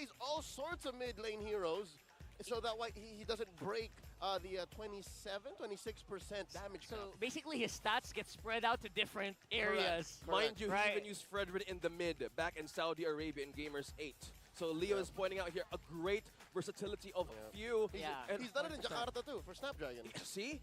plays all sorts of mid lane heroes, so that way he doesn't break the 26% damage So cap. basically, his stats get spread out to different areas. Mind you, Right. he even used Frederick in the mid back in Saudi Arabia in Gamers 8. So Leo is pointing out here a great versatility of few. Yeah. He's done it in 100%. Jakarta too for Snapdragon. See?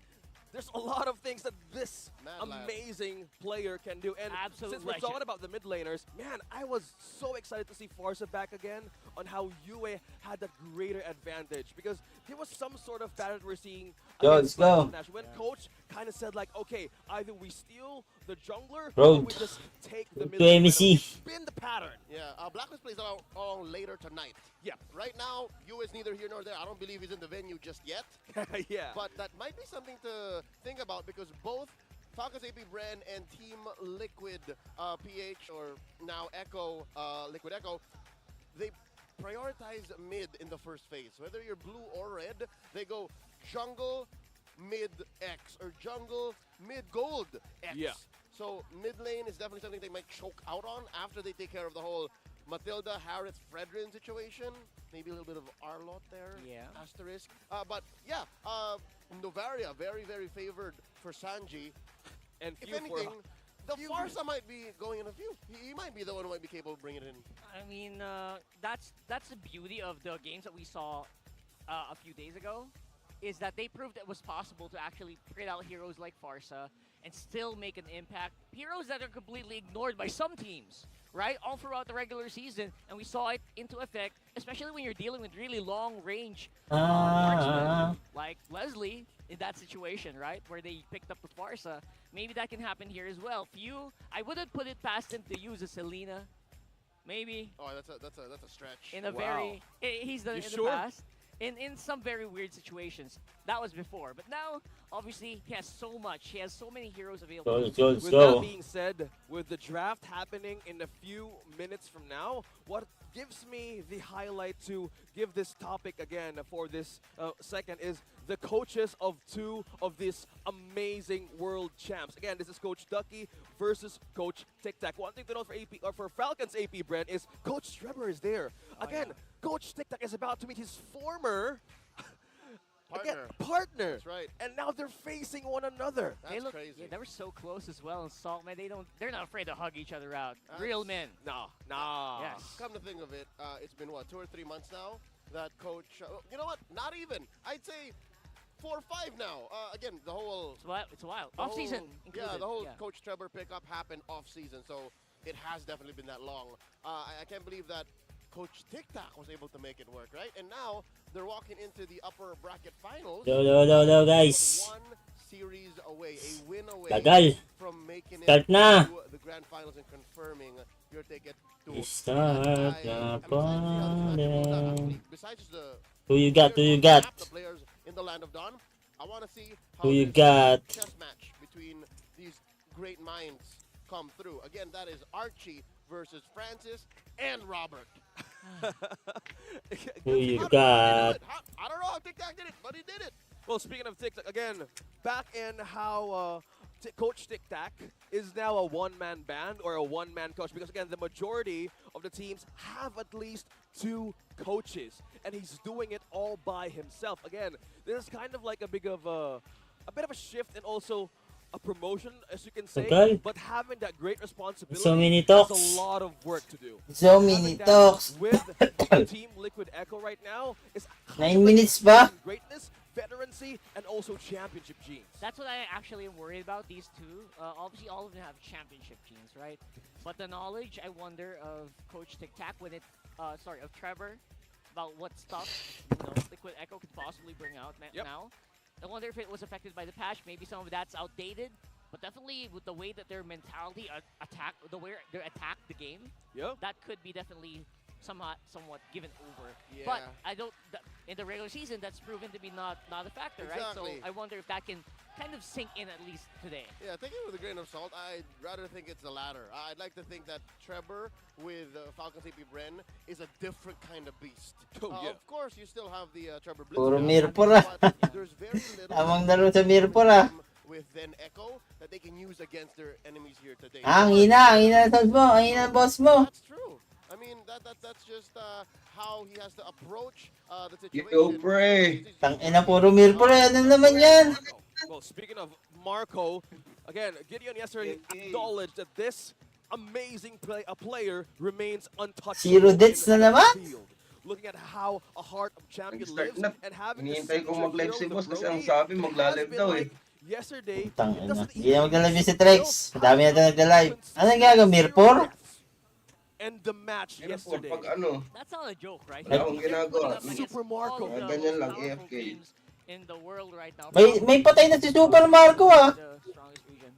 There's a lot of things that this Mad lad. amazing player can do. And Absolute since we're legend. talking about the mid laners, man, I was so excited to see Farsa back again on how UA had that greater advantage. Because there was some sort of pattern we're seeing Yo, against let's go. Nash. When coach kind of said like, okay, either we steal the jungler Bro, or we just take the mid to lane. MEC. It's been the pattern. Yeah, Blacklist plays along later tonight. Yeah. Right now, you is neither here nor there. I don't believe he's in the venue just yet. Yeah. But that might be something to think about because both Falcons APBREN and Team Liquid PH, or now Echo, Liquid Echo, they prioritize mid in the first phase. Whether you're blue or red, they go jungle, mid X, or jungle, mid gold X. Yeah. So mid lane is definitely something they might choke out on after they take care of the whole Matilda, Harith, Fredrin situation. Maybe a little bit of Arlot there. Yeah. Asterisk. But yeah, Novaria, very, very favored for Sanji. And If few anything, for the Farsa might be going in a few. He might be the one who might be capable of bringing it in. I mean, that's the beauty of the games that we saw a few days ago, is that they proved it was possible to actually print out heroes like Farsa and still make an impact. Heroes that are completely ignored by some teams, right? All throughout the regular season, and we saw it into effect, especially when you're dealing with really long-range marksmen like Leslie in that situation, right? Where they picked up the Farsa. Maybe that can happen here as well. Few, I wouldn't put it past him to use a Selena. Maybe Oh, that's a stretch. in a Wow. he's done You it in sure? the past. In some very weird situations. That was before. But now, obviously, he has so much. He has so many heroes available. Let's go, let's With go. that being said, with the draft happening in a few minutes from now, what gives me the highlight to give this topic again for this second is the coaches of two of these amazing world champs. Again, this is Coach Ducky versus Coach Tic Tac. One thing to note for for Falcons APBREN is Coach Trevor is there. Again, Coach Tic Tac is about to meet his former partner. That's right. And now they're facing one another. That's look, crazy. yeah, they were so close as well in Salt, man. They're not afraid to hug each other out. That's- Real men. Nah. Yes. Come to think of it, it's been what, 2 or 3 months now that Coach. You know what? Not even. I'd say 4 or 5 now. Again, the whole. It's wild. the Off season whole- included. Yeah, the whole Coach Trevor pickup happened off season, so it has definitely been that long. I can't believe that Coach Tic Tac was able to make it work, right? And now they're walking into the upper bracket finals. Yo, guys. One series away, a win away Tagal. from making it Start na. to the grand finals and confirming your ticket to Start I'm na excited to see how this matchup goes out, actually. Besides the Who you got? Who players you on got? the map, the players in the land of Dawn, I want to see how Who you this got? chess match between these great minds come through. Again, that is Archie versus Francis and Robert. Who you How did got? he do it? I don't know how Tic Tac did it, but he did it. Well, speaking of Tic Tac, again, back in how Coach Tic Tac is now a one-man band or a one-man coach because, again, the majority of the teams have at least 2 coaches, and he's doing it all by himself. Again, this is kind of like a bit of a shift and also a promotion, as you can say, Okay. but having that great responsibility So many has talks. a lot of work to do. So Having many that talks. with Team Liquid Echo right now is 9 minutes ba? greatness, veterancy, and also championship genes. That's what I actually am worried about, these two. Obviously, all of them have championship genes, right? But the knowledge, I wonder, of Coach Tic Tac of Trevor, about what stuff Liquid Echo could possibly bring out now. I wonder if it was affected by the patch. Maybe some of that's outdated, but definitely with the way that their mentality the way they attack the game, that could be definitely somewhat given over. Yeah. But I don't. In the regular season, that's proven to be not a factor, right? Exactly. So I wonder if that can kind of sink in at least today. Yeah, take it with a grain of salt. I'd rather think it's the latter. I'd like to think that Trevor with Falcons APBREN is a different kind of beast. Oh, yeah. Of course, you still have the Trevor Blitz. Puro down, Mirpur ah. but there's very little Amang laro sa Mirpur ah. with then Echo that they can use against their enemies here today. Ang hina ng sound mo. Ang hina ng boss mo. That's true. I mean, that's just how he has to approach the Yo, situation. pre. Tangina, puro Mirpor. Ano naman yan? Well, speaking of Marco, again, Gideon yesterday acknowledged that this amazing player remains untouchable Zero deaths in na the naman? field. Looking at how a heart of champion Nag-start lives na. and having the Hinihintay kong signature mag-live hero, si the boss kasi ang Brody, sabi it has magla-live been daw like yesterday, it Tangina. doesn't Hindi na even magla-live need si to Trex. know Dami how na nagla-live. Ano gagawin, Mirpor? And the match Pero yesterday. pag ano, That's not a joke, right? wala akong They're ginagawa. putting up against Super Marco. all of the Ganyan most lang, powerful AFK. teams in the world right now. May patay na si Super Marco ah. The strongest region.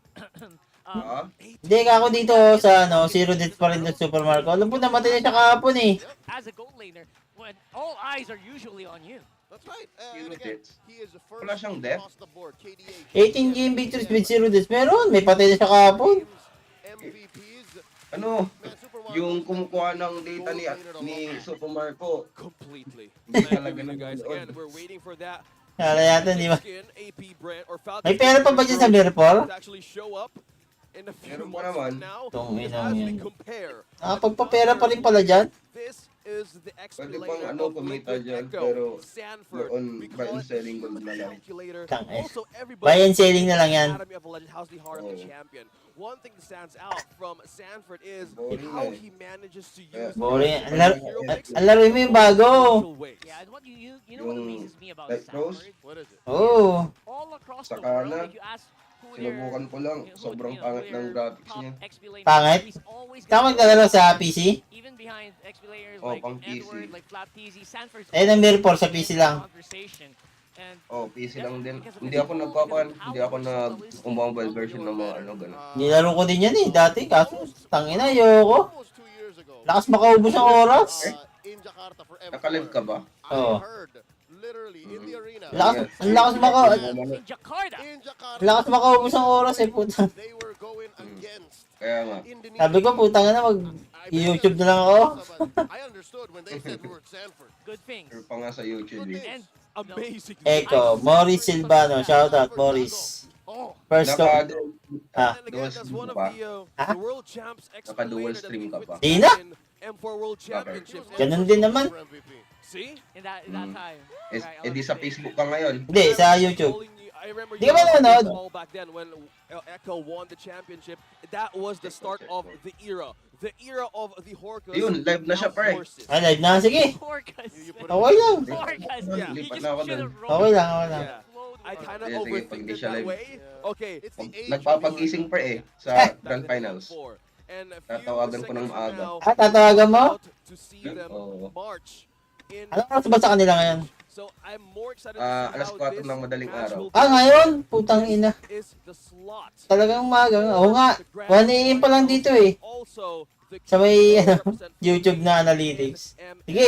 ha? Hindi ka ako dito sa ano, zero deaths pa rin doon Super Marco. Alam mo, namatay na siya kahapon eh. As a gold laner, when all eyes are usually on you. That's right. Zero And again, deaths. he is the first Wala siyang death? across the board. KDA. 18 game victories with zero deaths. Meron, may patay na siya kahapon. MVPs. Ano, Man, Super Marco yung is kumukuha the ng data gold ni laner of ni all time. Super Marco. Completely. Talaga Thank you, guys. nanonood. Again, we're waiting for that. Kala yata, di ba? Skin, APBREN, or FALCON May pera pa ba dyan sa Mirpor? to actually show up in a few Meron pa months naman. from now. Tong Because inang as we yan. compare, Pagpapera pa rin pala dyan. this is the Pwede explainer pang ano, of kumita Liquid dyan, Echo, pero Sanford. noon, We buy call and it selling the gold na lang. calculator. Tang eh. Also, everybody Buy and selling na lang yan. Academy of Legend, how's the heart of the Oo. champion. One thing that stands out from Sanford is Boring how na eh. he manages to Yeah. use Boring. hero picks Ang laro mo yung bago. crucial ways. Yeah, and what you know what Yung amazes me about Light Rose, Sanford? What is it? Oh. All across the Saka world, na, if you ask who their sinubukan ko lang. Sobrang pangit ng graphics top niya. XP laners Pangit? are, he's always Saan gonna maglalaro go sa PC? even behind XP layers Oh, like pang PC. Edward, like Flat TZ, Sanford's Eh, ng always Mirpor sa in PC the lang. conversation. And Oh, PC lang din. because of Hindi his ako goal, nagkakuan, because of hindi how ako versatile nag-mobile version ng mga ano, gano'n. Nilaro ko din yan eh, dati. Kaso, tangina, ayoko. Almost 2 years ago. Lakas makaubos ang oras. In Jakarta for M4. Nakalive ka ba? Oo. I heard literally in the arena. Ang lakas in Jakarta. In Jakarta. Lakas makaubos ang oras eh, puta. They were going against Kaya nga. Indonesia. Sabi ko, putang na, mag-YouTube na lang ako. I understood when they said we were at Sanford. Good things. Sure pa nga sa YouTube eh. And Amazing. Echo, Morris Silvano, shoutout, Morris. oh, First Naka, ko. Ah. And again, that's one of Pa. the world champs Naka-dual explainer that stream we ka pa. witnessed Di na. in M4 World Championships. Ganun din naman. See? in that time. Eh, Right, I eh di was sa saying. Facebook ka ngayon. Hindi, sa YouTube. I remember Di ka ba nanonood? back then when Echo won the championship. That was the start of the era. The era of the Horcus. Ayun, live na siya, pre. Horses. Ay, live na. Sige. Orcas. Okay lang. Orcas. Yeah. You Lipat just na ako should dun. have Okay lang, okay lang. Yeah. I kind of Sige, sige, pag overthink di it siya that live. way. Okay. It's the age Nagpapagising pa eh, sa Grand Finals. And a few Tatawagan ko ng seconds from maaga. now, Ah, tatawagan mo? about to see them Oo. march in Anong oras ba sa kanila ngayon? So I'm more excited to see Alas how 4 this ng madaling match araw. will Ah, go. ngayon? Putang ina. Is the slot. Talagang umaga. Oo nga. 1 AM pa lang dito eh. Also, the Sa may, key ano, represent YouTube na in analytics. MLC. Sige.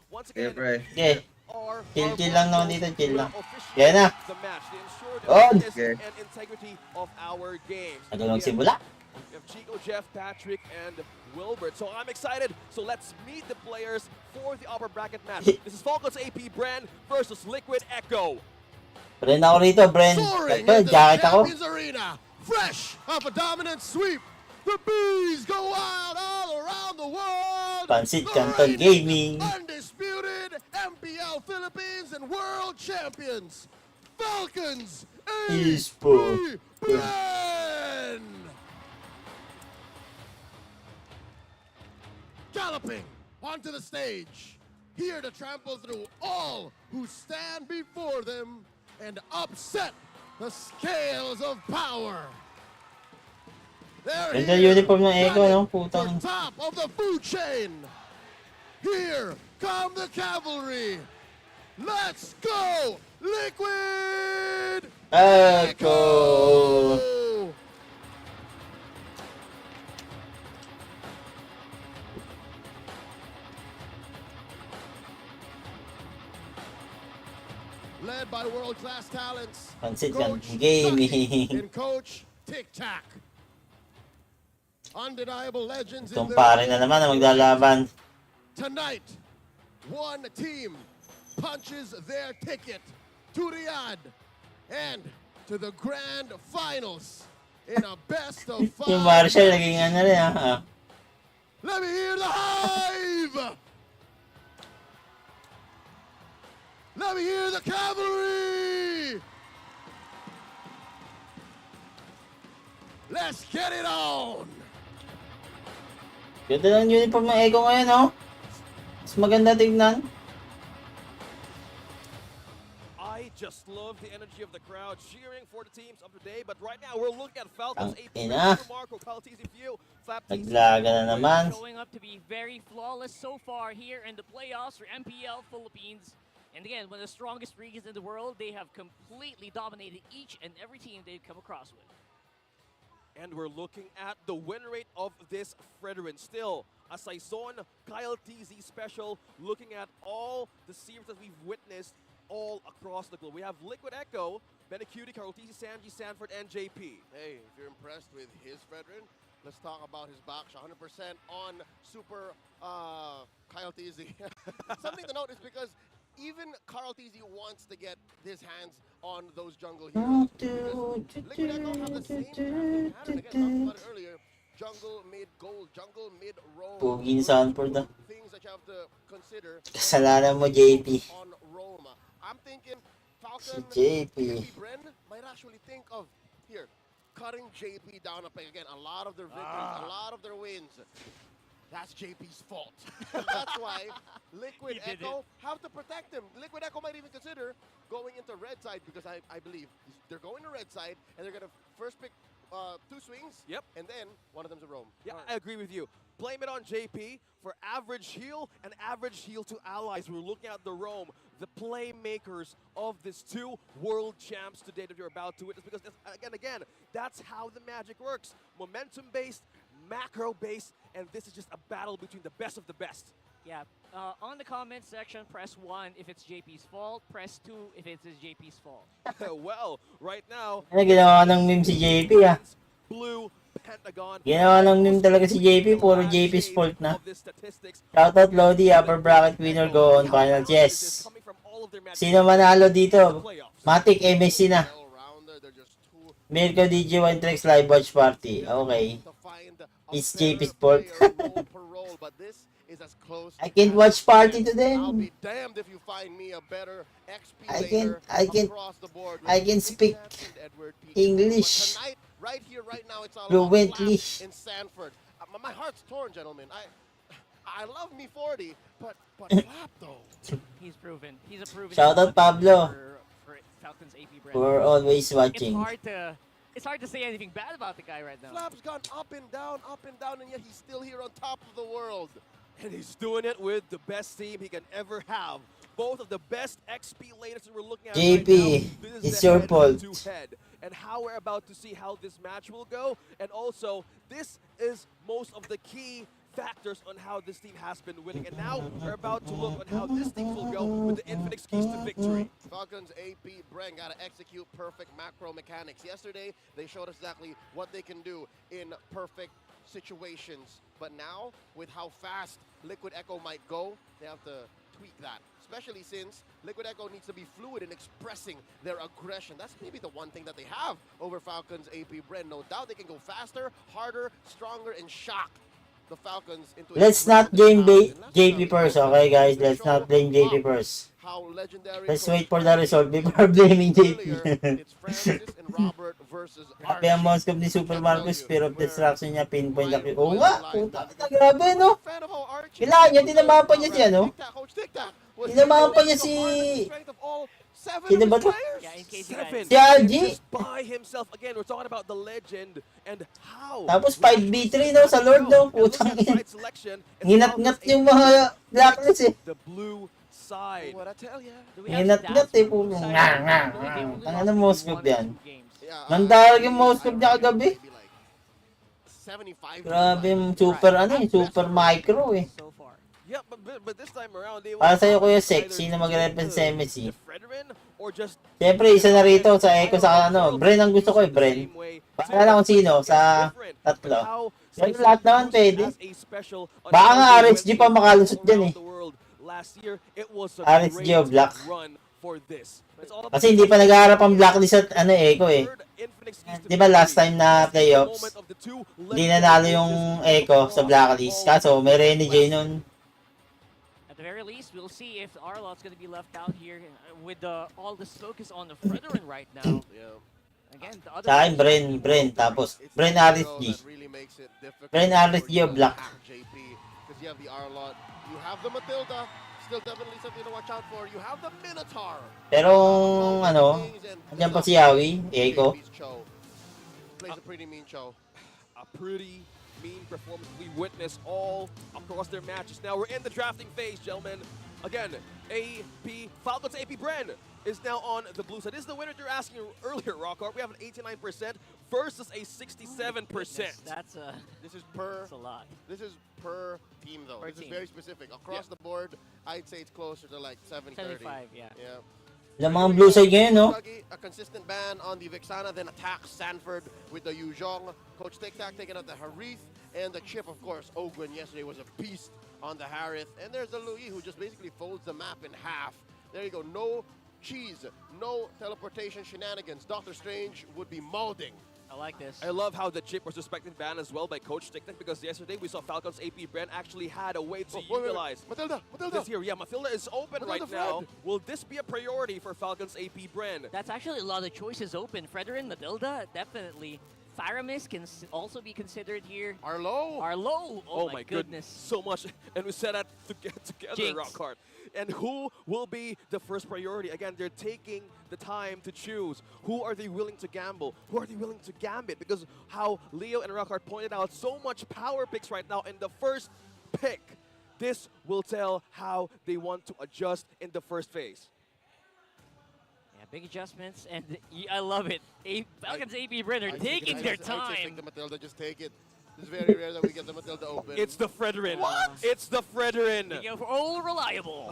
Once Okay, again, pre. Sige. our Chill lang naman dito, chill lang. will officiate Yan na. the match. They ensure the On. fairness Okay. and integrity of our games. Ano lang Yeah. simula? We have Chico, Jeff, Patrick, and Wilbert. So I'm excited. So let's meet the players for the upper bracket match. This is Falcon's APBREN versus Liquid Echo. Bren ako rito, Bren. Soaring Ito, into the jacket ako. Champions Arena, fresh off a dominant sweep. The bees go wild all around the world. Pansit The Canton reigning, Gaming. undisputed MPL Philippines and world champions, Falcons Esport. APBREN. Galloping onto the stage, here to trample through all who stand before them and upset the scales of power. They're Ganda here, uniform ng Echo, running no? Putang. for top of the food chain. Here come the cavalry. Let's go, Liquid Echo. Led by world-class talents, Pansit Coach Canton Gaming. Ducky and Coach Tic Tac. Undeniable legends in Itong their pare na naman na maglalaban. Tonight, one team punches their ticket to Riyadh and to the grand finals in a best of Yung 5 Marshall naging ano rin ah. Let me hear the hive! Let me hear the cavalry! Let's get it on! Ganda ng uniform ng Echo ngayon, oh. Mas maganda tignan. I just love the energy of the crowd cheering for the teams of the day. But right now, we're looking at Falcons, Ang APBREN, ina. Super Marco, Caltisi Few, Flap Naglaga na naman. Showing up to be very flawless so far here in the playoffs for MPL Philippines. And again, one of the strongest regions in the world, they have completely dominated each and every team they've come across with. And we're looking at the win rate of this Fredrin. Still, a Saison, Kyle TZ special, looking at all the series that we've witnessed all across the globe. We have Liquid Echo, Benacuti, Kyle TZ, Sanji, Sanford, and JP. Hey, if you're impressed with his Fredrin, let's talk about his box. 100% on Super Kyle TZ. Something to note is because even Carl TZ wants to get his hands on those jungle heroes. Because Liquid Echo have the same drafting pattern. Again, talked about it earlier. Jungle, mid, gold, jungle, mid, roam. Pogi ni Sanford, ah. Things that you have to consider. Kasalanan mo, JP. On Roma. I'm thinking Si Falcon, JP. APBREN might actually think of, here, cutting JP down a peg. Again, a lot of their victories, a lot of their wins. That's JP's fault. That's why Liquid He did Echo have to protect him. Liquid Echo might even consider going into red side because I believe they're going to red side and they're going to first pick 2 swings. Yep. And then one of them's a roam. Yeah, I agree with you. Blame it on JP for average heal and average heal to allies. We're looking at the Rome, the playmakers of this 2 world champs today that you're about to witness. Because again, that's how the magic works. Momentum-based, macro-based, and this is just a battle between the best of the best. Yeah. On the comment section, press 1 if it's JP's fault. Press 2 if it's JP's fault. Well, right now, Ano, ginawa ng meme si JP, ah. Blue Pentagon. Ginawa ng meme talaga si JP, puro JP's fault na. Shoutout Lodi, upper bracket winner, go on finals. Yes. Sino manalo dito? Matic, MSC na. Mirko DJ1 Trex live watch party. Okay. It's JP's fault. I can't watch party to I'll them. be damned if you find me a better XP across the board. I can speak English But tonight, right here, right now, it's all fluently. about Flap in Sanford. My heart's torn, gentlemen. I love me 40, but Flap though. He's proven. He's a proven. Shout out Pablo for Falcons APBREN. for always It's watching. hard to say anything bad about the guy right now. Flap's gone up and down, and yet he's still here on top of the world. And he's doing it with the best team he can ever have. Both of the best XP laners that we're looking at JP, right now. This is it's the your head fault. to head. And how we're about to see how this match will go. And also, this is most of the key factors on how this team has been winning. And now we're about to look on how this team will go with the infinite keys to victory. Falcons APBREN got to execute perfect macro mechanics. Yesterday, they showed us exactly what they can do in perfect situations. But now, with how fast Liquid Echo might go, they have to tweak that. Especially since Liquid Echo needs to be fluid in expressing their aggression. That's maybe the one thing that they have over Falcons APBREN. No doubt they can go faster, harder, stronger, and shock the Falcons into Let's not blame JP first, okay guys? Let's not blame JP first. How legendary. Let's wait for the result before blaming Earlier, JP. it's Francis and Robert versus Grabe ang Archie. mouse ni Super Marcos, spear of destruction niya, pinpoint Right, na. Oo nga, puta ka, grabe no? Fan of how Archie- Kailangan niya, tinamaan pa niya siya, no? Tic-tac, coach, tic-tac. Was Tinamaan pa niya the si... strength of all 7 Sino of ba his to? players? Yeah, in case Seven. Si RG. Just by himself. Again, we're talking about the legend and how. Tapos 5v3 no, sa Lord no, putang ina. Nginat-ngat yung mga blacklist eh. The blue side. What I tell ya. Do we have Nginat-ngat stats eh, for puro both nga sides? nga No, nga. they only Tanga lost na most of 1 or yan. 2 games. Yeah, Nandarag yung most of niya kagabi. maybe like 75. Grabe yung super ano eh, super micro eh. So far. Yeah, but this time around, they Para sa'yo, Kuya either Sek, sino mag-represent sa MSC? the Fredrin or just Siyempre, isa na rito sa Echo sa ano, Bren ang gusto ko eh, Bren. Para lang kung sino sa tatlo. Pero lahat naman pwede. Baka nga RSG pa makalusot dyan eh. Last year, it was a RSG o great Black. run for this. It's all about Kasi hindi pa nag-aarap ang blacklist at Echo eh. third Infinix keys to Di ba last victory. time na This is the playoffs, moment of the two hindi legendary nanalo coaches yung who Echo sa across blacklist. all Kaso may Renny J nun. At the very least, we'll see if Arlot's going to be left out here with all this focus on the Fredrin right now. Yeah. Again, the other Sa akin, Bren, tapos It's Bren the Aris hero G. that really makes it difficult Bren Aris for G you o to Black. hack JP, because you have the Arlot, you have the Matilda, still definitely something to watch out for. You have the Minotaur. Pero andyan pa si Yawi, Echo. JP's Cho plays a pretty mean Cho. a pretty mean performance we witnessed all across their matches. Now we're in the drafting phase, gentlemen. Again, Falcon's APBREN is now on the blue side. This is the winner you're asking earlier, Rockhart. We have an 89% versus a 67%. That's This is per a lot. This is per team though. Per This team. is very specific. Across the board, I'd say it's closer to like 70-30. 75, yeah. Yeah. Yung mga blue side ngayon, no? A consistent ban on the Vixana, then attacks Sanford with the Yuzhong. Coach Tic-Tac taking out the Harith and the Chip, of course. Ogwen yesterday was a beast on the Harith. And there's the Louis who just basically folds the map in half. There you go. No cheese, no teleportation shenanigans. Doctor Strange would be molding. I like this. I love how the chip was respected ban as well by Coach Tic-Tac, because yesterday we saw Falcon's APBREN actually had a way to Wait, wait. utilize Matilda! this here. Yeah, Matilda is open Matilda right now. Fred. Will this be a priority for Falcon's APBREN? That's actually a lot of choices open. Fredrin, Matilda, definitely. Faramis can also be considered here. Arlo! Arlo! Oh, my goodness. So much. And we said that to get together, Jinx. Rockhart. And who will be the first priority? Again, they're taking the time to choose. Who are they willing to gamble? Who are they willing to gambit? Because how Leo and Rockhart pointed out, so much power picks right now in the first pick. This will tell how they want to adjust in the first phase. Yeah, big adjustments, and I love it. Falcons APBREN are I taking think- their I would say time. take the Matilda, just take it. It's very rare that we get the Matilda open. It's the Fredrin. What? It's the Fredrin. They go for all reliable.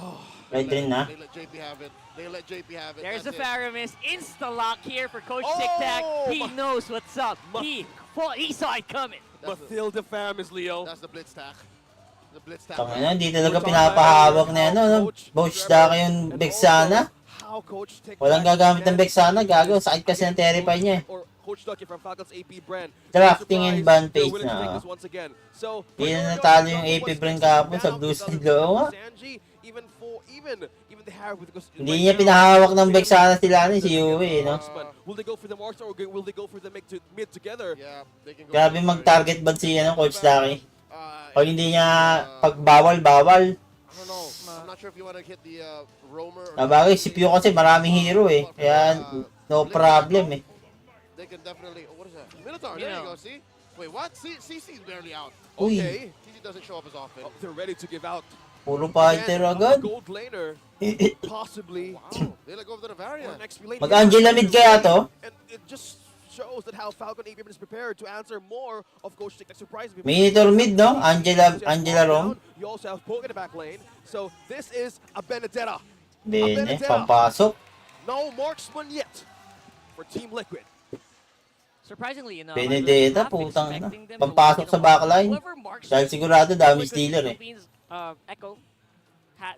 Right rin na. They let JP have it. They let JP have it. There's the That's it. Faramis. Insta-lock here for Coach Oh, Tic-Tac. He my- knows what's up. Ma- He saw it coming. That's the- Matilda Faramis, Leo. That's the blitz tack. The blitz tack. Tangina, hindi talaga pinapahawak na no? Boach Daka yung Vexana. How Coach Tic-Tac Walang gagamit ng managed Vexana, to gago. use Sakit kasi ng terrify niya eh. Or Coach Ducky from Falcons APBREN. Drafting and ban They're phase willing to na. take this once again. So, Hindi na Matilda natalo knows yung what's APBREN next. kahapon sa Down blue without side, a oo nga. Sanji, even the hair because Hindi right niya now, pinahawak ng they Vexana have sila ni the si Yui, eh, no? marksman. Will they go for the marksman or will they go for the mid together? Yeah, they can go Grabe for it. mag-target ban si Coach Daki. Pag hindi niya, uh, pag bawal, bawal. I don't know. I'm not sure if you want to hit the roamer. Or Sabagay, si Pio kasi maraming hero eh. Kaya no problem eh. They can definitely. What is that? Minotaur. There you go. See? Wait, what? CC's barely out. Uy, Okay, CC doesn't show up as often. oh, they're ready to give out. puro fighter Again, agad. a gold laner, possibly. Wow. They let go of the Or Navaria. an XP lane. Mag-Angela mid kaya to? And it just shows that how Falcon APBREN is prepared to answer more of Coach Tic-Tac surprise. Minotaur mid, no? Angela Rom. You also have Poke in the back lane. So this is a Benedetta. Bene, pampasok. No marksman yet for Team Liquid. Surprisingly enough, Benedetta, I'm putang ina. expecting them to Pampasok make sa it a while. backline. Whoever marks Dahil sigurado dami Liquid stealer eh. Philippines, Echo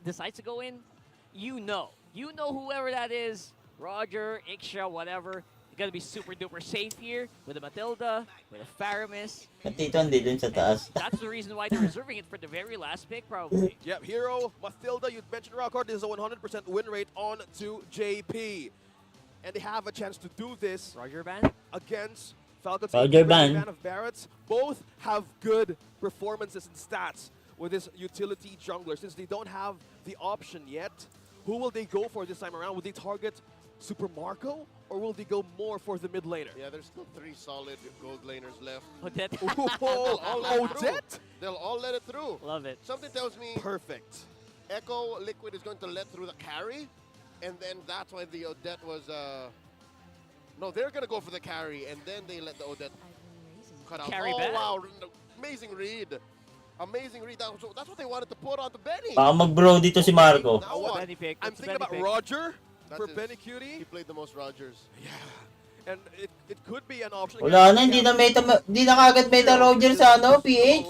decides to go in, you know whoever that is, Roger, Iksha, whatever, they're gonna be super duper safe here with a Matilda, with a Faramis. Natito hindi dun sa taas. That's the reason why they're reserving it for the very last pick, probably. Yep, Hero, Matilda, you mentioned Rockhart, this is a 100% win rate on to JP. And they have a chance to do this Roger Ban. against Falcons Roger APBREN Ban. of Barrett's. Both have good performances and stats with this utility jungler. Since they don't have the option yet, who will they go for this time around? Will they target Super Marco or will they go more for the mid laner? Yeah, there's still 3 solid gold laners left. Odette. Oh, All let it through. Odette? They'll all let it through. Love it. Something tells me Perfect. Echo Liquid is going to let through the carry, and then that's why the Odette was. No, they're gonna go for the carry, and then they let the Odette cut out. Carry oh back. wow, amazing read, amazing read. That's what they wanted to put onto Benny. Baka mag-bro dito si Marco. Now what? Benny pick. I'm It's a thinking Benny about pick. Roger That's for his- Benny He Cutie. played the most Rogers. And it could be an option. Wala na, hindi na kagad meta Roger sa PH.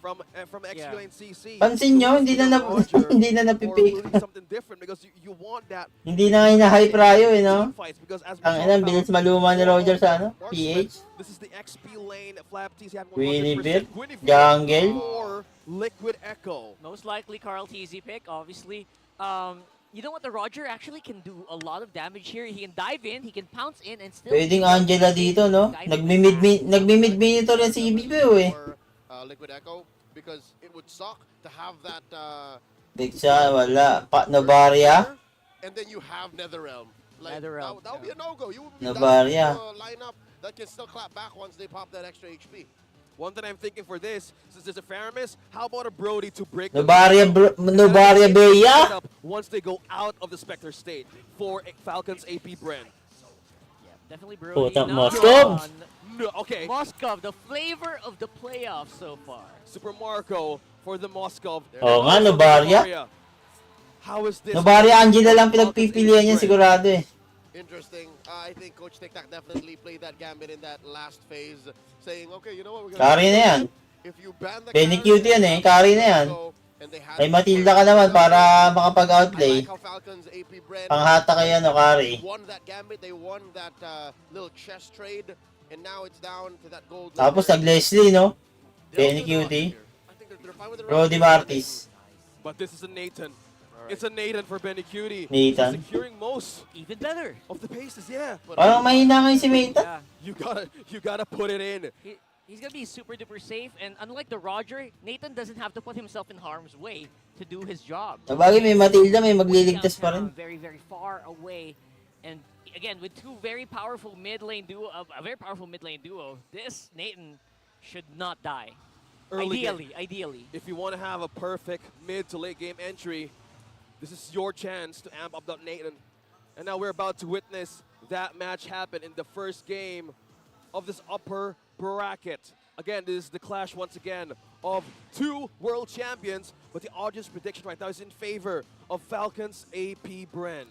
from XQ and CC. Pansin nyo, hindi na hindi na Or napipick. doing something different because you want that Hindi na nga high pryo eh, no? team fights because as we Ang talked ina, about, bilis maluma ni Roger sa ano? Marksman, PH. this is the XP lane. Flap TZ had 100%. Guinevere, Guinevere Jungle. or Liquid Echo. Most likely Carl TZ pick, obviously. You know what, the Roger actually can do a lot of damage here. He can dive in, he can pounce in, and still... Pwedeng Angela dito, no? Nagmimid-mid ito rin si EBBO eh. Liquid Echo, because it would suck to have that Big shot, wala. Novaria. and then you have Netherrealm. Like, Netherrealm, that would be a no-go. You would be Novaria. down to a lineup that can still clap back once they pop that extra HP. One thing I'm thinking for this, since there's a Faramis, how about a Brody to break Novaria Bea. once they go out of the Spectre state for Falcon's APBREN. Yeah, definitely Brody. Puta, Now Moskov. on No, okay. Moskov, the flavor of the playoffs so far. Super Marco for the Moskov. Oo nga, Novaria. How is this? Novaria, Angela lang pinagpipilian niya sigurado eh. Interesting. I think Coach Tic Tac definitely played that gambit in that last phase, saying, okay, you know what, we're gonna Carry na yan. if you ban the Benny carry, cute yan eh, carry na yan. and they had May Matilda ka naman para I makapag-outplay. like how Falcons APBREN Panghata kay ano, carry. won that gambit, they won that little chess trade, and now it's down to that gold. Tapos level. nag-Leslie, no? They'll Benny do the Cutie. roster here. I think they're fine with the Brody roster. Martis. But this is a Nathan. It's a Nathan for Benny Cutie. Nathan. Securing most Even better. of the paces, yeah. Parang mahina ngayon si Meta. Yeah. You gotta put it in. He's going to be super duper safe, and unlike the Roger, Nathan doesn't have to put himself in harm's way to do his job. Sabagay, may Matilda, may magliligtas pa rin. Very, very far away. And again, with two very powerful mid lane duo, a very powerful mid lane duo, this Nathan should not die. Early game. Ideally. If you want to have a perfect mid to late game entry, this is your chance to amp up that Nathan. And now we're about to witness that match happen in the first game of this upper bracket. Again, this is the clash once again of two world champions, but the audience prediction right now is in favor of Falcon's APBREN.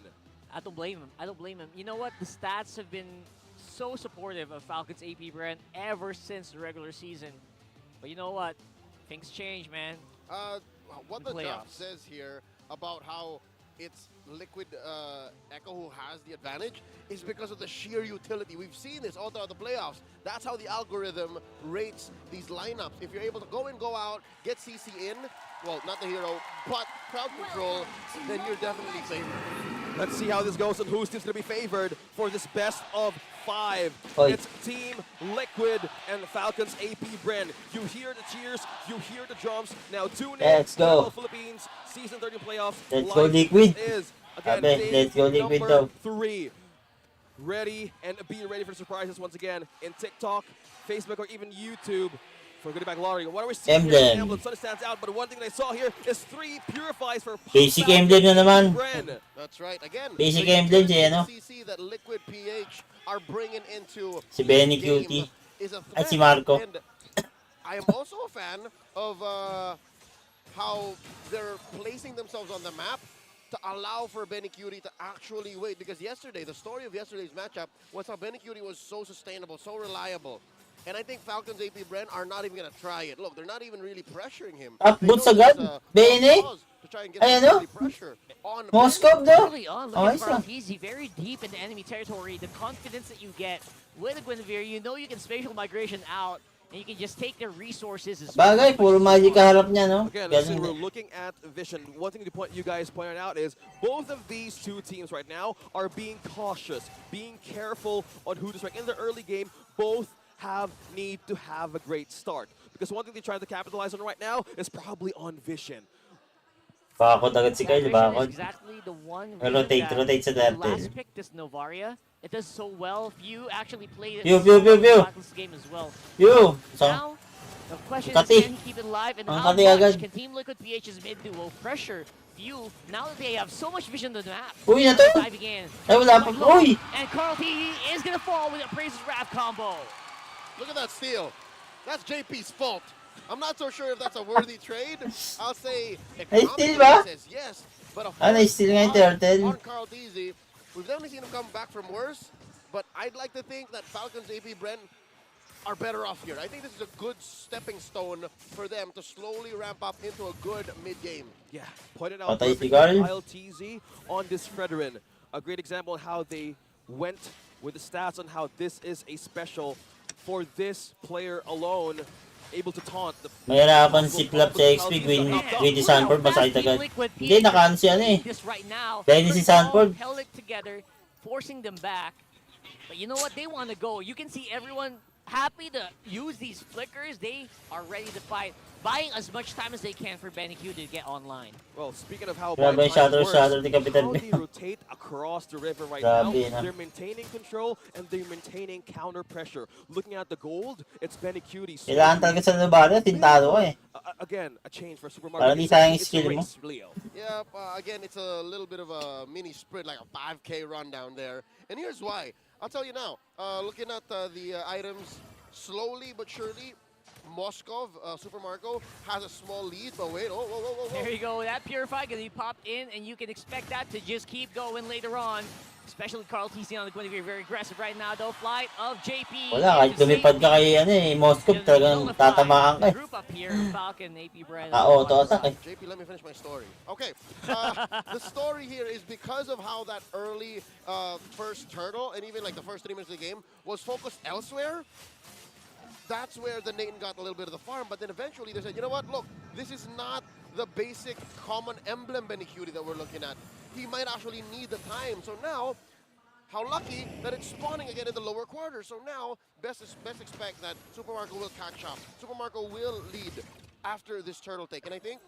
I don't blame him. I don't blame him. You know what? The stats have been so supportive of Falcon's APBREN ever since the regular season. But you know what? Things change, man. What the draft Playoffs. says here about how it's Liquid Echo who has the advantage is because of the sheer utility. We've seen this all throughout the playoffs. That's how the algorithm rates these lineups. If you're able to go in, go out, get CC in, well, not the hero, but crowd control, then you're definitely favored. Let's see how this goes and who's going to be favored for this best of 5. Oi. It's Team Liquid and Falcons APBREN. You hear the cheers, you hear the drums. Now tune in. Let's go. MPL Philippines Season 13 Playoffs. Let's go, Live. Liquid. This is, again, Sabi, day let's go, Liquid number daw. 3. Ready and be ready for surprises once again in TikTok, Facebook, or even YouTube. For Goodie Bag Lottery. What are we seeing here? Emblem. The emblem sort of stands out, but one thing that I saw here is 3 purifies for Basic Falcons emblem na naman. APBREN. That's right. Again, Basic the emblem si utility ano? CC that Liquid PH are bringing into Si this Benny game Cutie. is a At threat. si Marco. And I am also a fan of how they're placing themselves on the map to allow for Benny Cutie to actually wait. Because yesterday, the story of yesterday's matchup was how Benny Cutie was so sustainable, so reliable. And I think Falcons APBREN are not even going to try it. Look, they're not even really pressuring him. Up They know boots agad? there's, Bene? cause to try and get Ay, some ano? early pressure on Moskov Benny. daw. Early on, look Oh, at ayos Carl lang. TZ, very deep into enemy territory. The confidence that you get with the Guinevere, you know you can spatial migration out, and you can just take their resources as well. Bagay, puro magic kaharap niya, no? Again, Ganun since we're din. looking at vision, one thing you guys pointed out is both of these two teams right now are being cautious, being careful on who to strike. In the early game, both need to have a great start. Because one thing they try to capitalize on right now is probably on vision. Bakod agad si Kyle, Vision bakod. is exactly the one Rotate, reason that rotate sa the turtle. last pick, this Novaria, it does so well. Few actually played it Pew, so pew, well pew, in pew. the Falcons game as well. Yo! So, Now, the question is, Kati. can he keep it alive, and Ang how kati much agad. can Team Liquid PH's mid duo pressure Few now that they have so much vision on the map? Uy, na to! Diving in. Ay, wala pa. Uy! And Carl TZ is gonna fall with a Praises Wrath combo. Look at that steal. That's JP's fault. I'm not so sure if that's a worthy trade. I'll say Ay, steal ba? economically says yes, but a Ah, na-steal nga yung turtle. on Carl TZ, we've definitely seen him come back from worse, but I'd like to think that Falcons APBREN are better off here. I think this is a good stepping stone for them to slowly ramp up into a good mid-game. Yeah, pointed out Patay si perfectly Carl. Kyle TZ on this Fredrin. A great example of how they went with the stats on how this is a special for this player alone. Able to taunt the Mahirapan si Flap sa XP, Greedy Sanford, masakit agad. Hindi, nakaan si ano eh. This right now. Dahil si First of all, Sanford. held it together, forcing them back. But you know what? They want to go. You can see everyone happy to use these flickers. They are ready to fight, buying as much time as they can for BenQ to get online. Well, speaking of how Grabe, buying time works, shatter ni Kapitan how B. they rotate across the river right Grabe now, na. they're maintaining control and they're maintaining counter pressure. Looking at the gold, it's BenQ. Kailangan talaga sa Nubara, tintado ko eh. Again, a change for Super Parang Mario. di sayang It's a skill mo. race, Leo. Yeah, again, it's a little bit of a mini sprint, like a 5K run down there. And here's why. I'll tell you now, looking at the items, slowly but surely, Moskov, Super Marco, has a small lead, but wait, whoa. There you go. That Purify going to be popped in, and you can expect that to just keep going later on. Especially Carl TC on the going to be very aggressive right now, though. Flight of JP. Wala, kahit lumipad ka kay ano eh, Moskov, talagang tatamaan ka eh. Group up here, FALCON, APBREN. Auto attack eh. JP, let me finish my story. Okay, the story here is because of how that early first turtle, and even like the first 3 minutes of the game, was focused elsewhere. That's where the Nathan got a little bit of the farm, but then eventually they said, you know what, look, this is not the basic common emblem BenQ that we're looking at. He might actually need the time. So now, how lucky that it's spawning again in the lower quarter. So now, best expect that Super Marco will catch up. Super Marco will lead after this turtle take. And I think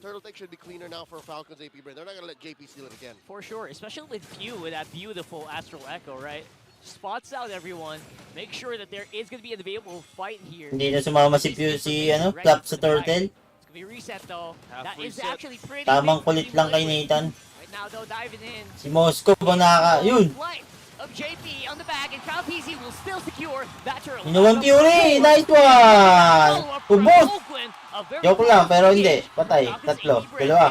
turtle take should be cleaner now for Falcon's APBREN. They're not going to let JP steal it again. For sure, especially with Few, with that beautiful Astral Echo, right? Spots out everyone. Make sure that there is going to be an available fight here. Hindi na sumama si Pew, si ano, Flap sa turtle. It's going to be reset though. Half That is reset. actually pretty Tamang big kulit lang kay Liquid. Nathan. Right now though, diving in. Si Moskov ang yun! Flight of JP on the back, and Kyle TZ will still secure that turtle. Inuwang Fury! Nice one! Ubos! Joke lang, pero hindi. Patay. Tatlo. Dalawa.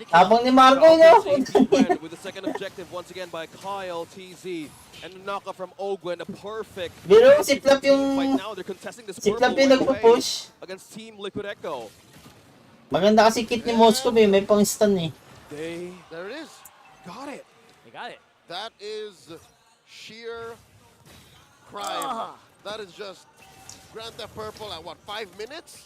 Tapang ni Marco, no? APBREN with the second objective once again by Kyle TZ. And the knockout from Ogwen, a perfect Pero si Flap fight yung... now. They're contesting this Si purple Flap yung right away nagpo-push. against Team Liquid Echo. Maganda kasi kit ni Moskov eh. May pang stun eh. There it is. Got it. They got it. That is sheer crime. That is just Grand Theft Purple at what, 5 minutes?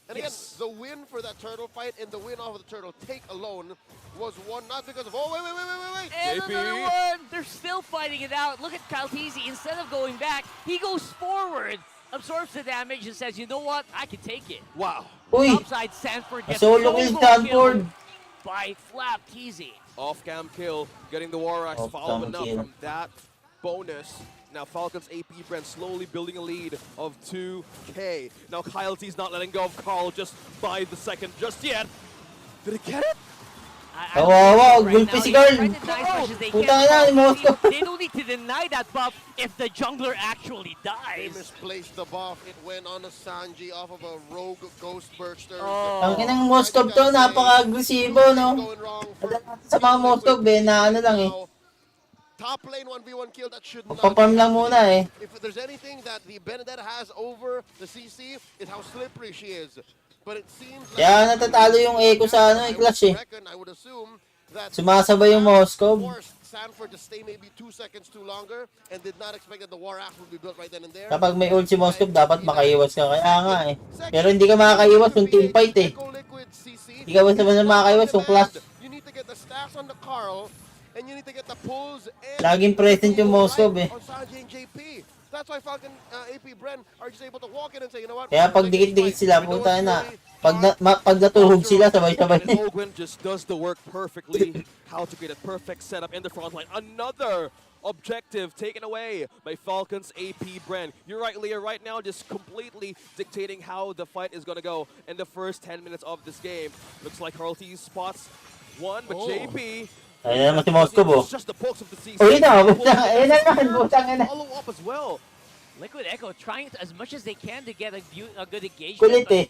And again, Yes. the win for that turtle fight and the win off of the turtle take alone was won not because of, oh, wait. And JP. another one! They're still fighting it out. Look at Kyle TZ. Instead of going back, he goes forward, absorbs the damage, and says, you know what? I can take it. Wow. Uy! Topside, Sanford gets Solo kill Sanford. by Flap TZ. Off-cam kill, getting the War Axe, Off-cam following up kill. from that bonus. Now Falcon's APBREN slowly building a lead of 2K. Now Kyle T's not letting go of Carl just by the second just yet. Did he get it? Kawawa, Right gulpi now, si he's Carl. trying to deny as much as they Puta can. na, ni Moskov. They don't need to deny that buff if the jungler actually They dies. misplaced the buff. It went on a Sanji off of a rogue Ghost Burster. Oh. Ang inang Moskov to, napaka-agresibo, no? Going wrong for Sa mga Moskov eh, na ano lang eh. Top lane 1v1 kill, that should not Magpa-farm be lang happening. muna eh. If there's anything that the Benedetta has over the CC, it's how slippery she is. But it seems like... Kaya natatalo yung Echo sa ano, Clash eh. I would assume that Sumasabay yung Moskov. forced Sanford to stay maybe 2 seconds too longer and did not expect that the War Axe would be built right then and there. Kapag may ult si Moskov, dapat makaiwas ka. Kaya nga eh. Pero hindi ka makakaiwas yung team fight eh. Hindi ka basta makakaiwas yung Clash. You need to get the stacks on the Carl and you need to get the pulls and Laging present yung Moskov eh. on Sanji and JP. That's why Falcon APBREN are just able to walk in and say, you know what? Kaya pag dikit-dikit sila, puta na. Pag natuhog sila, sabay-sabay. And Ogwen just does the work perfectly. How to create a perfect setup in the front line. Another objective taken away by Falcon's APBREN. You're right, Leah, right now just completely dictating how the fight is going to go in the first 10 minutes of this game. Looks like Carl T spots one, but JP... Ayun naman si Moskov oh. Just the pokes of the CC. Uy na, putang ina naman, putang ina. Follow up as well. Liquid Echo trying as much as they can to get a good engagement. Kulit but eh.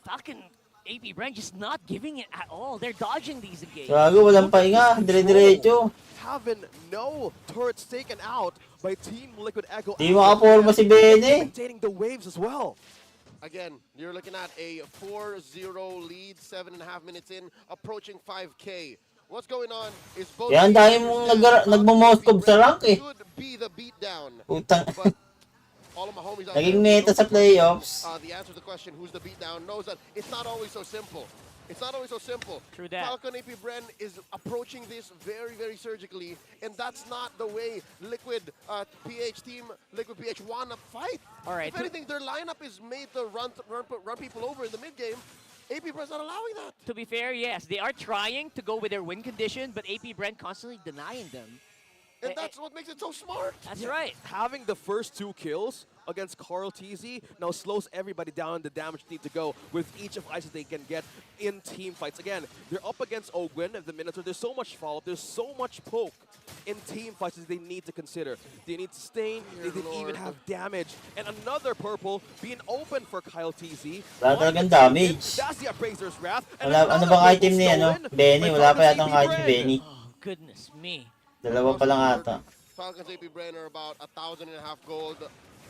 Falcon APBREN just not giving it at all. They're dodging these engagements. Gago, walang pahinga. Dire-diretso. having no turrets taken out by Team Liquid Echo. Di makaporma si Benny. Imitating the waves as well. Again, you're looking at a 4-0 lead, 7.5 minutes in, approaching 5K. What's going on is both Yan, teams dahil mong understand nagmo-moskop sa rank eh. should be the beatdown. Putang. But all of my homies out Naging there who meta know sa the playoffs. question, the answer to the question, who's the beatdown, knows that it's not always so simple. It's not always so simple. True that. Falcon APBREN is approaching this very, very surgically, and that's not the way Liquid Liquid PH wanna fight. All right. If anything, their lineup is made to run people over in the mid game. APBREN's not allowing that. To be fair, yes, they are trying to go with their win condition, but APBREN constantly denying them. And that's what makes it so smart. That's right. Having the first 2 kills against Carl TZ now slows everybody down the damage need to go with each of ISIS they can get in team fights. Again, they're up against Ogwin at the Minotaur. There's so much follow-up, there's so much poke in team fights that they need to consider. They need sustain, they didn't even have damage. And another purple being open for Kyle TZ. Wala talagang damage. That's the Appraiser's Wrath. And Ano another bang purple item ni ano? stolen Benny, by wala pa Falcon's yatang item ni APBREN. Benny. Oh, goodness me. Dalawa pa lang ata. Falcons APBREN are about 1,500 gold.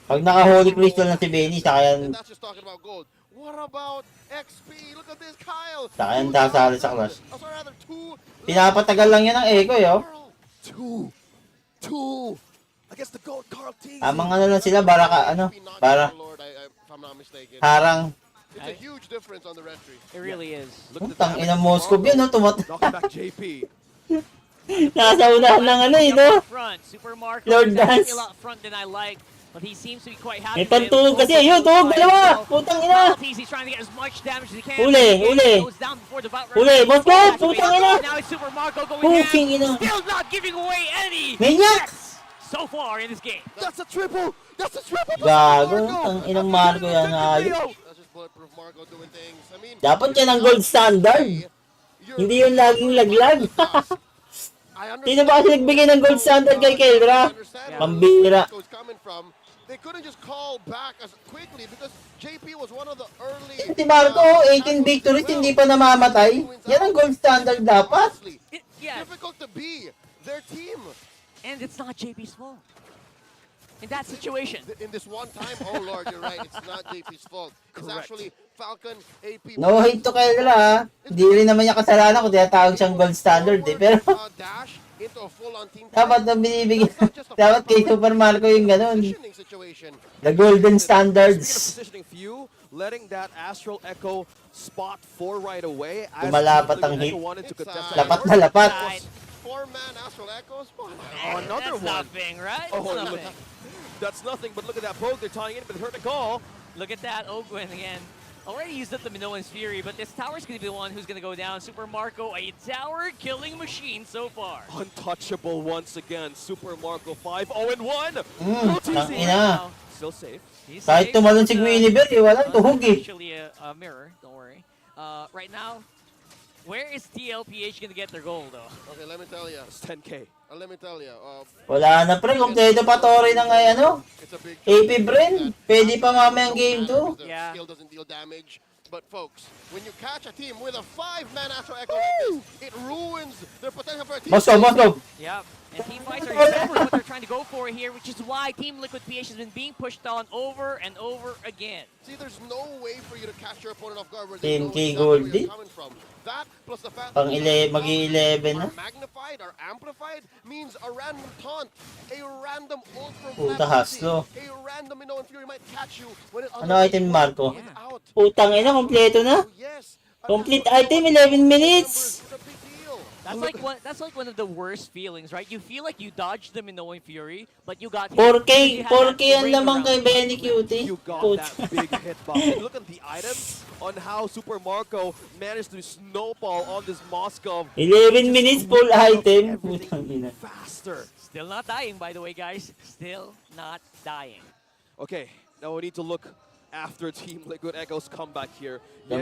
Pag naka-holy crystal na si Benny, saka yan, And that's just talking about gold. What about XP? Look at this, Kyle. saka yan sasali sa clash. Oh, sorry, rather, 2. Pinapatagal lang yan ng echo, yo. 2 against the gold Carl TZ. Tamang ano lang sila, para ka, ano, para Lord, if I'm not mistaken. harang. It's a huge difference on the retry. It really is. Look at the Putang damage ina from Moskov Marco. yun, no? Knocking back JP. Nasa unahan ng ano, eh, no? Front, Super Marco Lord is actually Dance. a lot front than I like, but he seems to be quite happy. Itong with it. tulog kasi, yun, tulog, dalawa! Putang ina! He's trying to get as much damage as he can. Uli, uli. Goes down before the bout Uli, round. Moskov! Putang ina! Now it's Super Marco going Puking ham. ina! Still not giving away any. Maniac! So far in this game. That's a triple! That's a triple! Gago, ang inang Marco yan, ayos. That's just bulletproof Marco doing things. I mean, Dapat yan ang gold standard. Hindi yun laging laglag. Sino ba kasi nagbigay ng gold standard kay Keldra? Pambira. They couldn't just call back as quickly because JP was one of the early. Si Marco, 18 victories, hindi pa namamatay. Yan ang gold standard dapat. Yeah, Difficult to be their team. and it's not JP's fault. In that situation. In this one time, oh Lord, you're right. It's not JP's fault. It's actually Falcon AP. No hate to Keldra, ha. Hindi rin naman niya kasalanan kung tinatawag siyang gold standard, eh. Pero Dash into a full-on team. dapat na binibigyan. Dapat kay Super Marco yung ganun. Positioning situation. The golden Speaking standards. of positioning few, letting that Astral Echo spot 4 right away. As Lumalapat ang Echo hit. wanted to contest Inside. Lapat na lapat. Four-man Astral Echoes. Oh, another That's one. nothing, right? Oh, That's look. nothing. That's nothing, but look at that poke. They're tying in, but hurt Nicole. Look at that, Ogwin again. Already used up the Minoan's Fury, but this tower's going to be the one who's going to go down. Super Marco, a tower killing machine so far. Untouchable once again. Super Marco 5-0-1. Tangina. Still safe. He's Kahit safe, tumalon but, si Guinevere, eh, walang tuhog eh. Actually, a mirror, don't worry. Right now, where is TLPH going to get their goal, though? Okay, let me tell you. It's 10K. Let me tell you. Wala na pre, kompleto pa Tori ng ano. It's a big APBREN, pwede pa mamayang game 2. Yeah. Skill doesn't deal damage. But folks, when you catch a team with a 5-man Astral Echo like this, it ruins their potential for a team. Moskov. Yep. And team fights are exactly what they're trying to go for here, which is why Team Liquid PH has been being pushed on over and over again. See, there's no way for you to catch your opponent off guard where Team they K know exactly where Goldie. you're coming from. That plus the fact Pang that magi-11 na. are magnified or amplified means a random taunt, a random ult from Puta, Flat haslo. a random Minoan Fury might catch you when it Ano item, Marco? without. Putang ina, kompleto na. Oh, yes. Complete item, 11 minutes. It's a big deal. That's like one of the worst feelings, right? You feel like you dodged the Minoan Fury, but you got hit 4K, because you had that 4K ang ring lamang kay around. Benny Cutie. You got Puta. that big hitbox. And look at the items on how Super Marco managed to snowball on this Moskov. 11 minutes full item. Everything Putang ina. faster. Still not dying, by the way, guys. Still not dying. Okay, now we need to look after Team Liquid Echo's comeback here. Ban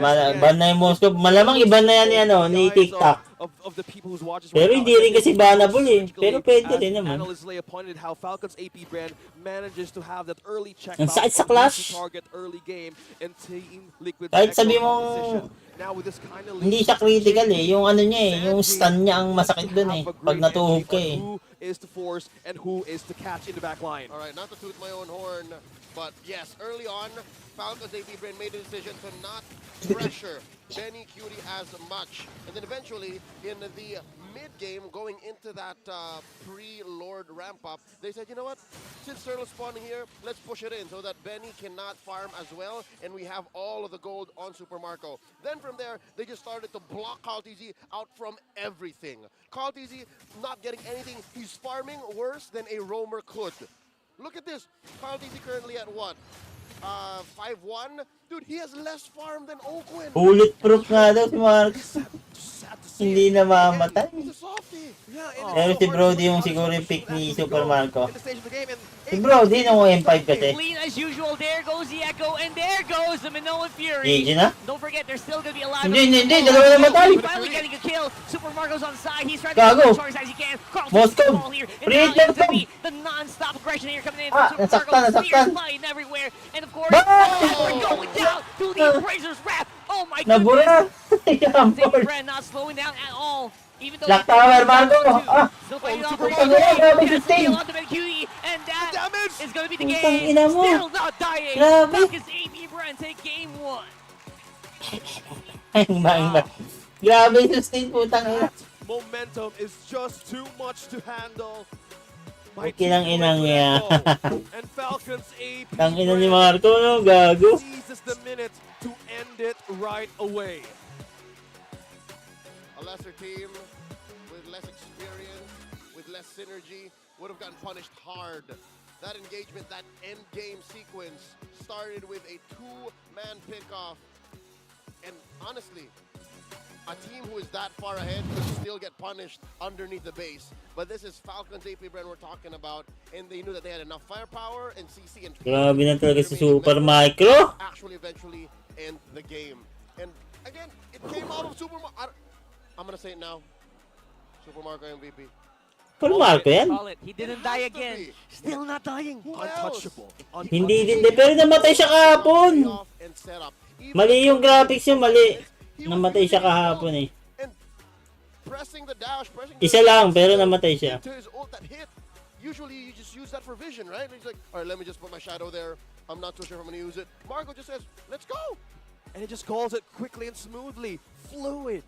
na yung Moskov. Malamang iban na yan ni, ano, ni TikTok. of the people who's watching. Pero hindi rin kasi bannable eh. Pero pwede rin naman. Analyst Leia pointed how Falcon's APBREN manages to have that early check Ang bounce sakit sa on Clash. to target early game and Team Liquid's Kahit Echo sabi mo, composition. Now with this kind of hindi siya critical eh. Yung ano niya eh, yung stun niya ang masakit dun eh. Pag natuhog ka eh. Who is to force and who is to catch in the back line. All right, not to toot my own horn, but yes, early on, Falcons APBREN made a decision to not pressure Benny Cutie as much. And then eventually, in the mid-game, going into that pre-Lord ramp-up, they said, you know what? Since Turtle's spawning here, let's push it in so that Benny cannot farm as well, and we have all of the gold on Super Marco. Then from there, they just started to block CalTZ out from everything. CalTZ not getting anything. He's farming worse than a roamer could. Look at this. CalTZ currently at what? 5-1? Dude, he has less farm than Oakwen. Bulletproof nga daw si Marcos. Hindi na mamatay. He's a softie. Pero si Brody yung siguro yung pick ni Super Marco. Si Brody nung M5 kasi. Clean as usual. There goes the Echo, and there goes the Minoan Fury. GG na? Don't forget, they're still gonna be alive. Hindi. Dalawa na matay. Finally getting a kill. Super Marco's on the side. He's trying Gago. to get as far as he can. Carl Moscow. ball here. And Free now it's gonna Moscow. be the non-stop aggression here coming in Ah, from Super Marco. nasaktan. Flying everywhere. And of course, Ah! we're going down to the Appraiser's Wrath. Oh my Nabura. goodness. Yampol. Brand not slowing down at all. Even though Black Tower, Marco. Ah. still fighting off Super for Marco. Grabe, Yes, 15. steal onto McCutie, and that Damage! is gonna be the Putang game. ina mo. Still not dying. Grabe. Falcons APBREN take game 1. Ay, grabe yung sustain putang ina. Momentum is just too much to handle. Okay lang inang niya. And Falcons APBREN Tang ina ni Marco, no? Gago. seizes the minute to end it right away. A lesser team with less experience, with less synergy, would have gotten punished hard. That engagement, that end game sequence started with a two-man pickoff. And honestly, a team who is that far ahead could still get punished underneath the base. But this is Falcons APBREN we're talking about, and they knew that they had enough firepower and CC and Grabe na talaga si Super Micro. actually eventually end the game. And again, it came out of Super Marco. I'm gonna say it now. Super Marco MVP. Super Marco yan? Call it. He didn't It die has to again. be. Still not dying. Who Untouchable. Hindi din. Pero namatay siya kahapon. Payoff and setup. Even Mali yung graphics yung mali. he was Namatay siya using his kahapon ult eh. and pressing the dash, pressing Isa the lang, pero namatay siya. into his ult that hit. Usually you just use that for vision, right? He's like, all right, let me just put my shadow there. I'm not too sure if I'm gonna use it. Marco just says, let's go. And he just calls it quickly and smoothly. Fluid.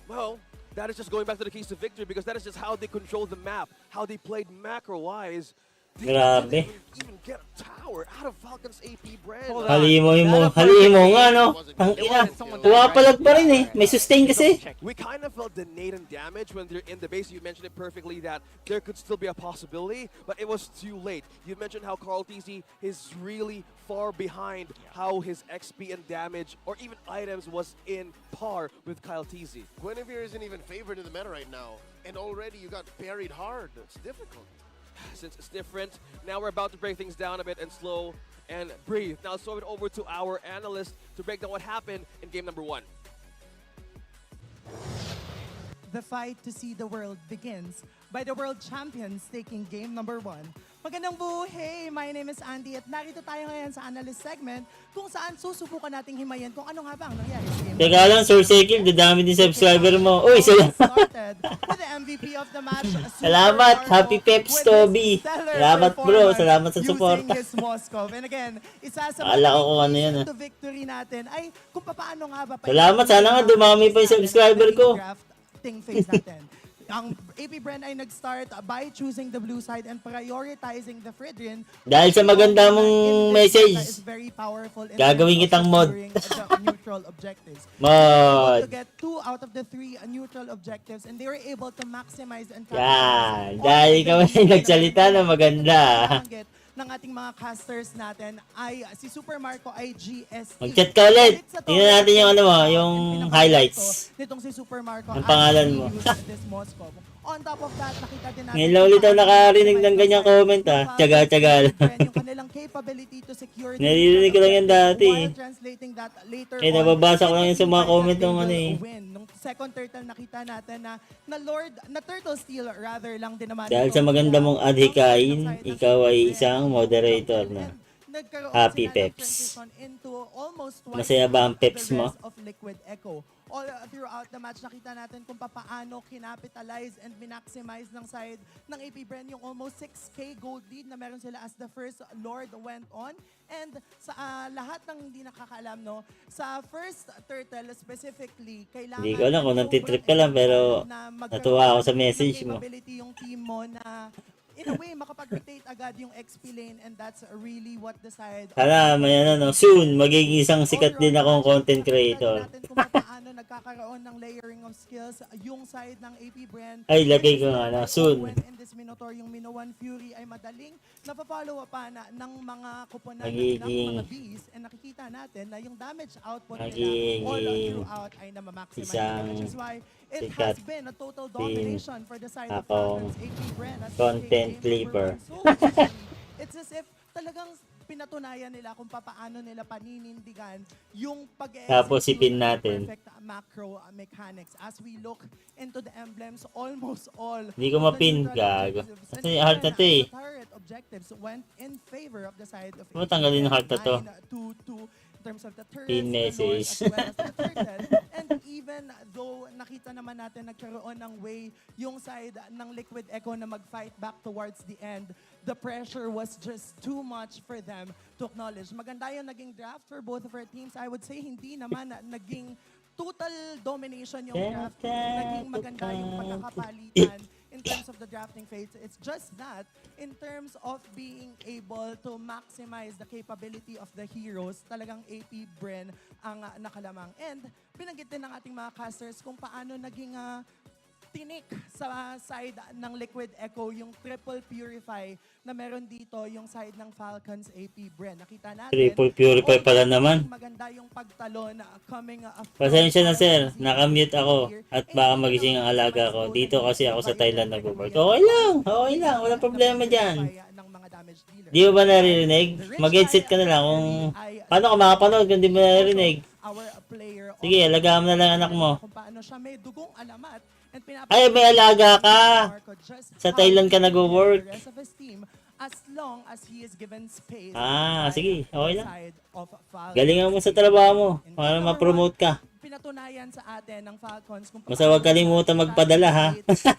Well, that is just going back to the keys to victory because that is just how they control the map, how they played macro-wise. They Grabe. didn't even get a tower out of Falcons AP-BREN. Hold on. Halimo nga no. Ang ina. Pumapalag pa rin eh. May sustain kasi. We kind of felt the nade and damage when they're in the base. You mentioned it perfectly that there could still be a possibility, but it was too late. You mentioned how CalTZ is really far behind how his XP and damage or even items was in par with Kyle TZ. Guinevere isn't even favored in the meta right now. And already you got buried hard. It's difficult. Since it's different, now we're about to break things down a bit and slow and breathe. Now throw it over to our analyst to break down what happened in game number 1. The fight to see the world begins by the world champions taking game number 1. Magandang buhay! My name is Andy at narito tayo ngayon sa analyst segment kung saan susubukan nating himayin kung ano nga ba ang nangyari sa game. Teka lang, Sir Sekil, dadami din subscriber mo. Uy, Started with the MVP of the match. Salamat, Happy Peps, Toby. Salamat, bro. Salamat sa support. Using his Moscow. And again, isa sa Akala ko kung ano yan, to victory natin ay kung paano nga ba Salamat, sana nga dumami pa yung subscriber ko. Drafting phase natin. Ang APBREN ay nag-start by choosing the blue side and prioritizing the Fridrin. Dahil sa maganda mong message, Is very powerful in gagawin terms of kitang mod. securing the neutral objectives. Mod. To get 2 out of the 3 neutral objectives and they were able to maximize and Yan. Dahil ikaw ay nagsalita na maganda. ng ating mga casters natin ay si Super Marco ay GST. Mag-chat ka ulit. Tingnan natin yung ano mo, yung highlights. Nitong si Super Marco. Ang pangalan mo. This Moscow. On top of that, nakita din natin Ngayon lang ulit ako nakarinig ng ganyang comment Tsaga-tsaga lang. yung kanilang capability to secure the Naririnig ko lang yan dati. while translating that later Eh, nababasa ko lang yun sa mga comment ng ng ano eh. Nung second turtle nakita natin na turtle steal rather lang din naman. Dahil ito sa maganda ng mong adhikain, ikaw ay isang moderator na. nagkaroon Happy sila ng Peps. transition into almost twice Masaya ba ang the Peps mo? rest of Liquid Echo. All throughout the match, nakita natin kung paano kinapitalize and minmaximize ng side ng APBREN yung almost 6K gold lead na meron sila as the first Lord went on. And sa lahat ng hindi nakakaalam, no, sa first turtle specifically, kailangan Hindi ko alam kung nantitrip ka lang, pero natuwa ako sa message mo. capability yung team mo na in a way, makapag-rotate agad yung XP lane, and that's really what the side... Hala, may ano, no, soon, magiging isang sikat din akong content creator. Natin kung paano nagkakaroon ng layering of skills yung side ng APBREN. Ay, lagay ko nga na, soon. In this Minotaur, yung Minoan Fury ay madaling napafollow up pa ng mga kuponan ng Magiging mga bees, and nakikita natin na yung damage output magiging nila all throughout ay namamaximize, isang which is why it sikat has been a total domination for the side of akong Falcons APBREN as content they came clipper. so easily. It's as if talagang pinatunayan nila kung paano nila paninindigan yung Tapos ipin ng natin. perfect macro mechanics. As we look into the emblems, almost all Hindi ko mapin, gago. Kasi heart na to eh. turret objectives went in favor of the side of Tanggalin yung heart na to. 9-2-2 in terms of the turrets, Pin the message. Lord, as well as the turtle. And even though nakita naman natin nagkaroon ng way yung side ng Liquid Echo na mag-fight back towards the end, the pressure was just too much for them to acknowledge. Maganda yung naging draft for both of our teams. I would say hindi naman naging total domination yung draft. Naging maganda yung pagkakapalitan in terms of the drafting phase. It's just that in terms of being able to maximize the capability of the heroes, talagang APBREN ang nakalamang. And binanggit din ng ating mga casters kung paano naging tinik sa side ng Liquid Echo yung triple purify na meron dito yung side ng Falcons APBREN. Nakita natin. Triple purify pala naman. Maganda yung pagtalon coming Pasensya na sir, nakamute ako at baka magising ang alaga ko. Dito kasi ako sa Thailand nag-work. Okay lang, walang problema dyan. Di mo ba naririnig? Mag-headset ka na lang kung paano ka makapanood kung di mo naririnig. Sige, alagaan mo na lang anak mo. Kung paano siya may dugong alamat. Ay, may alaga ka! Sa Thailand ka nag-work. As long as he is given space. Sige, okay lang. Galingan mo sa trabaho mo para ma-promote ka. Pinatunayan sa atin ng Falcons kung Basta huwag kalimutan magpadala ha.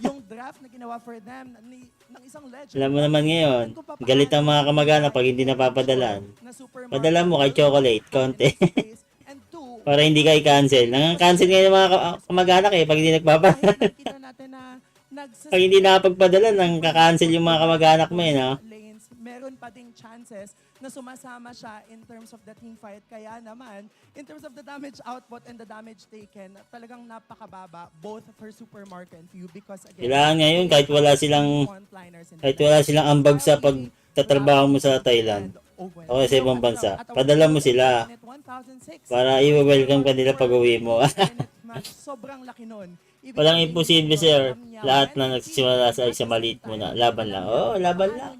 yung draft na ginawa for them ng isang legend. Alam mo naman ngayon, galit ang mga kamag-anak pag hindi napapadalan. Padala mo kay chocolate, konti. Para hindi ka i-cancel. Nang-cancel ngayon ng mga kamag-anak pag hindi nagpapadala. Pag hindi nakapagpadala, nang ka-cancel yung mga kamag-anak mo no? Meron pa ding chances na sumasama siya in terms of the team fight. Kaya naman, in terms of the damage output and the damage taken, talagang napakababa both for Supermarket and Few because again, Kailangan ngayon kahit wala silang ambag sa pagtatrabaho mo sa Thailand o sa ibang bansa, padala mo sila para i-welcome ka nila pag uwi mo. Sobrang laki nun. Walang imposible sir. Lahat na nagsisimula sa isang maliit muna. Laban lang. Laban lang.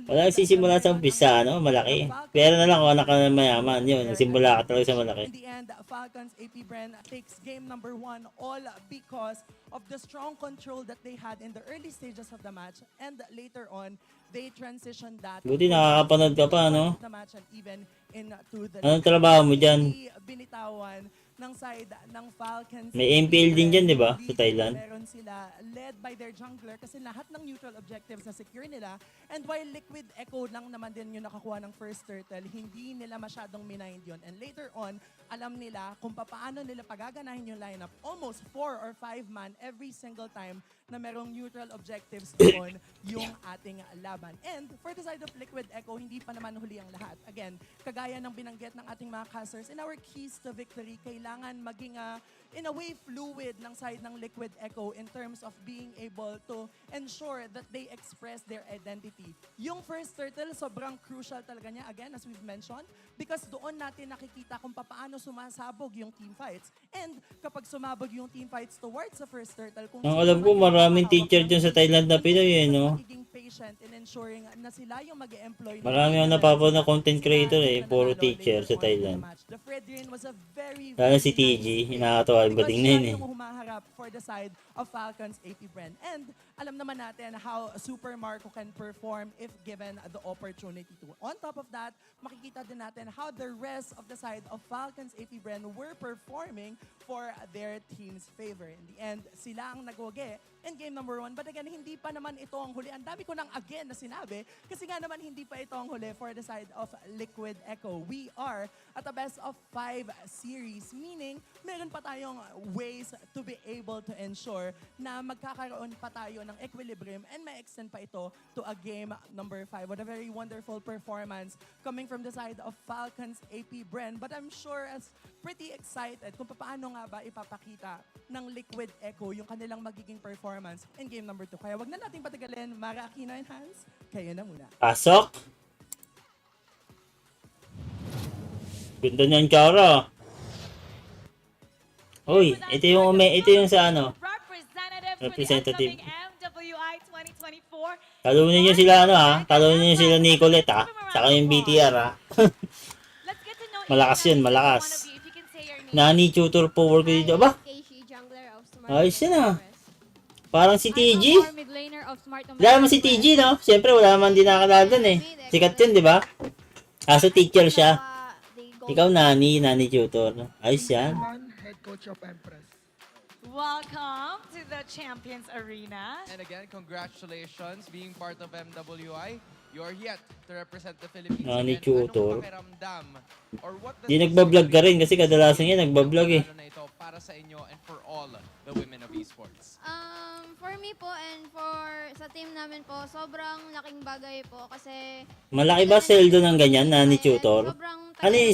Walang sisimula sa umpisa, malaki. Pero na lang kung anak ka na mayaman. Yun, nagsimula ka talaga sa malaki. In the end, Falcons APBREN takes game number 1 all because of the strong control that they had in the early stages of the match, and later on, they transitioned that. Buti nakakapanood ka pa, no? The match and even into the Anong trabaho mo dyan? binitawan ng side ng Falcons. May MPL din dyan, di ba? Sa Thailand. Meron sila led by their jungler kasi lahat ng neutral objectives na secure nila. And while Liquid Echo lang naman din yung nakakuha ng first turtle, hindi nila masyadong minayin yun. And later on, alam nila kung paano nila pagaganahin yung lineup. Almost 4 or 5 man every single time na merong neutral objectives doon yung ating laban. And for the side of Liquid Echo, hindi pa naman huli ang lahat. Again, kagaya ng binanggit ng ating mga casters, in our keys to victory, kailangan maging in a way fluid ng side ng Liquid Echo in terms of being able to ensure that they express their identity. Yung first turtle, sobrang crucial talaga niya, again, as we've mentioned, because doon natin nakikita kung paano sumasabog yung team fights. And kapag sumabog yung team fights towards the first turtle, kung Ang alam ko, maraming teacher dyan sa Thailand na Pinoy, eh, no? magiging patient in ensuring na sila yung mag-employ. Marami ang napapanood na content creator, eh. Puro teacher sa Thailand. The Fredrin was a very, Lalo si TG, nakakatawa yung bating na yun, eh. yung humaharap for the side of Falcon's APBREN. And alam naman natin how Super Marco can perform if given the opportunity to. On top of that, makikita din natin how the rest of the side of Falcon's APBREN were performing for their team's favor. In the end, sila ang nagwagi in game number 1. But again, hindi pa naman ito ang huli. Ang dami ko nang again na sinabi kasi nga naman hindi pa ito ang huli for the side of Liquid Echo. We are at a best of 5 series, meaning meron pa tayong ways to be able to ensure na magkakaroon pa tayo ng equilibrium and ma-extend pa ito to a game number 5. What a very wonderful performance coming from the side of Falcon's APBREN. But I'm sure as pretty excited kung paano nga ba ipapakita ng Liquid Echo yung kanilang magiging performance in game number 2. Kaya wag na nating patagalin. Mara Aquino and Hans, kayo na muna. Pasok! Ganda niyan, Chara. Uy, ito yung sa ano, representative. Talunin niyo sila ano ha, talunin niyo sila Nicolette ha, saka yung BTR ha. Malakas yun, malakas. Nani tutor power ko dito ba? Ayos yan ah. Parang si TG. Wala naman si TG no? Siyempre wala naman din nakalala dun eh. Sikat yun di ba? Kaso teacher siya. Ikaw Nani tutor. Ayos yan. Head coach of Empress. Welcome to the Champions Arena. And again, congratulations being part of MWI. You're yet to represent the Philippines. Nani again. tutor. Anong pakiramdam? Or what does Di this nagbablog ka rin kasi mean kadalasan yan nagbablog eh. ano na ito para sa inyo and for all the women of esports? For me po and for sa team namin po, sobrang laking bagay po kasi Malaki ba sweldo ng ganyan na ni tutor? Ano yun,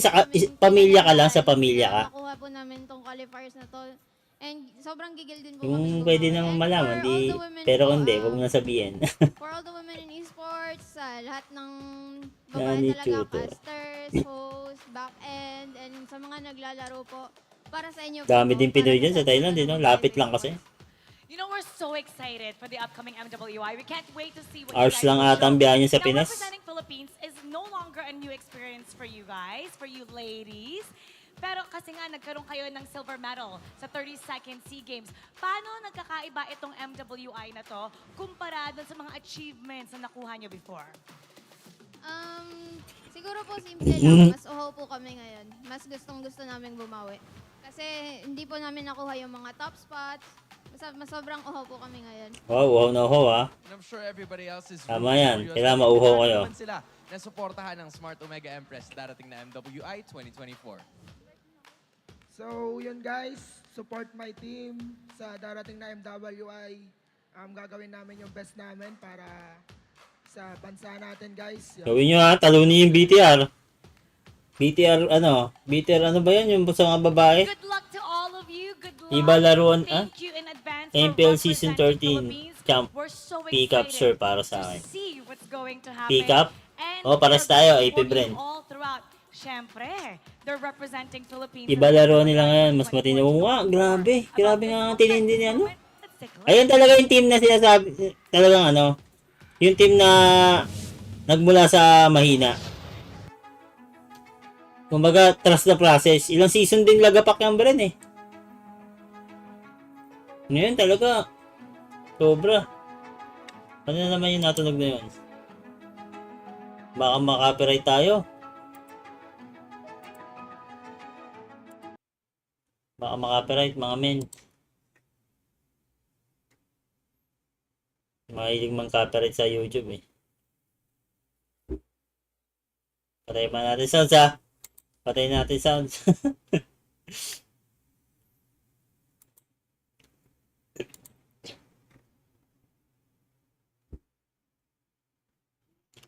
pamilya ka lang sa pamilya ka? Nakuha po namin tong qualifiers na to. And sobrang gigil din po Yung kami pwede bumawi. naman And malaman, for all di, the women pero po, hindi, wag mo na sabihin. For all the women in esports, lahat ng Nani babae talaga, tutor. casters, host, back-end, and sa mga naglalaro po, para sa inyo po. Dami din para Pinoy sa dyan sa Thailand, eh, no? Lapit lang kasi. You know, we're so excited for the upcoming MWI. We can't wait to see what Hours you guys lang will ata ang show. biyahe niyo sa Now, Pinas. representing Philippines is no longer a new experience for you guys, for you ladies. Pero kasi nga, nagkaroon kayo ng silver medal sa 32nd SEA Games. Paano nagkakaiba itong MWI na to kumpara dun sa mga achievements na nakuha nyo before? Siguro po simple lang. Mas uhaw po kami ngayon. Mas gustong-gusto namin bumawi. Kasi hindi po namin nakuha yung mga top spots. Mas sobrang uhaw po kami ngayon. Wow, wow na ho ha. And I'm sure everybody else is Tama rooting yan. for you as Kailangan well. mauhaw Kailangan kayo. naman sila na suportahan ng Smart Omega Empress darating na MWI 2024. So, yun guys, support my team sa darating na MWI. Gagawin namin yung best namin para sa bansa natin, guys. Yun. Gawin nyo ha, talunin yung BTR. BTR ano ba yan? Yung sa mga babae? Good luck to all of you. Good luck. Iba laruan, Thank you in advance for MPL Season representing 13 champ. We're so Pick up excited sir para sa to akin. see what's going to happen. Pick up? And Oh, paras they're tayo, supporting APBREN. you all throughout. Siyempre, they're representing Philippines. Iba laruan nila ngayon, mas matino. Nga, grabe. Grabe nga tinindi niya, ano? Ayun talaga yung team na sinasabi, talagang ano, yung team na nagmula sa mahina. Kumbaga, trust the process. Ilang season din lagapak yung Bren eh. Ngayon talaga, sobra. Ano na naman yung natunog na yun? Baka makapiright tayo. Baka makapiright mga men. Mahilig mang copyright sa YouTube eh. Patay pa natin sounds ha. Patay natin sounds.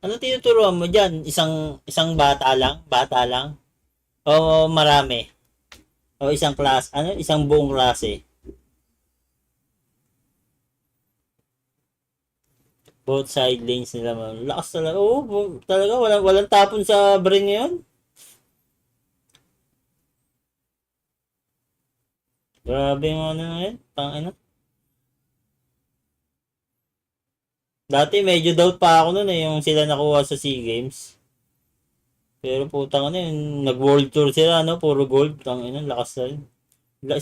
Ano tinuturuan mo dyan? Isang bata lang? Bata lang? O marami? O isang class? Ano? Isang buong klase? Both side lanes nila, man. Lakas talaga. Oo, talaga. Walang tapon sa Bren ngayon. Grabe yung ano na yun. Tangina. Dati medyo doubt pa ako nun yung sila nakuha sa SEA Games. Pero putang ano yun. Nag-world tour sila, no? Puro gold. Tangina, lakas na yun.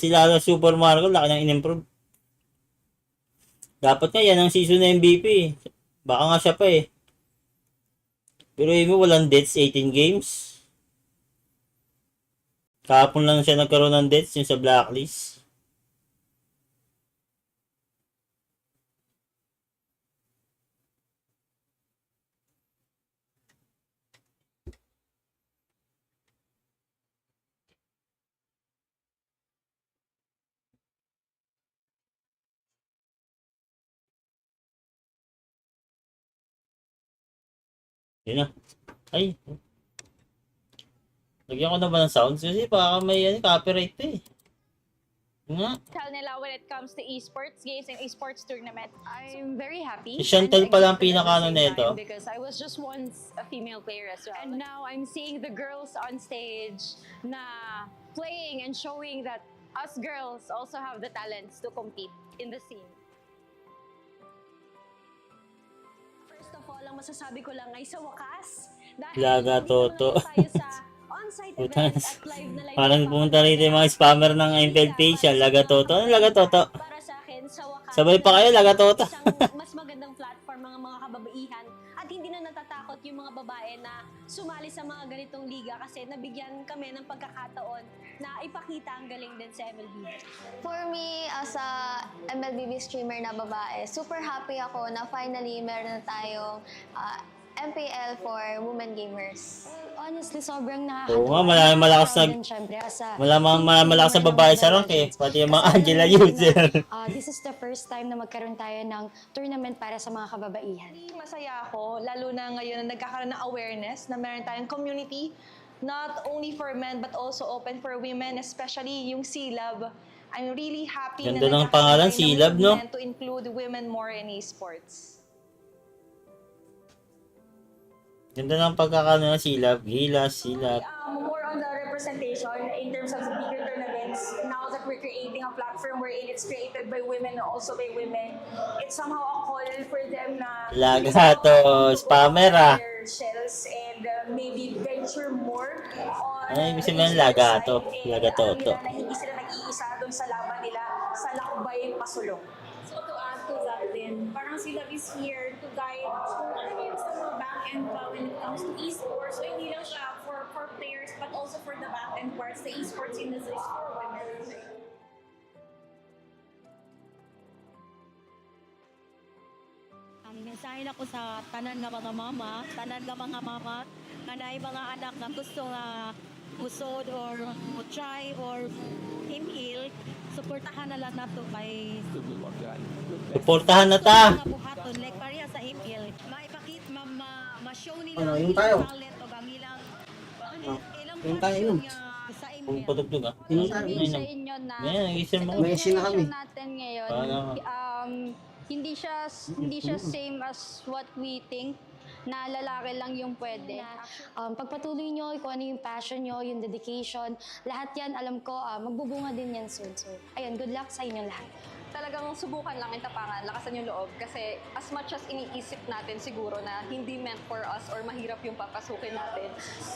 Sila Super Mario, laki ng in-improve. Dapat nga yan ang season na MVP. Baka nga siya pa eh. Pero yun mo, walang deaths, 18 games. Kahapon lang siya nagkaroon ng deaths, yung sa blacklist. Yun na. Ay. Lagyan ko na ba ng sounds? Kasi baka may copyright eh. Nga. Tell nila when it comes to esports games and esports tournament. I'm very happy. Si Chantal pala ang pinaka-ano nito. Because I was just once a female player as well. And now I'm seeing the girls on stage na playing and showing that us girls also have the talents to compete in the scene. First of all, ang masasabi ko lang ay sa wakas. Laga Toto. Tayo sa on-site event at live na live. Parang pumunta rito yung mga spammer ng MPL PHILIPPINES. Laga Toto. Ano Laga Toto? Para sa akin, sa wakas. Sabay pa kayo, Laga Toto. Isang mas magandang platform mga kababaihan at hindi na natatakot yung mga babae na sumali sa mga ganitong liga kasi nabigyan kami ng pagkakataon na ipakita ang galing din sa MLBB. For me, as a MLBB streamer na babae, super happy ako na finally meron na tayong MPL for women gamers. Honestly, sobrang Oo nga, malakas na babae sa rank eh. Pati yung mga Angela user. This is the first time na magkaroon tayo ng tournament para sa mga kababaihan. Masaya ako, lalo na ngayon na nagkakaroon ng awareness na meron tayong community, not only for men but also open for women, especially yung C-Lab. I'm really happy Ganda na ng pangalan, C-Lab, no? to include women more in esports. Ganda ng pagkakano na silab, gilas, silab. More on the representation in terms of the bigger tournaments. Now that we're creating a platform wherein it's created by women and also by women, it's somehow a call for them na Laga to, spammer ah. their shells and maybe venture more on Ano yung sabihin laga to? Laga toto. na hindi sila nag-iisa doon sa laban nila sa lakbay pasulong. So to add to that din, parang sila is here to guide kung ano yung sa mga back-end pa when it comes to esports. So hindi lang siya for players but also for the back-end parts. The esports industry is for women. Mensahe ako sa tanan nga mga mama, kanay mga anak na gusto nga usod or try or imil, suportahan na lang nato kay Suportahan na ta. buhaton like pareha sa imil. Maipakit ma-show nila Ano, ang yung tayo? ilang talent o ang ilang Yung tayo yun. sa Kung imil. patugtog ah. Sabihin sa inyo na Yan, nag-isip mo. itong generation natin ngayon, Paano? hindi siya same as what we think na lalaki lang yung pwede. Pagpatuloy nyo, kung ano yung passion nyo, yung dedication, lahat yan, alam ko, magbubunga din yan soon. So, ayun, good luck sa inyo lahat. Talagang subukan lang yung tapangan, lakasan yung loob kasi as much as iniisip natin siguro na hindi meant for us or mahirap yung papasukin natin,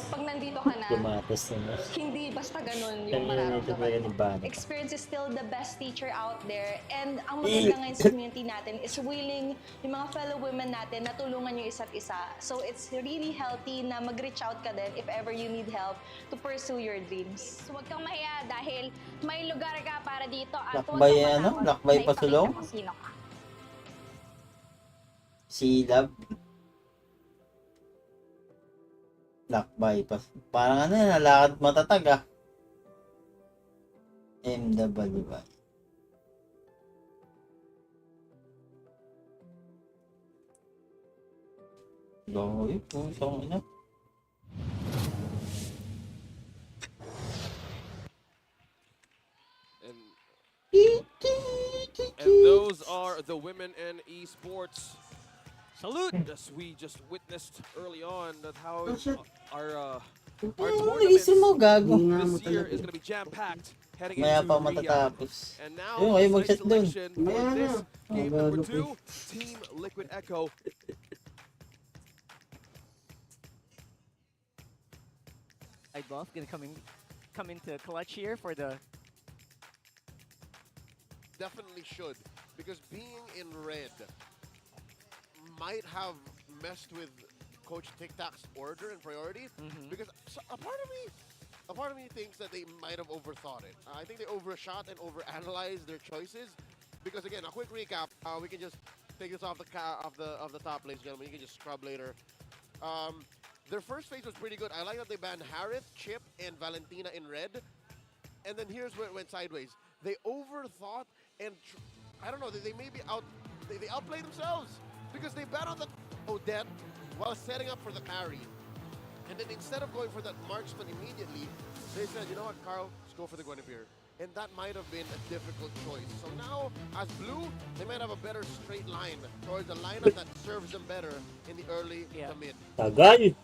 pag nandito ka na, Tumatas na. hindi basta ganun yung Kanina ito talaga ni mararamdaman. Bani. Experience is still the best teacher out there and ang maganda ngayon sa community natin is willing yung mga fellow women natin na tulungan yung isa't isa. So it's really healthy na mag-reach out ka din if ever you need help to pursue your dreams. So, huwag kang mahiya dahil may lugar ka para dito at huwag Lakbay kang ano? matakot Lakbay na ipakita pasulong? kung sino ka. Silab. Lakbay pa. Parang ano yan, nalakad matatag ah. MW ba? Loy, pusong ina. And those are the women in esports Salute! We just witnessed early on that how our Nagising mo, gago. this year is going to be jam-packed heading Maya into pa Riyadh. matatapos. And now, Ayun, kayo the mag-set site dun. selection for this game number 2, Team Liquid Echo. Side buff gonna come into clutch here for the. Definitely should, because being in red might have messed with Coach Tic Tac's order and priority. Because a part of me thinks that they might have overthought it. I think they overshot and overanalyzed their choices. Because again, a quick recap. We can just take this off the top, ladies and gentlemen. You can just scrub later. Their first phase was pretty good. I like that they banned Harith, Chip, and Valentina in red. And then here's where it went sideways. They overthought and I don't know. They maybe they outplayed themselves because they banned on the Odette while setting up for the carry. And then instead of going for that marksman immediately, they said, you know what, Carl, let's go for the Guinevere. And that might have been a difficult choice. So now, as blue, they might have a better straight line towards a lineup that serves them better in the early to mid. Tagal.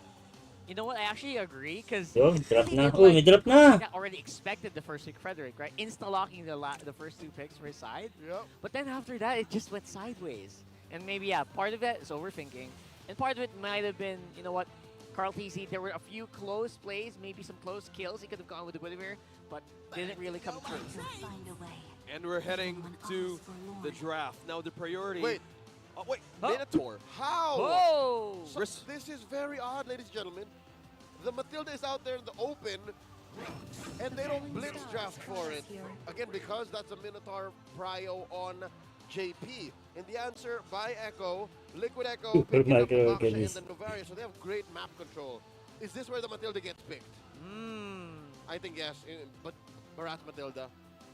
You know what? I actually agree because Yo, drop na. Uy, may drop na. already expected the first pick Frederick, right? Insta-locking the first 2 picks for his side. Yep. But then after that, it just went sideways. And maybe, yeah, part of that is overthinking. And part of it might have been, you know what, Carl TC, there were a few close plays, maybe some close kills. He could have gone with the Guinevere, but didn't really come through. And we're heading to the draft. Now the priority... Wait. Oh, wait, Minotaur. How? Whoa! So this is very odd, ladies and gentlemen. The Matilda is out there in the open, and they don't blitz draft for it. Again, because that's a Minotaur prio on JP. And the answer by Echo, Liquid Echo, picking up the Baksha and the Novaria, so they have great map control. Is this where the Matilda gets picked? I think yes, but Barat Matilda.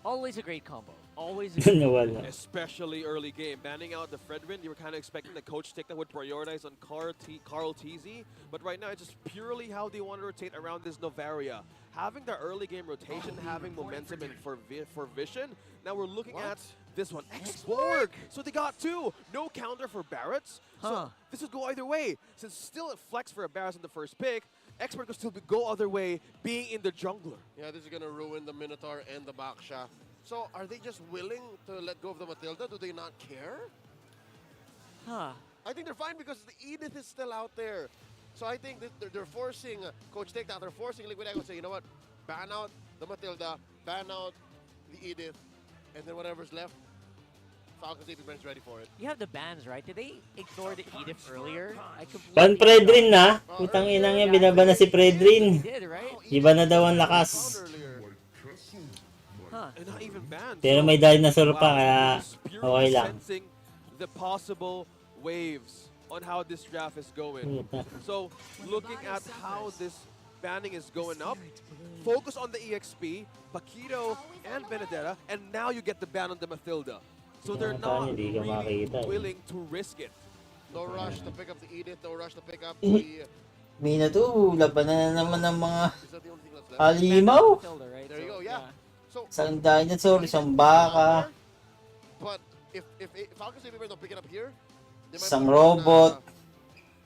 Always a great combo. Always a great Especially early game. Banning out the Fredrin, you were kind of expecting the Coach Tic Tac would prioritize on Carl TZ, but right now it's just purely how they want to rotate around this Novaria. Having the early game rotation, having momentum and for Vision, now we're looking at this one. X-Borg! So they got 2. No counter for Barretts. So this would go either way. Since still a flex for a Barretts in the first pick, Expert could still go other way, being in the jungler. Yeah, this is going to ruin the Minotaur and the Baksha. So are they just willing to let go of the Matilda? Do they not care? I think they're fine because the Edith is still out there. So I think that they're forcing Coach Tic Tac, they're forcing Liquid Echo to say, you know what, ban out the Matilda, ban out the Edith, and then whatever's left, Falcon's APBREN's ready for it. You have the bans, right? Did they ignore the Edith earlier? Ban Fredrin na. Putang inang yan, binaba na si Fredrin. Did, right? Iba na daw ang lakas. And not even banned. Pero may dinosaur pa, kaya okay lang. Sensing the possible waves on how this draft is going. So, looking at how this banning is going up, focus on the EXP, Paquito, and Benedetta, and now you get the ban on the Matilda. So they're not really willing to risk it. No rush to pick up the Edith, no rush to pick up the... Mina to, labanan na naman ng mga halimaw. There you go, yeah. So, Isang dinosaur, isang baka. But if Falcon's APBREN don't pick it up here, they might Isang put it robot.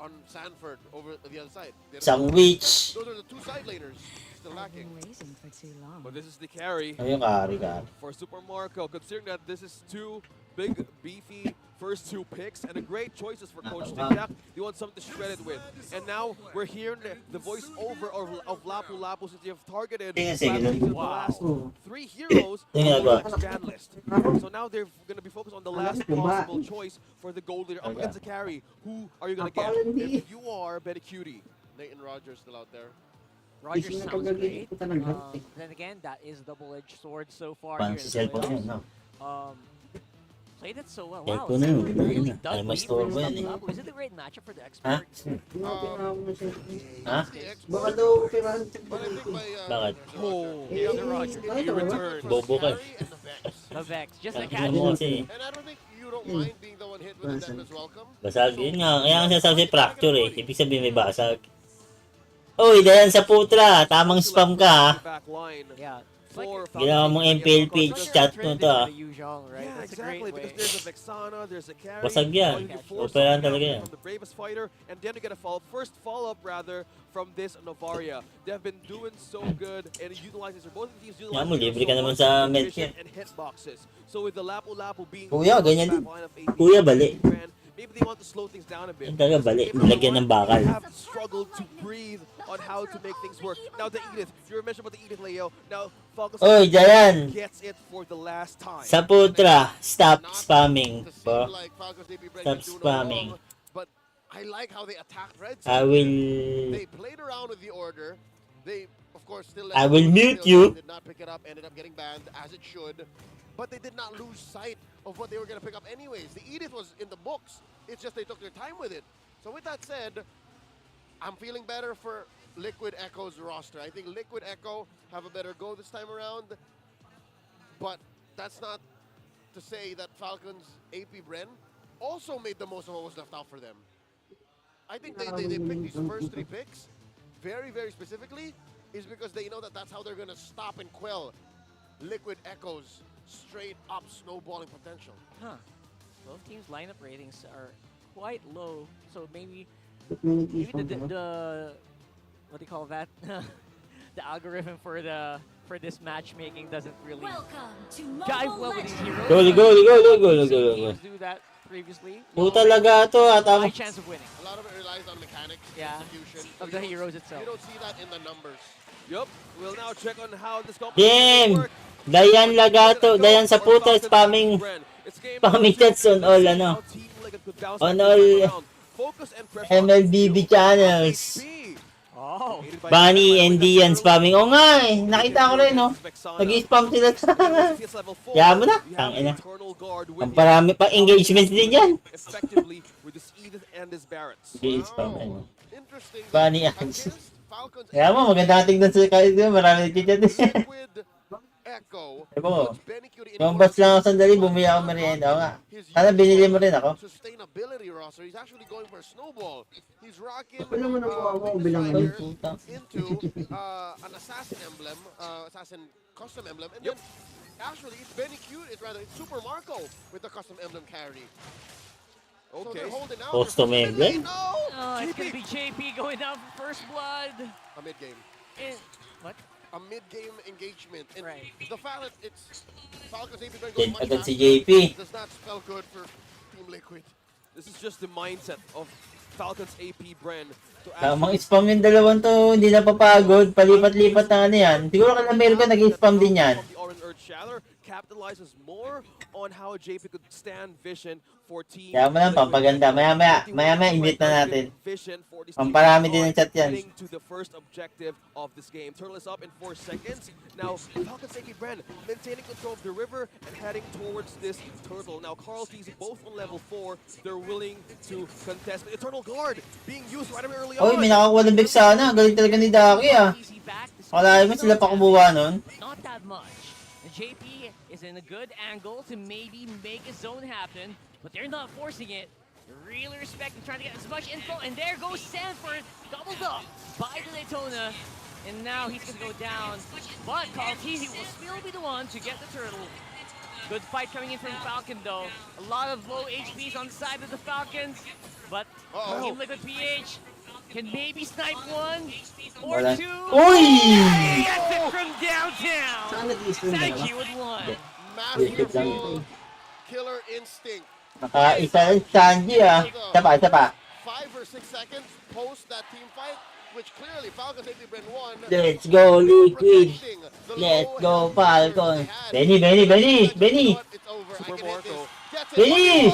on Sanford over the other side. Isang witch. Those are the 2 side laners still lacking. But this is the carry Ayun, kari. for Super Marco, considering that this is 2 big, beefy first 2 picks and a great choices for Coach Tic Tac. They want something to shred it with. And now we're hearing the voice-over of Lapu Lapu since you have targeted the last 3 heroes on the next ban list. So now they're going to be focused on the last possible choice for the gold leader. Up against the carry, who are you going to get? If you are Betty Cutie. Nathan Rogers still out there. Rogers sounds great. Then again, that is a double-edged sword so far here in the playoffs. Played it so well. Wow, really dug deep for himself up. Is it a great matchup for the Expert? Baka daw operahan. Bakit? The other Roger. He returned. Bobo ka. The Vex. Just like And I don't think you don't mind being the one hit with the death is welcome. Basag. Yun nga. Kaya nga sinasabi fracture eh. Ibig sabihin may basag. Uy, dahil sa putra. Tamang spam ka ha. Yeah. for Ginawa mong MPL PH chat mo to ah. Right? Yeah, That's exactly, a great way. because there's a Vexana, there's a carry. Basag yan. all you need to force Operahan something talaga out yan. from the bravest fighter, and then you get a first follow-up rather from this Novaria. They have been doing so good and utilizing both teams Yan mo, utilizing libre ka naman sa medkit. and hitboxes. So with the Lapu-Lapu being Kuya, the ganyan din. back line of APBREN, Kuya, bali. maybe they want to slow things down a bit. Yan talaga bali. Nilagyan ng bakal. They have struggled to breathe on how to make things work. Now the Edith, you were mentioning about the Edith, Leo. Now Falcons Oy, Dayan. gets it for the last time. Sa putra, stop spamming. To seem Po. like Falcons APBREN Stop can do no spamming. wrong, but I like how they attacked Red I Team. will... They played around with the order. They, of course, still. I will mute you. Did not pick it up. Ended up getting banned as it should, but they did not lose sight of what they were going to pick up anyways. The Edith was in the books. It's just they took their time with it. So with that said, I'm feeling better for Liquid Echo's roster. I think Liquid Echo have a better go this time around, but that's not to say that Falcons APBREN also made the most of what was left out for them. I think they picked these first 3 picks very, very specifically is because they know that that's how they're going to stop and quell Liquid Echo's straight up snowballing potential. Huh. Both teams' lineup ratings are quite low, so maybe the what do you call that? The algorithm for this matchmaking doesn't really jive well with these heroes. Go. Teams do that previously. Po talaga to at High chance of winning. A lot of it relies on mechanics, Yeah, execution. of the heroes itself. You don't see that in the numbers. Yup, we'll now check on how this Damn! Dayan Lagato, Dayan sa puta, spamming chats on all, on all MLBB channels. Oh. Bunny and Dian spamming. Oo nga eh, nakita ko rin no. Nag-spam sila sa... Kaya mo na, tangina. Ang parami pa engagements din yan. Nag-spam ano. Bunny ads. Kaya mo, maganda tingnan sa kahit doon, marami nagchat din. Epo, kumabas lang ako sandali, bumili ako merienda. Oo nga. Sana binili mo rin ako. Sustainability roster. He's actually going for a snowball. He's rocking into an assassin emblem, assassin custom emblem, and then actually it's Benny Cute. It's Super Marco with the custom emblem carry. Okay. So they're holding out. Custom emblem? Oh, it's gonna be JP going down for first blood. A mid game. What? A mid-game engagement. And right. The fact that it's Falcons APBREN Then going much agad si faster JP. does not spell good for Team Liquid. This is just the mindset of Falcons APBREN. Tamang spam yung dalawang to, hindi na papagod, palipat-lipat na ano yan. Siguro ka na meron ka, nag-spam din yan. Capitalizes more on how JP could stand vision for team. Kaya mo lang, pampaganda. Maya-maya, invite na natin. Pamparami din ng chat yan. To the first objective of this game. Turtle is up in 4 seconds. Now, Falcons APBREN maintaining control of the river and heading towards this turtle. Now, Carl T's both on level 4. They're willing to contest. The Eternal Guard being used right away early on. Oy, may nakakuha ng Vexana. Galing talaga ni Daki ah. Akalain mo sila pa kumuha nun. Not that much. JP is in a good angle to maybe make a zone happen, but they're not forcing it. They're really respecting, trying to get as much info, and there goes Sanford, doubled up by the Daytona, and now he's gonna go down. But Carl Teasy will still be the one to get the turtle. Good fight coming in from Falcon though. A lot of low HPs on the side of the Falcons, but Team Liquid PH can maybe snipe 1 or 2. Uy! Gets it from downtown. Thank you with 1. Masterful killer instinct. Naka-isa lang Sanji ah. Isa pa. 5 or 6 seconds post that team fight, which clearly Falcons APBREN won. Let's go Liquid. Let's go Falcon. Benny. Super Marco. Benny!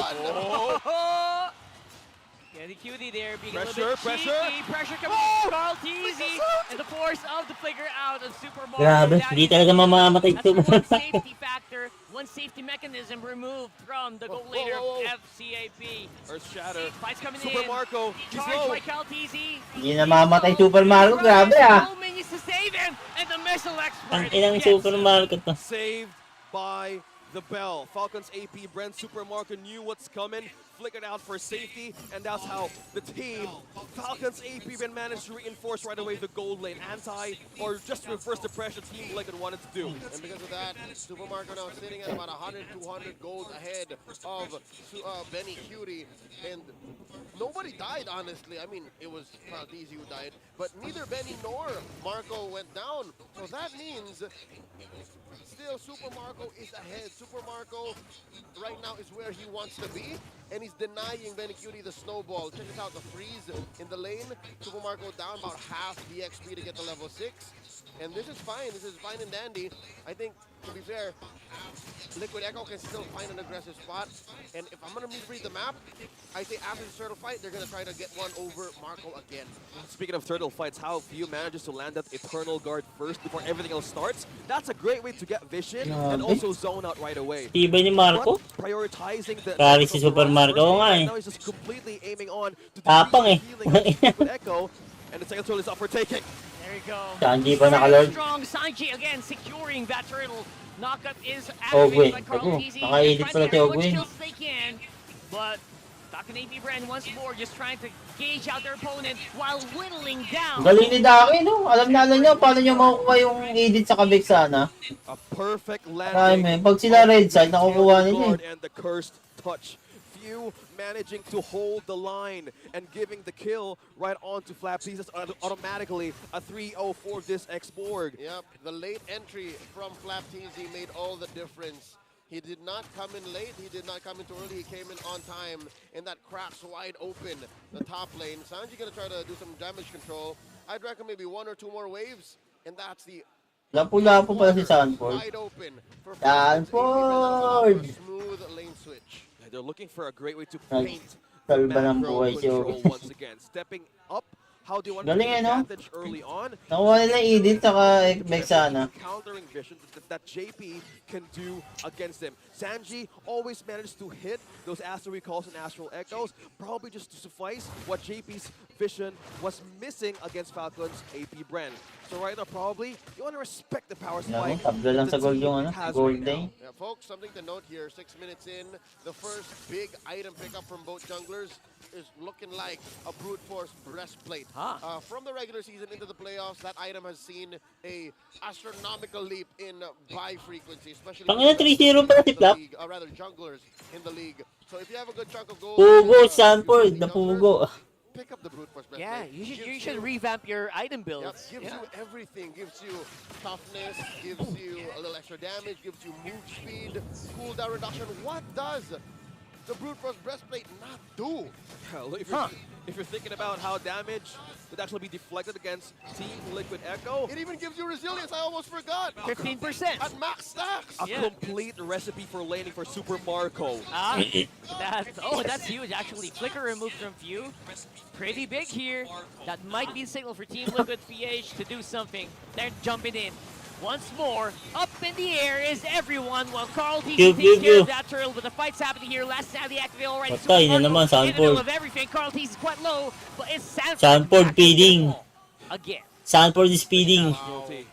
Getting cutie there, being Pressure, a little bit cheeky. Pressure coming from Carl Teasy, and the force of the flicker out of Super Mario. Grabe, hindi talaga mamamatay ito. That's one safety factor, one safety mechanism removed from the goal later of FCAP. Earth Shatter. Fights coming Super in. Marco. He's Charged low. by Carl Teasy. Hindi na mamamatay Super Marco, grabe ah. No minions to save him, and the missile expert. Ang inang Super Marco to. Saved by the bell. Falcons APBREN Super Marco knew what's coming, flickered out for safety, and that's how the team, Falcons APBREN, managed to reinforce right away the gold lane. Or just reverse the pressure Team Liquid wanted to do. And because of that, Super Marco now sitting at about 100, 200 gold ahead of Benny Cutie. And nobody died, honestly. I mean, it was Easy who died, but neither Benny nor Marco went down. So that means still Super Marco is ahead. Super Marco right now is where he wants to be, and he's denying Benny Cutie the snowball. Check this out, the freeze in the lane. Super Marco down about half the XP to get to level 6. And this is fine. This is fine and dandy. I think, to be fair, Liquid Echo can still find an aggressive spot. And if I'm going to misread the map, I say after the turtle fight, they're going to try to get one over Marco again. Speaking of turtle fights, how View manages to land that Eternal Guard first before everything else starts. That's a great way to get vision and also zone out right away. Tibay ni Marco. Prioritizing the Kari si Super Marco nga eh. now he's just completely aiming on to Tapang eh. Liquid Echo, and the second turtle is up for taking. There you go. Sanji pa nakalord. Strong Sanji again securing that turtle. Knockup is Ogwin. activated by Carl TZ. Nakaedit pala si Ogwin. Kills they can, but Falcon APBREN once more just trying to gauge out their opponent while whittling down. Galing ni Daki, no? Alam nyo paano nyo makukuha yung edit sa kabig sana. A perfect Marami. landing. Pag sila red side, nakukuha ninyo eh. And the cursed touch. Few managing to hold the line and giving the kill right onto Flap Pieces automatically a 3-0 for this X-Borg. Yep, the late entry from Flap TZ made all the difference. He did not come in late, he did not come in too early, he came in on time, and that cracks wide open the top lane. Sanji gonna try to do some damage control. I'd reckon maybe 1 or 2 more waves, and that's the Lapu-lapu pala si Sanford. wide open for Sanford! smooth lane switch. They're looking for a great way to paint Salba ng macro buhay si control Ogwin. once again. Stepping up, how do you want to Galing take eh, no? advantage early on? Nakuha nila yung edit saka Ekmek sana. Countering vision that JP can do against him. Sanji always managed to hit those Astral Recalls and Astral Echoes, probably just to suffice what JP's vision was missing against Falcon's APBREN. So right now, probably, you want to respect the power spike. Tabla lang sa gold yung ano, gold lane. Yeah, folks, something to note here, 6 minutes in, the first big item pickup from both junglers is looking like a brute force breastplate. From the regular season into the playoffs, that item has seen a astronomical leap in buy frequency, especially Pangina 3-0 pala si Flap. rather junglers in the league. So if you have a good chunk of gold, Pugo, Sanford, napugo. pick up the brute force Yeah, breastplate. you should revamp your item builds. Yep, gives you everything. Gives you toughness, gives you a little extra damage, gives you move speed, cooldown reduction. What does the brute force breastplate not do? If you're thinking about how damage would actually be deflected against Team Liquid Echo, It even gives you resilience. I almost forgot. 15%. At max stacks. a complete recipe for laning for Super Marco. That's huge actually. Flicker removed from view. Pretty big here. That might be a signal for Team Liquid PH to do something. They're jumping in. Once more, up in the air is everyone while Carl TZ takes care of that turtle, but the fight's happening here. Last Sandy activate already. Patay na naman, in the middle Sanford. of everything. Carl TZ is quite low, but it's Sanford. Sanford feeding. Again. Sanford is feeding. Guilty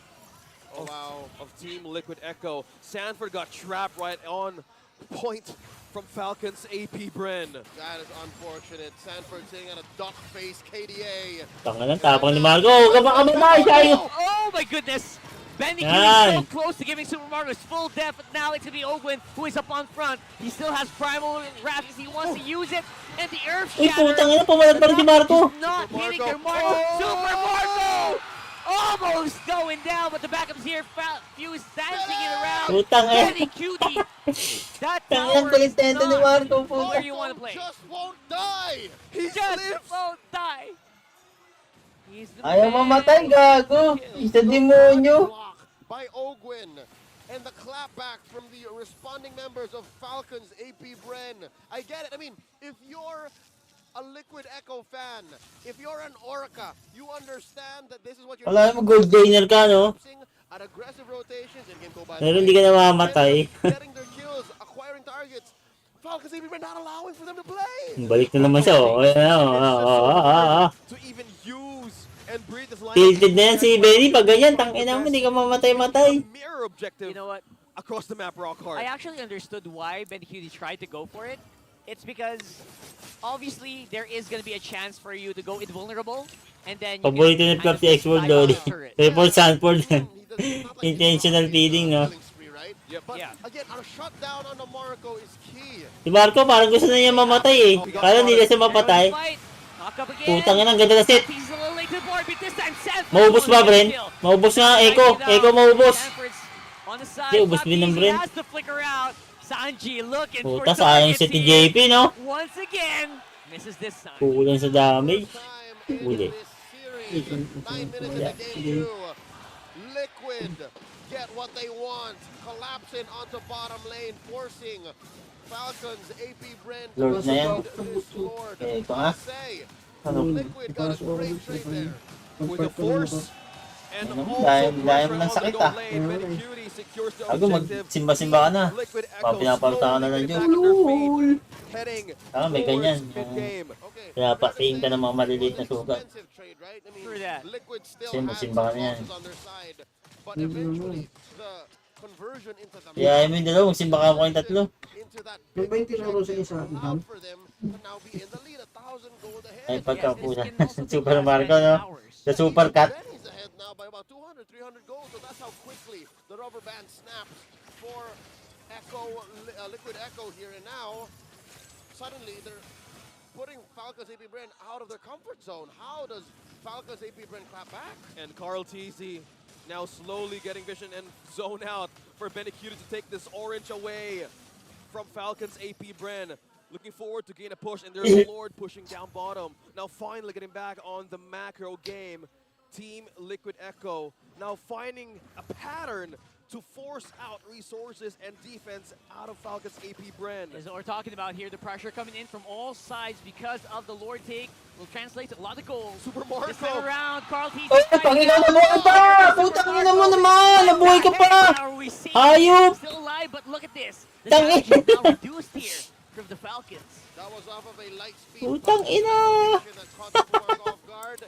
of Team Liquid Echo. Sanford got trapped right on point from Falcon's APBREN. That is unfortunate. Sanford sitting at a duck face KDA. Tanga ng tapang ni Marco. Kapakamatay tayo. Oh my goodness! Benny Q is so close to giving Super Mario his full death, but now it's going to be Ogwin who is up on front. He still has Primal Wrath he wants to use it, and the Earth Uy, Shatter putang ina, pumalag pa rin si Marco. is not hitting their Marco. Super Marco! Almost going down, but the backup's here. Fuse dancing it around. Putang ina. Benny Cutie. That Tanginang tower is kontento ni not Marco, where puta. you want to play. Just won't die. He just won't die. He's the Ayaw man. mamatay, gago. Isa demonyo. By Ogwin. And the clapback from the responding members of Falcon's APBREN. I get it. I mean, if you're a Liquid Echo fan, if you're an Orca, you understand that this is what you're Wala mo gold gainer ka, no? at aggressive rotations. In-game go by Pero hindi ka na mamamatay. getting their kills, acquiring targets. Falcons APBREN not allowing for them to play. Balik na naman siya, oh. To even use and breathe this line. Tilted na yan si Benny. Pag ganyan, tangina mo, hindi ka mamatay-matay. Mirror objective. You know what? across the map rock hard. I actually understood why Benicudi tried to go for it. It's because obviously there is going to be a chance for you to go invulnerable, and then you Paborito can ni kind of Flap si X-World snipe Lodi. the turret. Report Sanford. He does not like Intentional feeding, no? killing spree, right? Yep. But Yeah. again, our shutdown on the Marco is key. Si Marco parang gusto na niya mamatay eh. Parang hindi na siya mapatay. Knock up again. Putang ina, ang ganda na set. He's a little late to the board, but this time Sanford Maubos ba, Bren? Maubos nga, Echo. Echo maubos. Sanford's on the side. Hindi, ubos din ng He Bren. has to flicker out. Sanji looking for Puta, sayang targets set ni here. JP, no? Once again, misses this time. Kulang sa damage. Uli. 9 minutes in the game 2. Liquid get what they want. Collapsing onto bottom lane, forcing Falcons, APBREN to Lord na yan. concede this Lord. Eh, ito nga. Say, Ano? Liquid got a great trade there. With the force and Ano? also Dahil pressure ng on sakit, the goal ah. lane. Benicudi secures the Ako, objective. magsimba-simba ka na. Liquid Pa, pinapalta ka na ng Diyos. heading May ganyan. towards mid-game. Kaya patiin ka ng mga maliliit na sugat. Through that. Liquid still Simba-simba ka na yan. on their side, but eventually the conversion into the Kaya mo yung dalawa, magsimba ka mo kayong tatlo. into that Yung ba yung tinuro sa isa? allowed for them to now be in the lead, 1,000 gold ahead. Ay, pagkapunan. Super Marco, no? The Super Cat. He's ahead now by about 200, 300 gold, so that's how quickly the rubber band snaps for Echo, Liquid Echo here, and now suddenly they're putting Falcons APBREN out of their comfort zone. How does Falcons APBREN clap back? And Carl TZ now slowly getting vision and zone out for Benicudi to take this orange away from Falcons APBREN. Looking forward to gain a push, and there's Lord pushing down bottom. Now finally getting back on the macro game. Team Liquid Echo now finding a pattern to force out resources and defense out of Falcons APBREN. Is what we're talking about here. The pressure coming in from all sides because of the Lord take will translate to a lot of goals. Super Marco. This time around, Carl T. Oy, pangina, nabuhay pa! Putang ina mo naman! Nabuhay ka pa! Hayop! Still alive, but look at this. The Tangin. damage is now reduced here from the Falcons. That was off of a light speed. Putang ina! that caught Super Marco off guard.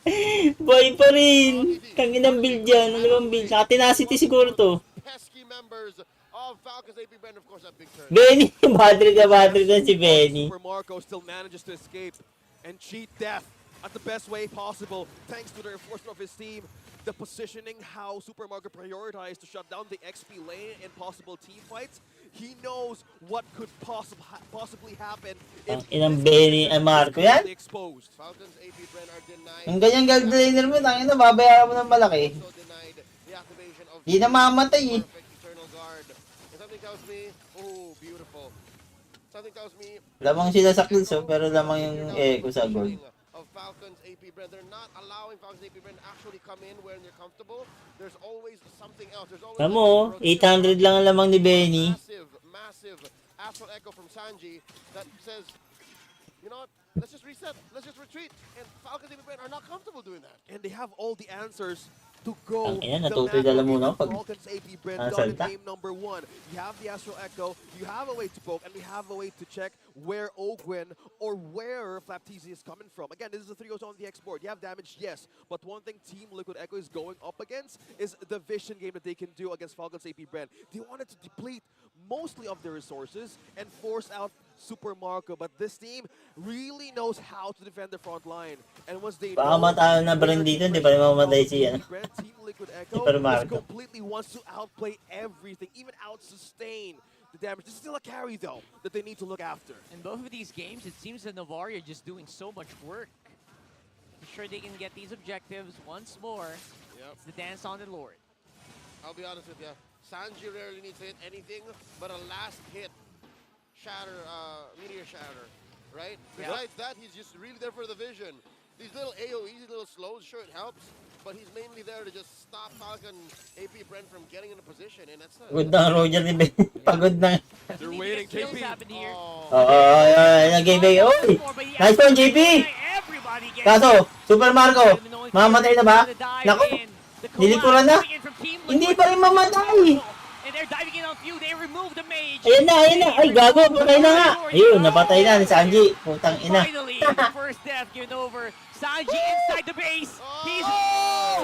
Buhay pa rin! Tanginang build yan. Ano bang build? Saka tenacity siguro to. Pesky members of Falcons APBREN, of course, that big turn. Benny! Badrid na si Benny. Super Marco still manages to escape and cheat death at the best way possible thanks to the reinforcement of his team. The positioning, how Super Marco prioritized to shut down the XP lane in possible team fights. He knows what could possibly happen if Inang Benny and Marco yan? exposed. Falcons APBREN are denied. Ang ganyang guard laner mo, tangina, babayaran mo ng malaki. Also denied the activation of Di na mamatay eh. perfect eternal guard. And something tells me, oh, beautiful. Something tells me Lamang sila sa kills, oh, pero lamang yung Echo sa gold. of Falcons APBREN. They're not allowing Falcons APBREN actually come in where they're comfortable. There's always something else. There's always Alam mo, 800 lang ang lamang ni Benny. massive astral echo from Sanji that says, you know what, let's just reset, let's just retreat. And Falcons APBREN are not comfortable doing that. And they have all the answers to go. Ang ina, natutulala muna pag Falcons APBREN done in nasalta. game number 1. You have the Astral Echo, you have a way to poke, and we have a way to check where Ogwen or where Flapteasy is coming from. Again, this is a 3-0 on the export. You have damage, yes, but one thing Team Liquid Echo is going up against is the vision game that they can do against Falcons APBREN. They wanted to deplete mostly of their resources and force out Super Marco, but this team really knows how to defend the front line. And once they Baka matalo na Bren dito, hindi pa rin mamamatay si ano. Team Liquid Super Echo Marco. completely wants to outplay everything, even out-sustain the damage. This is still a carry, though, that they need to look after. In both of these games, it seems that Navari are just doing so much work. I'm sure they can get these objectives once more. Yep. It's the dance on the Lord. I'll be honest with you, Sanji rarely needs to hit anything but a last hit shatter, meteor shatter, right? Besides that, he's just really there for the vision. These little AoEs, little slows, sure it helps, but he's mainly there to just stop Falcon APBREN from getting in a position, and that's Pagod na ang Roger ni Ben. Pagod na. They're waiting, Kills KP. happen here. Oo, nag-game back. Uy! Nice one, JP! Kaso, Super Marco, mamatay na ba? Naku, nilikuran na. Hindi pa rin mamatay. And they're diving in on few. They remove the mage. Ayan na, ayan na. Ay, gago, patay na nga. Ayun, napatay na ni Sanji. Putang ina. Finally, the first death given over. Sanji inside the base. He's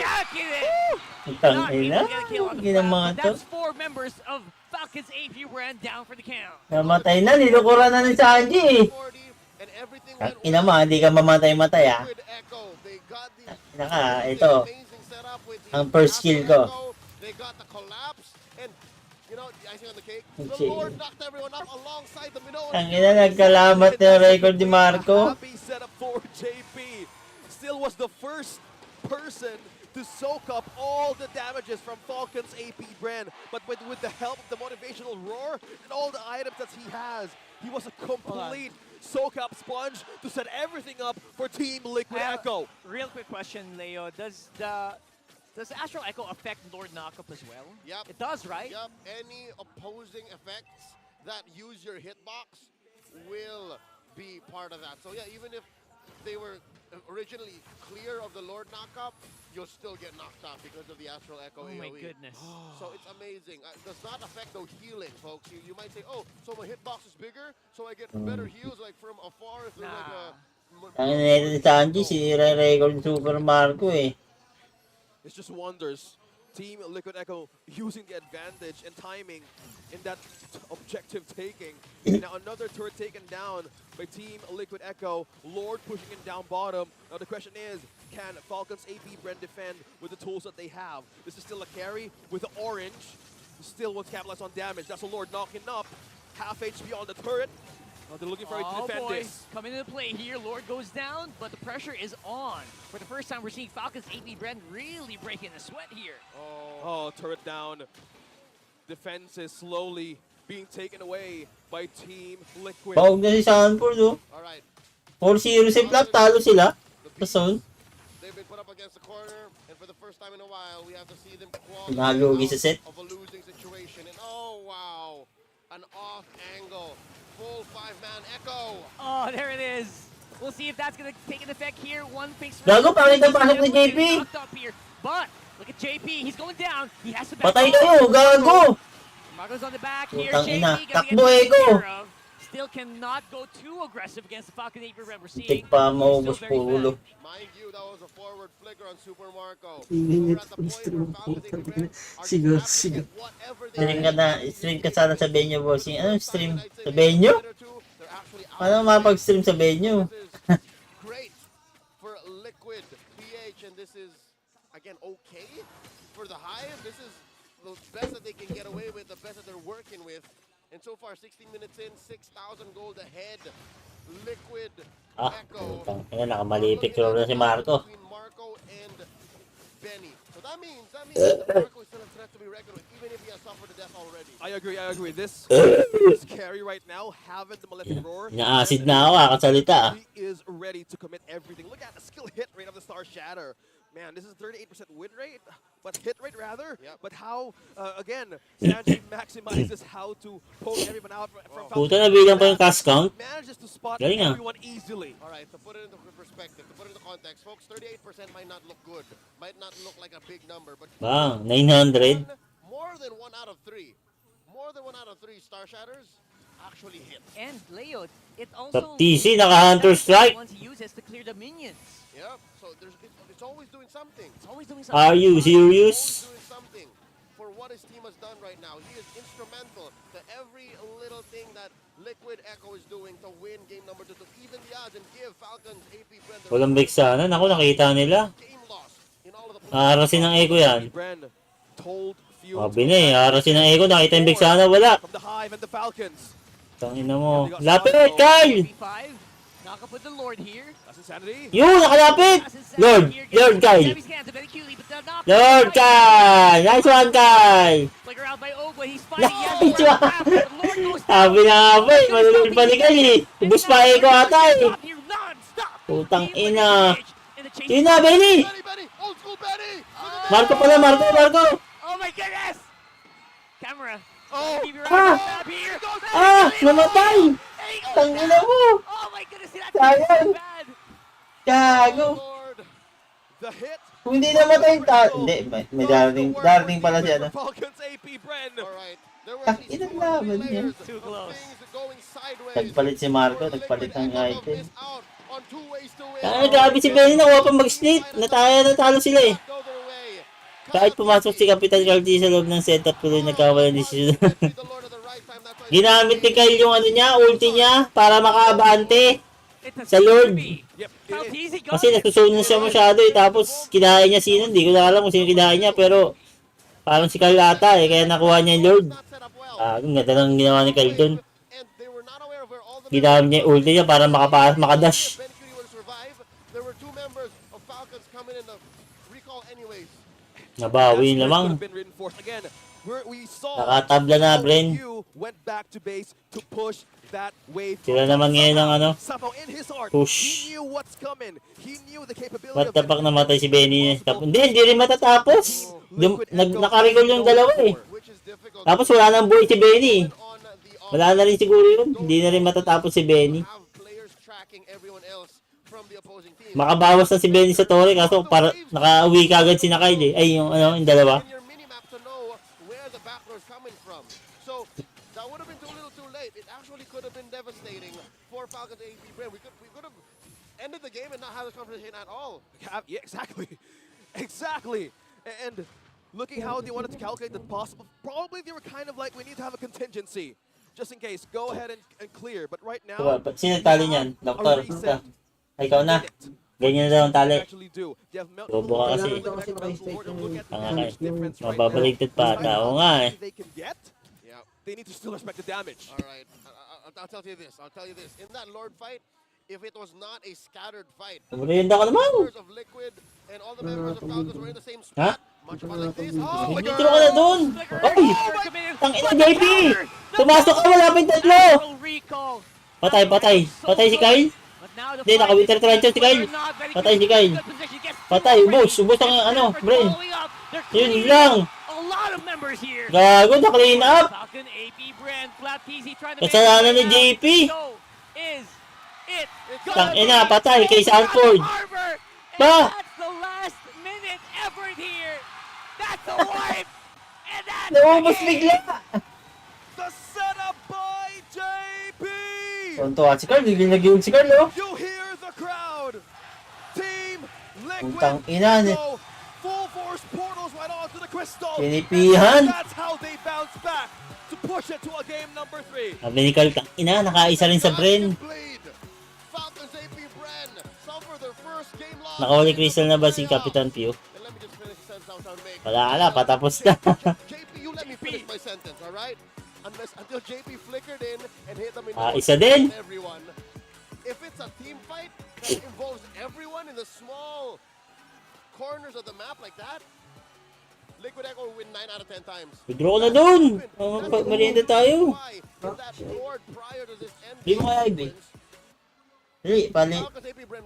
jacking it. Putang Not able ina. to get a kill on the Ginang Flav, mga but to. that's 4 members of Falcons APBREN down for the count. Namatay na, nilukuran na ni Sanji eh. Ang ina mo, hindi ka mamatay-matay ah. Naka, ito. Ang first kill ko. They got the collapse and you know, the icing on the cake. The Lord knocked everyone up alongside the middle. Ang ina, nagkalamat na record ni Marco. Happy setup for JP. Still was the first person to soak up all the damages from Falcon's APBREN. But with the help of the motivational roar and all the items that he has, he was a complete soak-up sponge to set everything up for Team Liquid Echo. Real quick question, Leo. Does Astral Echo affect Lord Knockup as well? Yep. It does, right? Yep. Any opposing effects that use your hitbox will be part of that. So yeah, even if they were originally clear of the Lord Knockup, you'll still get knocked out because of the Astral Echo AoE. Oh my goodness. So it's amazing. Does not affect the healing, folks. You might say, oh, so my hitbox is bigger, so I get better heals like from afar. If there's like a... Ang ina ni Sanji, sinira-record Super Marco eh. It's just wonders. Team Liquid Echo using the advantage and timing in that objective taking. Now another turret taken down by Team Liquid Echo. Lord pushing him down bottom. Now the question is, can Falcon's APBREN defend with the tools that they have? This is still a carry with the orange. Still wants to capitalize on damage. That's a Lord knocking up. Half HP on the turret. They're looking for it to defend this. Coming into play here, Lord goes down, but the pressure is on. For the first time, we're seeing Falcons APBREN really breaking the sweat here. Oh, turret down. Defense is slowly being taken away by Team Liquid. Bawag na si Sanford oh. 4-0 si Flap, talo sila. Sa zone. They've been put up against the corner, and for the first time in a while, we have to see them Nalugi sa set. of a losing situation. And oh wow, an off angle. Full 5-man Echo. Oh, there it is. We'll see if that's going to take an effect here. One fix. Gago, pangit ang pasok ni JP. But look at JP. He's going down. He has to back Patay kayo, gago. Marco's on the back here. Putang JP ina, gonna takbo get taken Eko. care of. Still cannot go too aggressive against the Falcon APBREN. We're seeing. Tik pa maubos po ulo. Mind you, that was a forward flicker on Super Marco. Siguro. Stream ka na, stream ka sana sa venue, bossing. Anong stream? Sa venue? Paano mapag-stream sa venue? Great for Liquid PH, and this is again okay for the Hive. This is the best that they can get away with, the best that they're working with. And so far, 16 minutes in, 6,000 gold ahead. Liquid Echo. Ayan, nakamalipik na si Marco. Between Marco and Benny. So that means that Marco is still a threat to be reckoned with, even if he has suffered to death already. I agree. This carry right now, having the Malefic Roar. Na-acid na ako, kasalita. He is ready to commit everything. Look at the skill hit rate of the Star Shatter. Man, this is 38% win rate, but hit rate rather. Yep. But how, again, Sanji maximizes how to poke everyone out from Puta na bilang pa yung cast count. manages to spot Galing ah. everyone easily. All right, to put it into perspective, to put it into context, folks, 38% might not look good, might not look like a big number, but Wow, 900. more than 1 out of 3. More than 1 out of 3 Star Shatters actually hit. And Leo, it Sa also TC, naka-Hunter Strike. once he uses to clear the minions. Yep. So it's always doing something. It's always doing something. Are you serious? Always doing something for what his team has done right now. He is instrumental to every little thing that Liquid Echo is doing to win game number 2, to even the odds and give Falcons APBREN the Walang big sana. Naku, nakita nila. game loss in all of the Arasin ng Echo yan. Bren told few Sabi na eh, arasin ng Echo. Nakita yung big sana, wala. from the Hive and the Falcons. Tangina mo. Lapit, Kyle! Knock up with the Lord here. That's insanity. Yun, nakalapit! Lord Kyle! Lord Kyle! Nice one, Kyle! Flicker out by Ogwa. He's fighting. Nice one! Sabi na nga ba eh, malulog pa ni Kyle eh. Ubus pa Echo ata eh. Putang ina. Yun na, Benny! Marco pala, Marco! Oh my goodness! Camera. Oh! Namatay! Tangina mo! Oh my goodness, that's Sayang! bad. Gago! The hit. Kung hindi namatay, hindi, may darating pala siya na. Falcons APBREN. Inang laban niya. Too close. Nagpalit si Marco, nagpalit ng item. Grabe si Benny, nakuha pa mag-split. Natalo sila eh. Kahit pumasok si Kapitan Cardi sa loob ng setup, tuloy nagkawalan decision. Ginamit ni Kyle yung ano niya, ulti niya, para makaabante sa Lord. Kasi nasusunod na siya masyado eh, tapos kinain niya sino, hindi ko na alam kung sino kinain niya, pero parang si Kyle ata eh, kaya nakuha niya yung Lord. Ang ganda ng ginawa ni Kyle dun. Ginamit niya yung ulti niya para makadash. Nabawi lamang. Nakatabla na, Bren. Sila naman ngayon ng ano, push. Ba't tapak namatay si Benny? Hindi rin matatapos. Nakarecall yung dalawa eh. Tapos wala nang buhay si Benny. Wala na rin siguro yun. Hindi na rin matatapos si Benny. Makabawas na si Benny sa Torre kaso para nakauwi ka agad si Nakay eh. Ay yung ano, yung dalawa. FALCON's APBREN. We could have ended the game and not have this conversation at all. Yeah, exactly. Exactly. And looking how they wanted to calculate the possible, probably they were kind of like, we need to have a contingency. Just in case, go ahead and clear. But right now, sino tali niyan? Doktor. Ikaw na. Ganyan na daw ang tali. Bobo ka kasi. Tanga ka eh. Mababaligtad pa ata. Oo nga eh. They need to still respect the damage. All right. I'll tell you this. In that Lord fight, if it was not a scattered fight, Merienda ka naman. members of Liquid and all the members of FALCON were in the same spot. Much about like this. Oh my Dito ka na dun. Ay! Tangina, JP! Pumasok ka, malapit tatlo! Patay si Kyle. Hindi, naka-winter trench si Kyle. Patay si Kyle. Patay, ubos ang ano, Bren. Yun lang. Gago, na-clean up. Kasalanan ni JP. Tangina, patay kay Sanford. Ba? Naubos bigla. The setup by JP. Tonto si Carl, nag-yun si Carl, oh. You hear the crowd. Team Liquid. Putang ina ni. Full force portals right onto the crystal. Pinipihan. That's how they bounce back to push it to a game number 3. Sabi ni Carl, ina, nakaisa rin sa Bren. FALCON's APBREN suffer their first game loss. Nakawali crystal na ba si Kapitan Pio? Wala, patapos na. JP, you let me finish my sentence, all right? Until JP flickered in and hit them in isa din. everyone. If it's a team fight that involves everyone in the small corners of the map like that, Liquid Echo will win 9 out of 10 times. Withdraw ko na dun. Merienda tayo. Hindi mo kaya Ibe.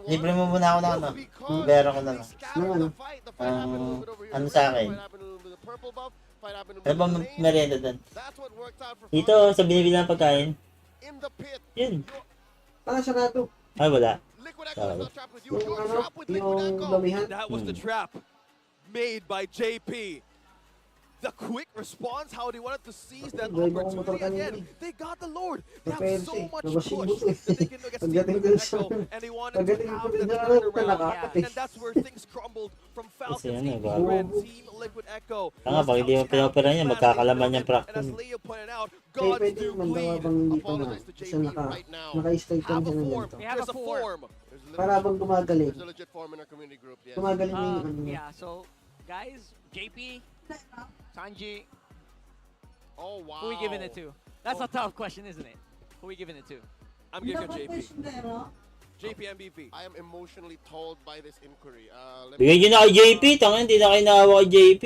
Libre mo muna ako na ano. Pero ko na lang. Ano sa akin? Ano ba merienda dun? Dito, sa binibili ng pagkain. Yun. Parang sarado. Ay, wala. Yung damihan. That was the trap made by JP. The quick response, how they wanted to seize that opportunity again. They got the Lord. They have so much push that they can get Steven Echo, and they wanted to have the turnaround. And that's where things crumbled from FALCON's APBREN, Team Liquid Echo. Tanga, pag hindi mo pinopera niya, magkakalaman niyang And as practice. Leo pointed out, gods do bleed. Apologize to JP right now. Naka-straight Have a lang siya form. ng There's a form. Para bang gumagaling. There's a legit form in our community group, yes. Gumagaling na yung ano. Yeah, so, guys, JP, Sanji, oh wow. who are we giving it to? That's a tough question, isn't it? Who are we giving it to? I'm giving it JP. JP MVP. I am emotionally told by this inquiry. Bigyan nyo na kay JP. Tanga, hindi na kayo naawa kay JP.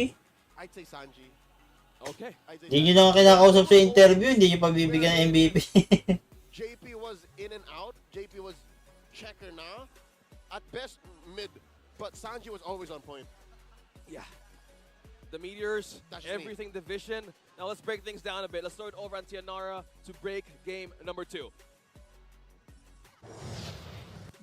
I'd say Sanji. Okay. Hindi nyo na kinakausap sa interview. Hindi nyo pabibigyan ng MVP. JP was in and out. JP was checker now. At best, mid. But Sanji was always on point. Yeah. The Meteors, everything division. Now let's break things down a bit. Let's throw it over on Tianara to break game number 2.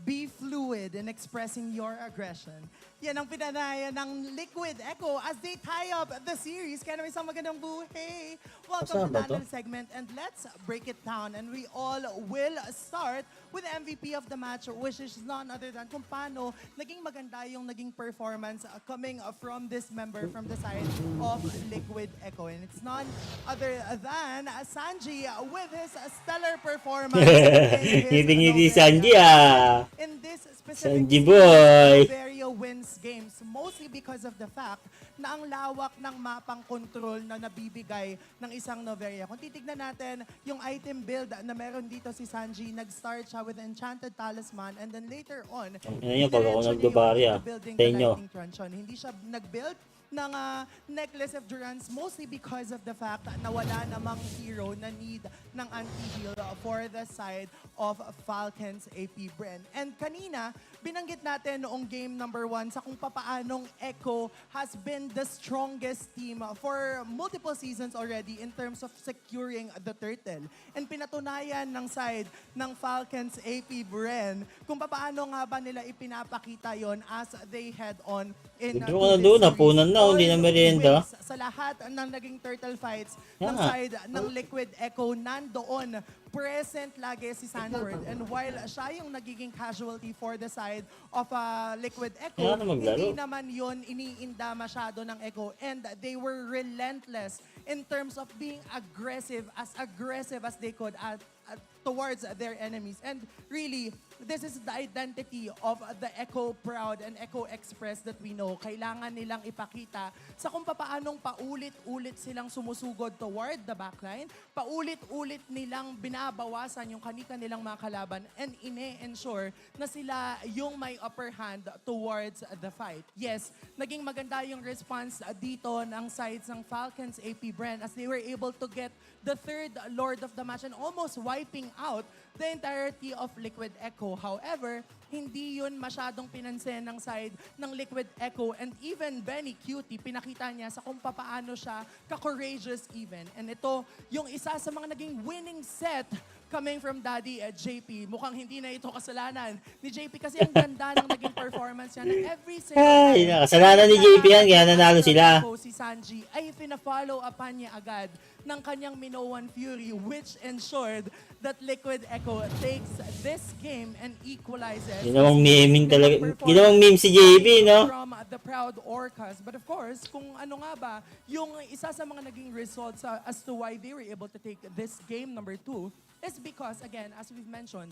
Be fluid in expressing your aggression. Yan ang pinanayan ng Liquid Echo as they tie up the series. Kaya naman isang magandang buhay. Welcome to Kasama ba to? the segment and let's break it down. And we all will start with the MVP of the match, which is none other than kung paano naging maganda yung naging performance coming from this member from the side of Liquid Echo. And it's none other than Sanji with his stellar performance. Ngiti-ngiti Sanji In this specific Sanji series, boy. Noveria wins games mostly because of the fact na ang lawak ng mapang control na nabibigay ng isang Noveria. Kung titignan natin yung item build na meron dito si Sanji, nag-start siya with Enchanted Talisman and then later on, Ano yun, pag ako nagdubari building sa the inyo. Lightning Truncheon. Hindi siya nag-build ng Necklace of Durance mostly because of the fact na wala namang hero na need ng anti-heal for the side of Falcon's APBREN. And kanina, binanggit natin noong game number 1 sa kung papaanong Echo has been the strongest team for multiple seasons already in terms of securing the turtle. And pinatunayan ng side ng Falcon's APBREN kung papaano nga ba nila ipinapakita yon as they head on in Dito ko na doon, napunan na, hindi na merienda. sa lahat ng naging turtle fights Yeah. ng side ng Liquid Echo, nandoon present lagi si Sanford. And while siya yung nagiging casualty for the side of Liquid Echo, Kaya na maglaro. hindi naman yon iniinda masyado ng Echo. And they were relentless in terms of being aggressive as they could towards their enemies. And really, this is the identity of the Echo Proud and Echo Express that we know. Kailangan nilang ipakita sa kung paanong paulit-ulit silang sumusugod toward the backline, paulit-ulit nilang binabawasan yung kanilang mga kalaban and ine-ensure na sila yung may upper hand towards the fight. Yes, naging maganda yung response dito ng sides ng Falcons APBREN as they were able to get the third Lord of the match and almost wiping out the entirety of Liquid Echo. However, hindi yun masyadong pinansin ng side ng Liquid Echo and even Benny Cutie, pinakita niya sa kung paano siya ka-courageous even. And ito, yung isa sa mga naging winning set coming from Daddy JP. Mukhang hindi na ito kasalanan ni JP kasi ang ganda ng naging performance niya na every single Ay, kasalanan ni JP yan, kaya nanalo sila. Si Sanji ay pina-follow upan niya agad ng kanyang Minoan Fury which ensured that Liquid Echo takes this game and equalizes. Ginawang meme talaga. Ginawang meme si JP, no? From the Proud Orcas. But of course, kung ano nga ba, yung isa sa mga naging results as to why they were able to take this game number 2 is because, again, as we've mentioned,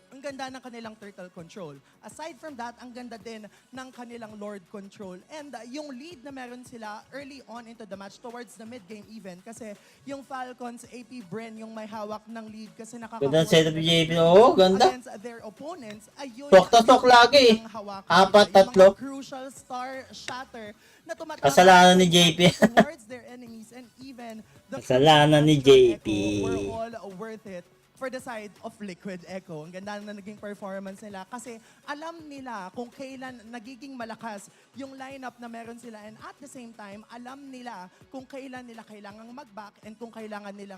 ang ganda ng kanilang turtle control. Aside from that, ang ganda din ng kanilang Lord control. And yung lead na meron sila early on into the match towards the mid-game even kasi yung Falcons APBREN yung may hawak ng lead kasi Ganda ang setup ni JP. Oo, ganda. against their opponents. Ayun Tok-tok lagi. ang hawakan Apat, nila. Yung tatlo. mga crucial star shatter na tumatama Kasalanan ni JP. towards their enemies and even the Kasalanan ni crucial JP. Echo were all worth it for the side of Liquid Echo. Ang ganda na naging performance nila kasi alam nila kung kailan nagiging malakas yung lineup na meron sila and at the same time, alam nila kung kailan nila kailangang mag-back and kung kailan nila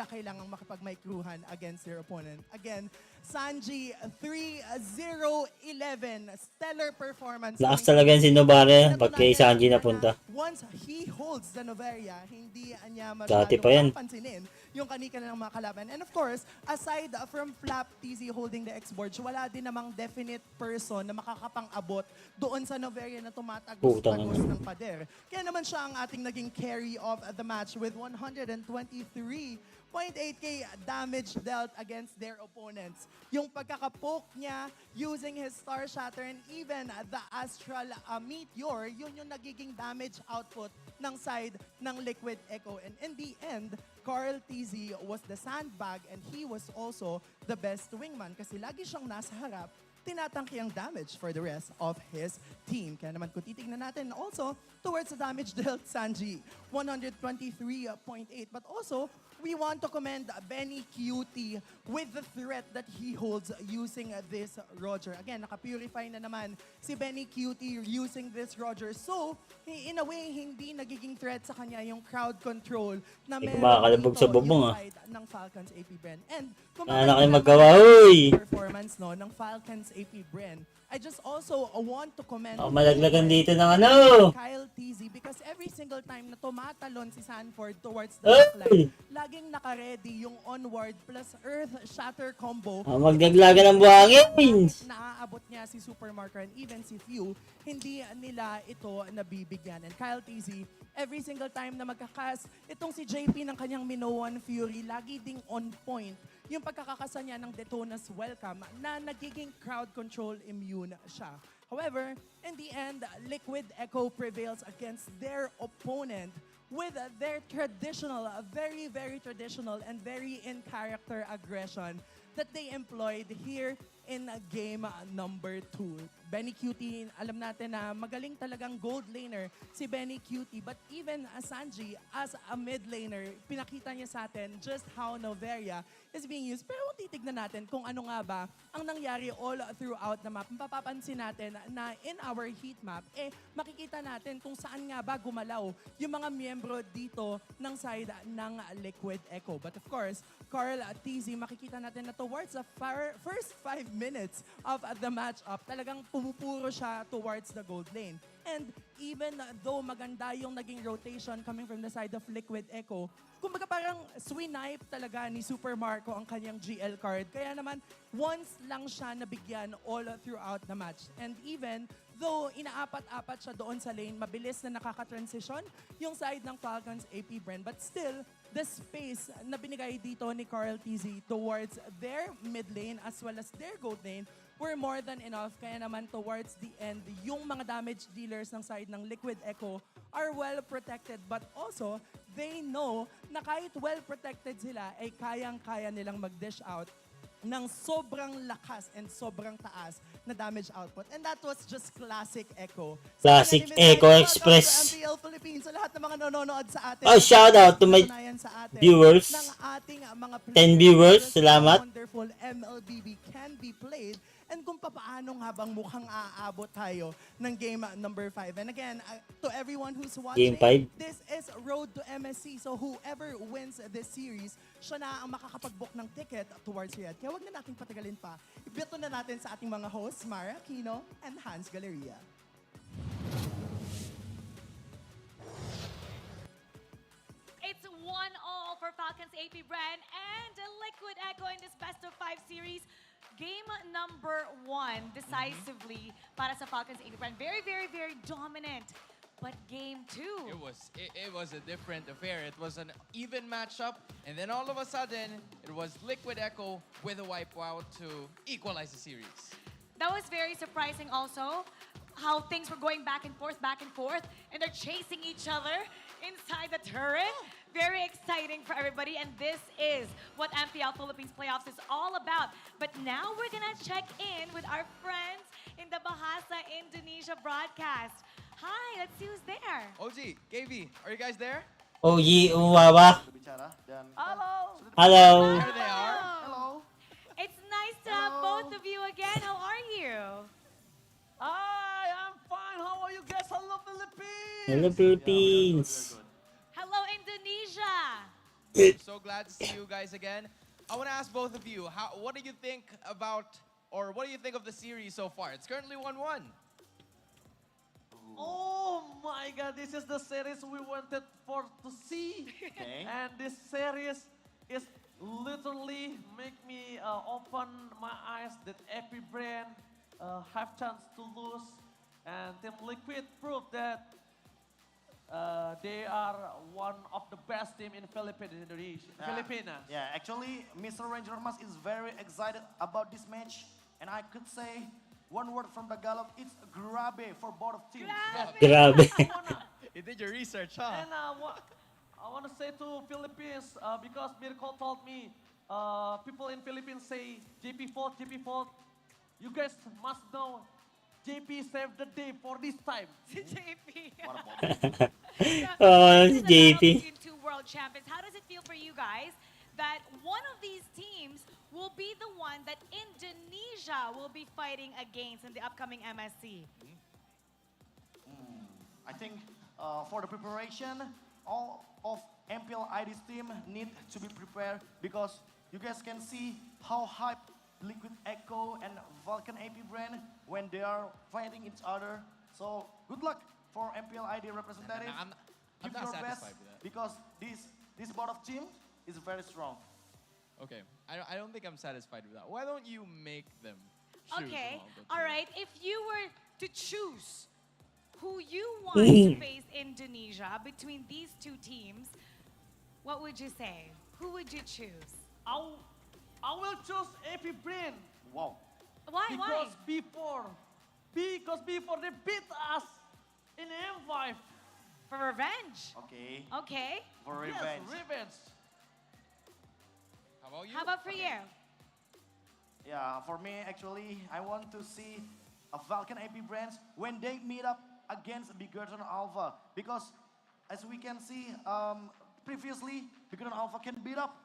kailangang makipag-micruhan against their opponent. Again, Sanji 3-0-11. Stellar performance. Lakas talaga yung Sinobare pag kay Sanji napunta. Once he holds the Noveria, hindi niya Dati pa yan. masyadong pansinin yung kanilang mga kalaban. And of course, aside from Flap TZ holding the X-Board, wala din namang definite person na makakapang-abot doon sa Noveria na tumatagos-tagos ng pader. Kaya naman siya ang ating naging carry of the match with 123.8k damage dealt against their opponents. Yung pagkakapoke niya using his Star Shatter and even the Astral Meteor, yun yung nagiging damage output ng side ng Liquid Echo. And in the end, Carl TZ was the sandbag and he was also the best wingman kasi lagi siyang nasa harap, tinatangki ang damage for the rest of his team. Kaya naman kung titignan natin also towards the damage dealt Sanji, 123.8. But also, we want to commend Benny Cutie with the threat that he holds using this Roger. Again, naka-purify na naman si Benny Cutie using this Roger. So, in a way, hindi nagiging threat sa kanya yung crowd control na meron kumakalabog dito sa bubong, yung ah. side ng Falcons APBREN. And kung Wala na makikita kayong magawa, natin uy! yung performance no, ng Falcons APBREN, I just also want to commend Malaglagan dito ng ano. Kyle TZ because every single time na tumatalon si Sanford towards the backline, laging naka-ready yung onward plus earth shatter combo. Maglaglagan ng buhangin. Naaabot niya si Supermarker and even si Few, hindi nila ito nabibigyan. And Kyle TZ, every single time na magkakas, itong si JP ng kanyang Minoan Fury, lagi ding on point yung pagkakakasa niya ng Detona's Welcome na nagiging crowd control immune siya. However, in the end, Liquid Echo prevails against their opponent with their traditional, very, very traditional and very in-character aggression that they employed here in game number 2. Benny Cutie, alam natin na magaling talagang gold laner si Benny Cutie. But even Sanji, as a mid laner, pinakita niya sa atin just how Noveria is being used. Pero kung titignan natin kung ano nga ba ang nangyari all throughout the map, mapapansin natin na in our heat map, makikita natin kung saan nga ba gumalaw yung mga miyembro dito ng side ng Liquid Echo. But of course, Carl TZ, makikita natin na towards the first 5 minutes of the matchup, talagang pumupuro siya towards the gold lane. And even though maganda yung naging rotation coming from the side of Liquid Echo, kumbaga parang swinipe talaga ni Super Marco ang kanyang GL card. Kaya naman, once lang siya nabigyan all throughout the match. And even though inaapat-apat siya doon sa lane, mabilis na nakaka-transition yung side ng Falcons APBREN. But still, the space na binigay dito ni Carl TZ towards their mid lane as well as their gold lane were more than enough. Kaya naman towards the end, yung mga damage dealers ng side ng Liquid Echo are well protected. But also, they know na kahit well protected sila, ay kayang-kaya nilang mag-dish out ng sobrang lakas and sobrang taas na damage output. And that was just classic Echo. Classic Echo Express. MPL Philippines, sa lahat ng mga nanonood sa atin. Oh, shout out to my viewers. Ng ating mga 10 viewers, salamat. Wonderful MLBB can be played and kung paano habang mukhang aabot tayo ng game number 5. And again, to everyone who's watching, Game 5. this is Road to MSC. So whoever wins this series, siya na ang makakapag-book ng ticket towards Riyadh. Kaya wag na natin patagalin pa. Ibeto na natin sa ating mga hosts, Mara Aquino and Hans Galeria. It's 1-1 for Falcons APBREN and Liquid Echo in this best of 5 series. Game number 1, decisively para sa Falcons APBREN. Very, very, very dominant. But game 2. It was a different affair. It was an even matchup, and then all of a sudden, it was Liquid Echo with a wipeout to equalize the series. That was very surprising also, how things were going back and forth, and they're chasing each other inside the turret. Very exciting for everybody, and this is what MPL Philippines Playoffs is all about. But now we're gonna check in with our friends in the Bahasa Indonesia broadcast. Hi, let's see who's there. OG, KB, are you guys there? Uwawa. Hello. Hello. There they are. Hello. It's nice to have both of you again. How are you? Hi, I'm fine. How are you guys? Hello, Philippines. Hello, Philippines. Hello, Indonesia. So glad to see you guys again. I want to ask both of you, what do you think about, or what do you think of the series so far? It's currently 1-1. Oh my God, this is the series we wanted to see. Okay. And this series is literally make me open my eyes that APBREN have chance to lose. And Team Liquid proved that they are one of the best team in Philippines. Yeah, actually, Mr. Ranger Mas is very excited about this match. And I could say one word from Tagalog, it's grabe for both teams. Grabe. You did your research, huh? And I want to say to Philippines, because Miracle told me, people in Philippines say, JP fault. You guys must know, JP saved the day for this time. JP. Oh, JP. World World Champions. How does it feel for you guys that one of these teams will be the one that Indonesia will be fighting against in the upcoming MSC? I think for the preparation, all of MPL ID's team need to be prepared because you guys can see how hype Liquid Echo and Falcon APBREN when they are fighting each other. So good luck for MPL ID representative. I'm Give not your best satisfied with that. because this board of team is very strong. Okay, I don't think I'm satisfied with that. Why don't you make them choose? Okay, among the all two? right. If you were to choose who you want to face Indonesia between these two teams, what would you say? Who would you choose? I will choose APBREN. Wow. Why? Because before they beat us in M5. For revenge. Okay. Okay. For Yes, revenge. revenge. How about you? How about for you? Yeah, for me, actually, I want to see a Falcon APBREN when they meet up against Bigoton Alpha. Because as we can see, previously, Bigoton Alpha can beat up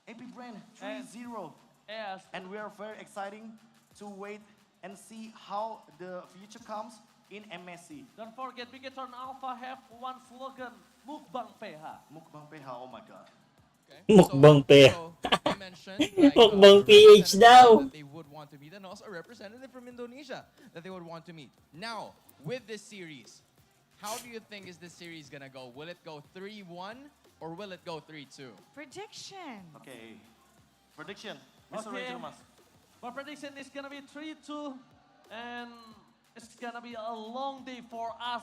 APBREN 3-0. Yes. And we are very exciting to wait and see how the future comes in MSC. Don't forget, Bigoton Alpha have one slogan, Mukbang PH. Mukbang PH, oh my god. Mukbang PH. You mentioned like, Mukbang a PH representative daw. that they would want to meet, and also a representative from Indonesia that they would want to meet. Now, with this series, how do you think is this series gonna go? Will it go 3-1 or will it go 3-2? Prediction. Okay. Prediction, Mr. Okay. Rachel Mas. My prediction is gonna be 3-2, and it's gonna be a long day for us.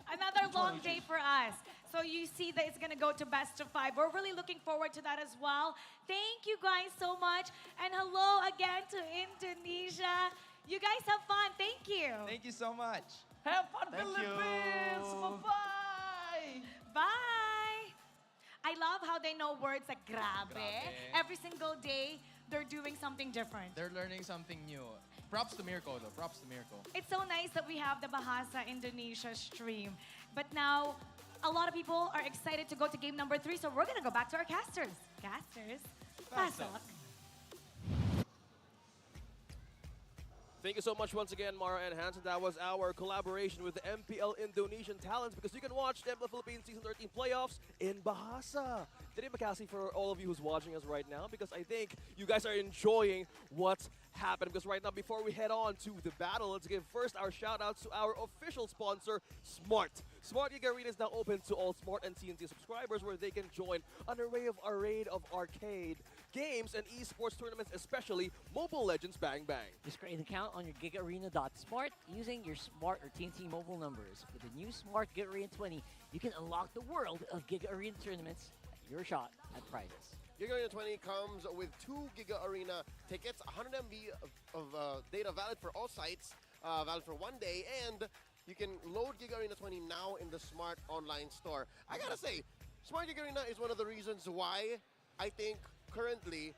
Another long day for us. So you see that it's going to go to best of 5. We're really looking forward to that as well. Thank you guys so much. And hello again to Indonesia. You guys have fun. Thank you. Thank you so much. Have fun, Thank Philippines! you. Bye-bye! Bye. I love how they know words like grabe. Grabe. Every single day, they're doing something different. They're learning something new. Props to Mirko though, props to Mirko. It's so nice that we have the Bahasa Indonesia stream. But now, a lot of people are excited to go to game number 3, so we're going to go back to our casters. Casters, pasok. Thank you so much once again, Mara and Hansen. That was our collaboration with the MPL Indonesian Talents, because you can watch the MPL Philippines Season 13 Playoffs in Bahasa. Terima kasih for all of you who's watching us right now, because I think you guys are enjoying what's happening. Because right now, before we head on to the battle, let's give first our shout-outs to our official sponsor, Smart. Smart Gig Arena is now open to all Smart and TNT subscribers, where they can join an array of arcade games and esports tournaments, especially Mobile Legends Bang Bang. Just create an account on your gigarena.smart using your Smart or TNT mobile numbers. With the new Smart Giga Arena 20, you can unlock the world of Giga Arena tournaments at your shot at prizes. Giga Arena 20 comes with 2 Giga Arena tickets, 100 MB of data valid for all sites, valid for 1 day, and you can load Giga Arena 20 now in the Smart online store. I gotta say, Smart Giga Arena is one of the reasons why I think currently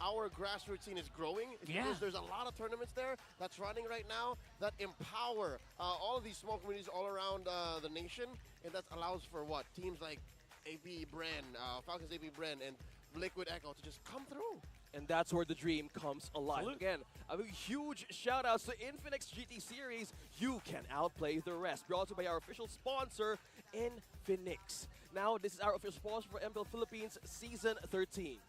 our grassroots scene is growing. It's because there's a lot of tournaments there that's running right now that empower all of these small communities all around the nation, and that allows for what? Teams like APBREN, Falcons APBREN, and Liquid Echo to just come through. And that's where the dream comes alive. Again, a huge shout outs to Infinix GT Series. You can outplay the rest. Brought to you by our official sponsor, Infinix. Now, this is our official sponsor for MPL Philippines Season 13.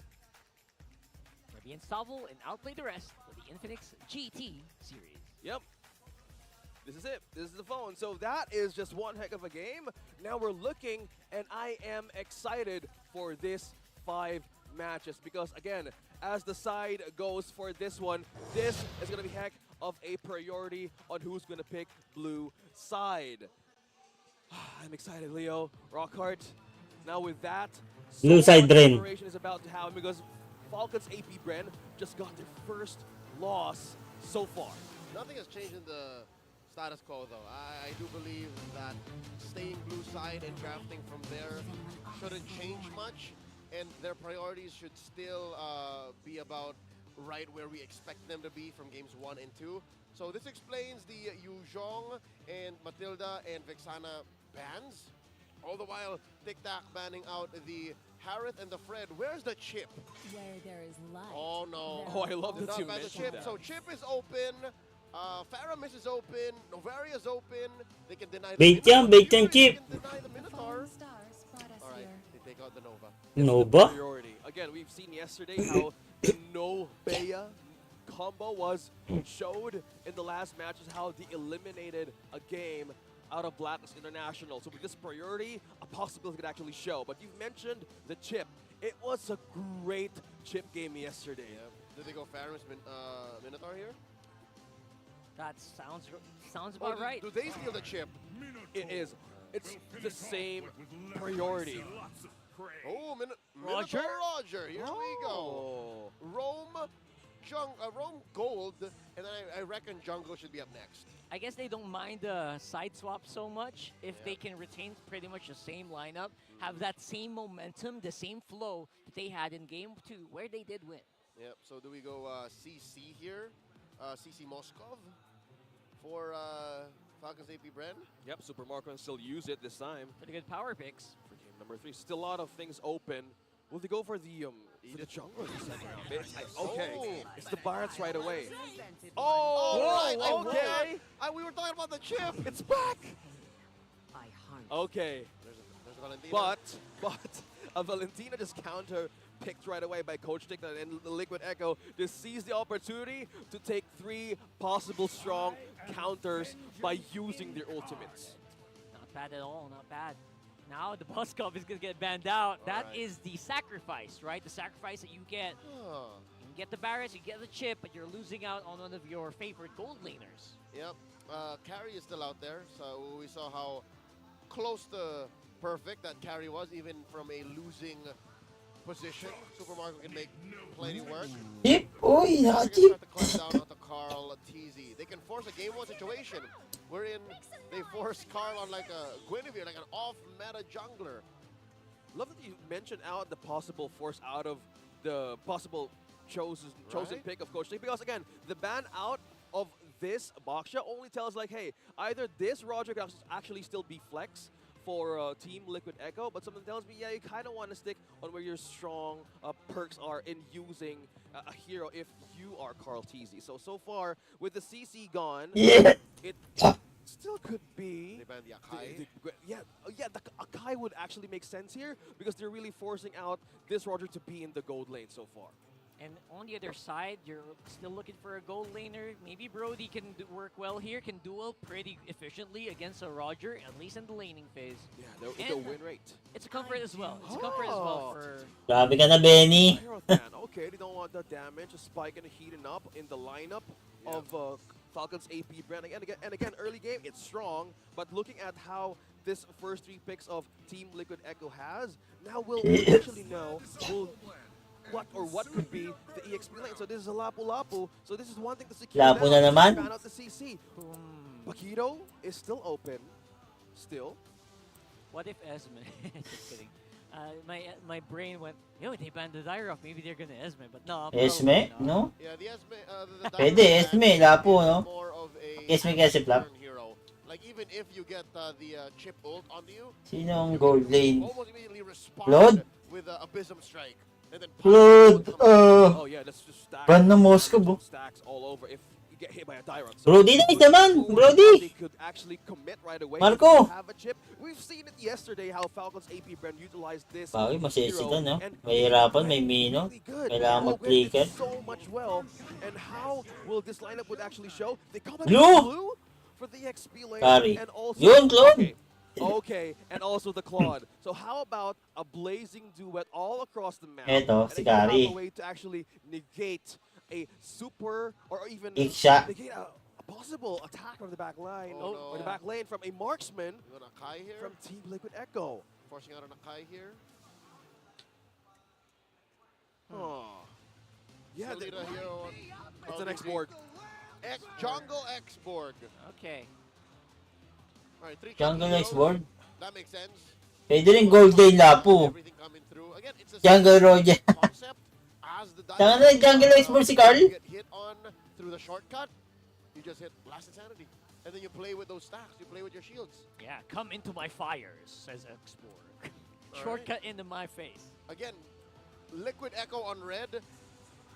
Be unstoppable and outplay the rest with the Infinix GT series. Yep. This is it. This is the phone. So that is just one heck of a game. Now we're looking, and I am excited for this 5 matches, because again, as the side goes for this one, this is going to be heck of a priority on who's going to pick blue side. I'm excited, Leo. Rockhart. Now with that, Blue side drain. preparation is about to happen, because Falcons APBREN just got their first loss so far. Nothing has changed in the status quo, though. I do believe that staying blue side and drafting from there shouldn't change much, and their priorities should still be about right where we expect them to be from games 1 and 2. So this explains the Yuzhong and Matilda and Vexana bans. All the while, Tic-Tac banning out the Harith and the Fred. Where's the Chip? Where there is life. Oh no. Oh, I love Did that not you ban the mentioned Chip. that. So Chip is open. Faramis is open. Novaria is open. They can deny the Bait yan, Minotaur. bait yan, Fury, Chip. they can deny the Minotaur. Stars brought us Alright, here. they take out the Nova. Nova? Priority. Again, we've seen yesterday how the no Bea combo was showed in the last matches, how they eliminated a game out of Blacklist International. So with this priority, a possibility could actually show. But you've mentioned the Chip. It was a great Chip game yesterday. Yeah. Did they go Faramis Minotaur here? That sounds about right. Do they steal the Chip? It is. It's the same priority. Oh, Roger? Minotaur Roger. Here we go. Rome Gold, and then I reckon Jungle should be up next. I guess they don't mind the side swap so much if they can retain pretty much the same lineup, have that same momentum, the same flow that they had in Game 2, where they did win. Yep, so do we go CC here? CC Moskov for Falcons APBREN? Yep, Super Marco can still use it this time. Pretty good power picks. For game number 3, still a lot of things open. Will they go for the jungle in the second round? Okay, it's the Barretts right away. Oh, right, okay. We were talking about the Chip. It's back. Okay, There's Valentina. but a Valentina just counter picked right away by Coach Dick, and Liquid Echo just sees the opportunity to take 3 possible strong counters by using their ultimates. Not bad at all, not bad. Now the Buskov is going to get banned out. That is the sacrifice, right? The sacrifice that you get. You get the Barretts, you get the Chip, but you're losing out on one of your favorite gold laners. Yep, Carry is still out there, so we saw how close to perfect that Carry was, even from a losing position. Super Marco can make plenty work. Chip! Uy, They're naka-chip! gonna start to climb down onto Carl TZ. They can force a game 1 situation wherein they force Carl on like a Guinevere, like an off-meta jungler. Love that you mentioned out the possible force out of the possible chosen pick of Coach Dick, because again, the ban out of this Baksha only tells like, hey, either this Roger can actually still be flex for Team Liquid Echo, but something tells me, yeah, you kind of want to stick on where your strong perks are in using a hero if you are Carl TZ. So far, with the CC gone, Yeah. it still could be... They banned the Akai. The Akai would actually make sense here, because they're really forcing out this Roger to be in the gold lane so far. And on the other side, you're still looking for a gold laner. Maybe Brody can work well here, can duel pretty efficiently against a Roger, at least in the laning phase. Yeah, the win rate. It's a comfort as well. It's a comfort as well for... Grabe ka na, Benny. Okay, they don't want the damage, a spike and a heating up in the lineup of Falcons APBREN. And again, early game, it's strong, but looking at how this first 3 picks of Team Liquid Echo has, now we'll actually know what could be the EXP lane. So this is a Lapu-Lapu. So this is one thing to secure. Lapu na naman. Ban out the CC. Paquito is still open. Still. What if Esme? Just kidding. My brain went, yo, they banned the Dyrok. Maybe they're gonna Esme, but no. Esme? No? Yeah, the Esme. Pwede, Esme. Lapo, no? More of a Esme kasi flap. hero. Like even if you get the Chip ult onto you, Sino ang gold lane? almost immediately respond Lord? with Abysm Strike. And then Lord, oh yeah, that's just stacks. ban na Moscow, bro. Stacks all over if you get hit by a Dyrok. Brody, nice naman! Brody! They could actually commit right away. Marco! Have a chip. We've seen it yesterday how Falcons APBREN utilized this. Bakit masisita, no? and Mahirapan, may Mino. Kailangan mag-clicker. So much well. And how will this lineup would actually show? They come in Blue! blue for the XP lane. Carry. And also, Yun, Claude! Okay, and also the Claude. So how about a blazing duet all across the map? Eto, And si again, Kari. have a way to actually negate a super or even Iksha. negate a possible attack from the back line Oh, or the no. back lane from a marksman You got Akai here. from Team Liquid Echo. Forcing out an Akai here. Oh. Yeah, Still need a hero on it's Carl an TZ. export. Jungle X-Borg. Okay. Alright, 3 Jungle heroes. X-Borg. That makes sense. Pwede rin gold lane Lapu. Everything coming through. Again, it's a Jungle Roger. concept as the Saka na Jungle X-Borg si Carl. You get hit on through the shortcut, you just hit Blast Insanity. and then you play with those stacks. You play with your shields. Yeah, come into my fires, says X-Borg. All Shortcut into my face. Again, Liquid Echo on red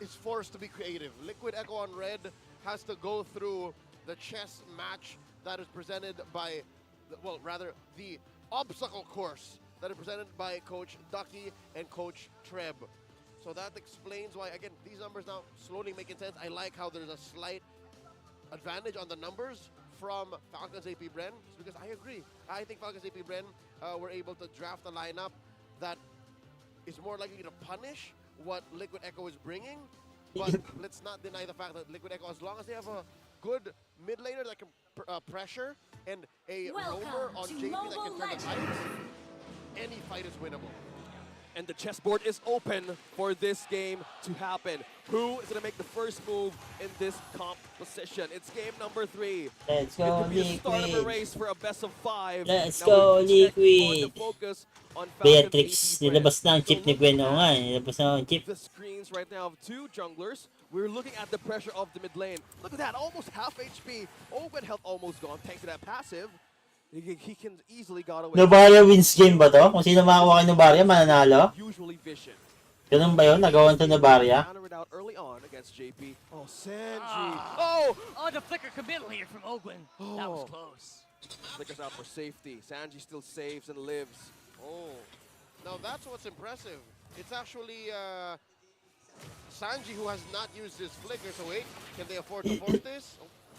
is forced to be creative. Liquid Echo on red has to go through the chess match that is presented by, well, rather the obstacle course that is presented by Coach Ducky and Coach Treb. So that explains why, again, these numbers now slowly making sense. I like how there's a slight advantage on the numbers from Falcons APBREN, because I agree. I think Falcons APBREN were able to draft a lineup that is more likely to punish what Liquid Echo is bringing. But let's not deny the fact that Liquid Echo, as long as they have a good mid laner that can pressure and a roamer on JP that can turn the fights, any fight is winnable. And the chessboard is open for this game to happen. Who is going to make the first move in this composition? It's game number 3. Let's go, It could be the start of a Liquid. race for a best of 5. Let's Now go, we'll check on the Liquid. focus on Falcons Beatrix, APBREN. nilabas na ang chip ni So Gwen. looking Oo nga, at nilabas na ang chip. the screens right now of 2 junglers. We're looking at the pressure of the mid lane. Look at that, almost half HP. Open health almost gone thanks to that passive. He can easily got away. Novaria wins game ba to? Kung sino makakuha kay Novaria, mananalo? Usually Vision. Ganun ba yun? Nagawan to Novaria? Countered out early on against JP. Oh, Sanji. Oh, the flicker committal here from Ogwin. That was Oh. close. Flickers out for safety. Sanji still saves and lives. Oh, now that's what's impressive. It's actually Sanji who has not used his flicker, so wait, can they afford to force this?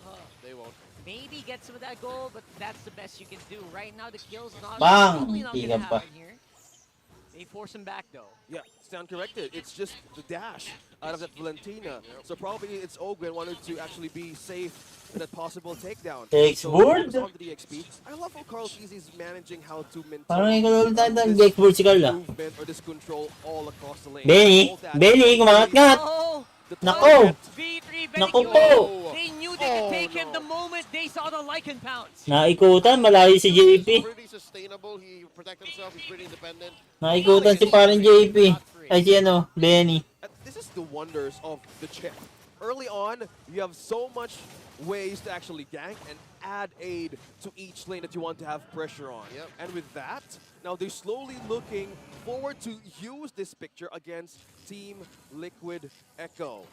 Oh, they won't. Maybe get some of that goal, but that's the best you can do. Right now, the kill's not Bang! probably not Tiga gonna pa. happen here. They force him back though. Yeah, stand corrected. It's just the dash out of that Valentina. So probably it's Ogwen wanted to actually be safe in that possible takedown. Takes So board? on the DXP. I love how Carl Easy is managing how to maintain Parang ikaw ulit tayo ng Geckboard si Carl ah. movement or this control all across the lane. Benny! All that Benny! Kumangat-ngat! Oh! Nako! V3 Nako Benny po! They knew they could take him the moment they saw the Lycan pounce. Naikutan, malayo si JP. Pretty sustainable. He protects himself. He's pretty independent. Naikutan si parang JP. Ay si ano, Benny. This is the wonders of the chip. Early on, you have so much ways to actually gank and add aid to each lane that you want to have pressure on. Yep. And with that, now they're slowly looking forward to use this picture against Team Liquid Echo.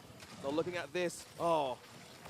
Now looking at this, oh,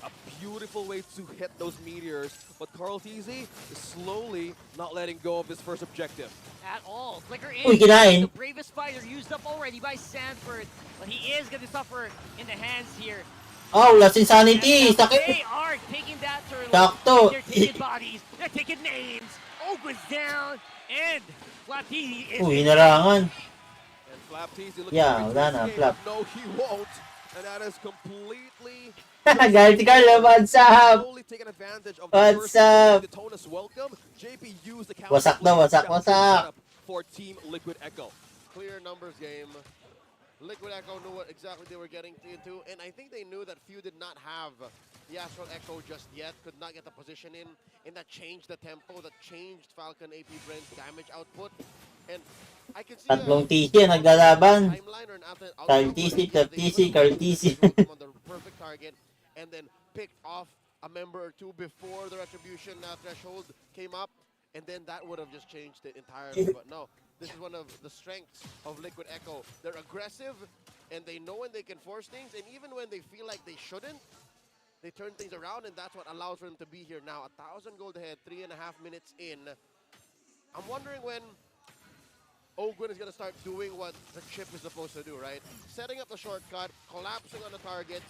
a beautiful way to hit those meteors, but Carl Teasy is slowly not letting go of this first objective. At all. Flicker Uy, is kinain. the bravest fighter used up already by Sanford, but he is going to suffer in the hands here. Oh, lost insanity! They Sakit! are taking that turtle. Sakto. They're taking bodies. They're taking names. Ogwen's down. And Flatini is Uy, hinarangan. And Flap Teasy looking Yeah, for a wala big na, game, Flap. but no, he won't. And that is completely Galit si Carl, what's up? slowly taking advantage of the What's first up? Daytona's welcome. JP used the counter Wasak daw, wasak, that was wasak. set up for Team Liquid Echo. Clear numbers game. Liquid Echo knew what exactly they were getting into, and I think they knew that few did not have the Astral Echo just yet, could not get the position in, and that changed the tempo, that changed Falcon APBREN's damage output. And I can see Tatlong TC ang naglalaban. timeline or an Carl TC, Carl TC, Carl TC. on the perfect target, and then picked off a member or two before the retribution threshold came up, and then that would have just changed it entirely. But no, this is one of the strengths of Liquid Echo. They're aggressive, and they know when they can force things, and even when they feel like they shouldn't, they turn things around, and that's what allows for them to be here now. 1,000 gold ahead, 3.5 minutes in. I'm wondering when Ogwen is going to start doing what the chip is supposed to do, right? Setting up the shortcut, collapsing on the targets,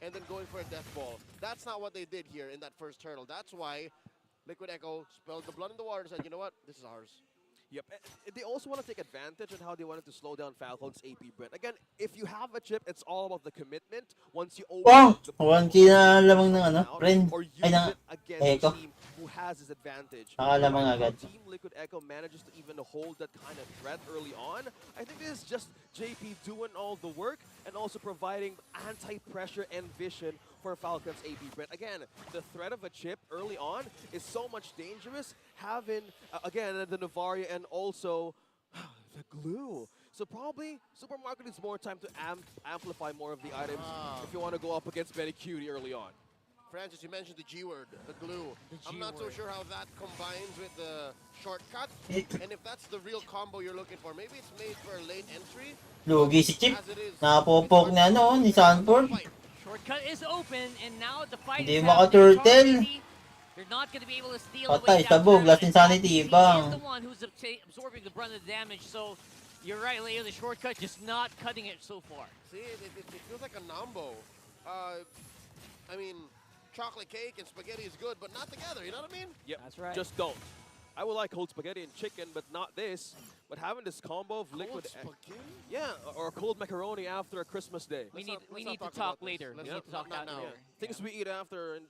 and then going for a death ball. That's not what they did here in that first turtle. That's why Liquid Echo spilled the blood in the water and said, you know what, this is ours. Yep. They also want to take advantage on how they wanted to slow down Falcon's APBREN. Again, if you have a chip, it's all about the commitment. Once you open Oh! the 1K na lamang ng ano, out, friend. or use Ay, na, it against Echo. a team who has this advantage. Nakalamang Right now, agad. Team Liquid Echo manages to even hold that kind of threat early on. I think this is just JP doing all the work and also providing anti-pressure and vision for Falcon's APBREN. Again, the threat of a chip early on is so much dangerous. Having, again, the Novaria and also the glue. So probably Supermarket needs more time to amplify more of the items if you want to go up against Benny Cutie early on. Francis, you mentioned the G word, the glue. I'm not so sure how that combines with the shortcut. And if that's the real combo you're looking for, maybe it's made for a late entry. Lugi si Chip. Napopok na ano, ni Sanford. Shortcut is open, and now the fight Hindi is happening maka-turtle. already. They're not going to be able to steal Patay, away down sabog, there, last and insanity, Foxy is bang. the one who's absorbing the brunt of the damage, so you're right, Leo, the shortcut just not cutting it so far. See, it feels like a nombo. I mean, chocolate cake and spaghetti is good, but not together, you know what I mean? Yep. That's right. Just don't. I would like cold spaghetti and chicken, but not this. But having this combo of liquid, yeah, or cold macaroni after a Christmas day. We need to talk later. We need to talk about later. Things we eat after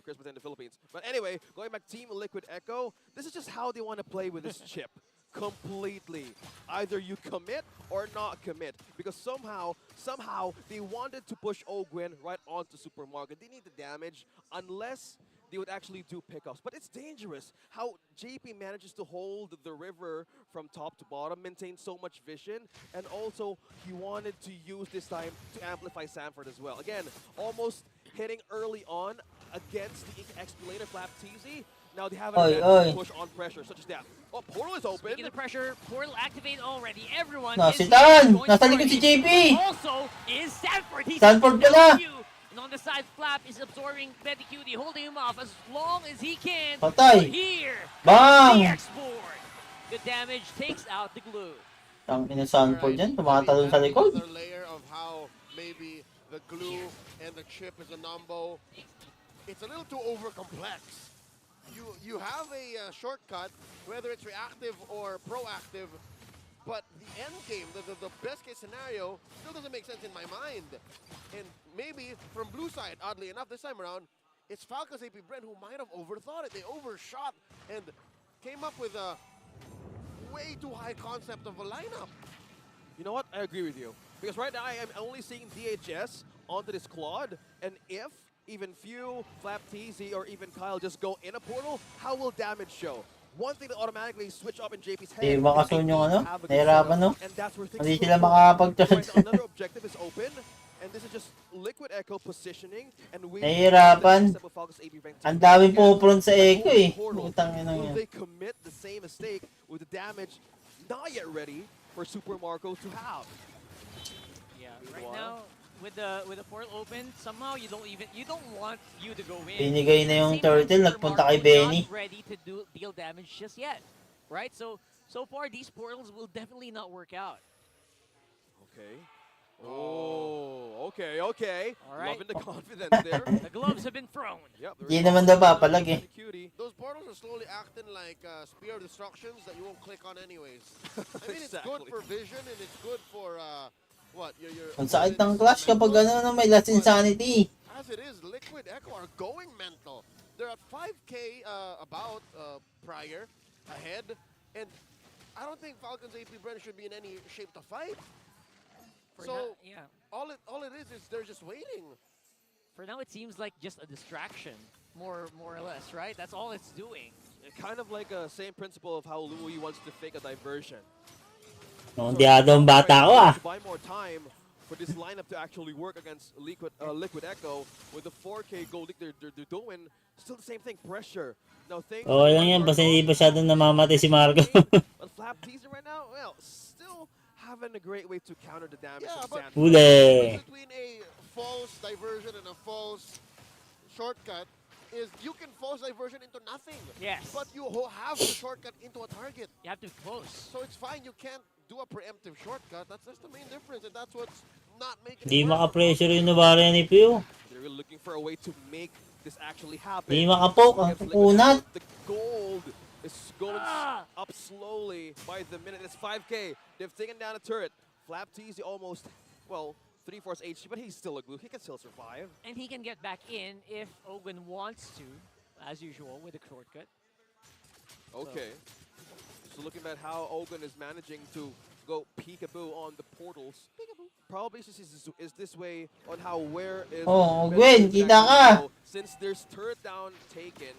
Christmas in the Philippines. But anyway, going back Team Liquid Echo, this is just how they want to play with this chip. Completely. Either you commit or not commit. Because somehow they wanted to push Ogwen right onto Supermarket. They need the damage unless they would actually do pickups. But it's dangerous how JP manages to hold the river from top to bottom, maintain so much vision, and also he wanted to use this time to amplify Sanford as well. Again, almost hitting early on against the Exploiter Flap TZ. Now they have an push on pressure, such as that. Oh, portal is open. Speaking of pressure, portal activated already. Everyone No, is si Tan! going Nasa for likod si it. JP! Also is Sanford. He's Sanford taking pala! down Q. And on the side, Flap is absorbing Betty Cutie, holding him off as long as he can. Patay! But here, Bang! the export. The damage takes out the glue. Tangin na Sanford dyan, tumatalon sa likod. Another layer of how maybe the glue and the chip is a nombo. It's a little too over-complex. You have a shortcut, whether it's reactive or proactive, but the end game, the best case scenario, still doesn't make sense in my mind. And maybe from blue side, oddly enough, this time around, it's Falcon's APBREN who might have overthought it. They overshot and came up with a way too high concept of a lineup. You know what? I agree with you. Because right now I am only seeing DHS onto this Claude, and if even Few, Flap TZ, or even Kyle just go in a portal, how will damage show? One thing that automatically switch up in JP's head. Di makasun yung ano, nahirapan no? And that's where Hindi things sila go. makakapag-turtle. Another objective is open, and this is just Liquid Echo positioning and waiting. Nahihirapan. Ang daming pupuron sa Echo eh. Putang ina Will yan. they commit the same mistake with the damage not yet ready for Super Marco to have? Yeah, right now with the portal open, somehow you don't want you to go in. Binigay na yung Same time, turtle, Super nagpunta kay Marco Benny. Not ready to deal damage just yet, right? So far these portals will definitely not work out. Okay. Oh, okay. All right. Loving the confidence there. The gloves have been thrown. Yep. Hindi naman daw papalag eh. Those portals are slowly acting like spear destructions that you won't click on anyways. I mean, it's good for vision and it's good for what? Ang sakit ng clash kapag ano, may last insanity. As it is, Liquid Echo are going mental. They're at 5K about prior, ahead, and I don't think Falcon's APBREN should be in any shape to fight. So yeah. all it is they're just waiting. For now, it seems like just a distraction, more or less, right? That's all it's doing. Kind of like the same principle of how Louis wants to fake a diversion. Nondiyadong bata ko ah. To buy more time for this lineup to actually work against Liquid Echo with the 4K gold they're doing. Still the same thing, pressure. Now Okay lang yan, basta hindi masyadong namamatay si Marco. But Flap teaser right now, well, still having a great way to counter the damage of but Sanford. Huli. between a false diversion and a false shortcut is you can false diversion into nothing. Yes. But you have the shortcut into a target. You have to be close. So it's fine. You can't do a preemptive shortcut. That's the main difference, and that's what's not making Hindi it work. maka-pressure yung Navarre ni Pew. They're really looking for a way to make this actually happen. Hindi makapoke, ang kukunat. The gold is going up slowly by the minute. It's 5K. They've taken down a turret. Flap TZ almost, well, 3/4 HP, but he's still a glue. He can still survive. And he can get back in if Ogun wants to, as usual, with a shortcut. Okay. So looking at how Ogun is managing to go peekaboo on the portals. Probably is this way on how where is Oh, Gwen, kita ka. Since there's turret down taken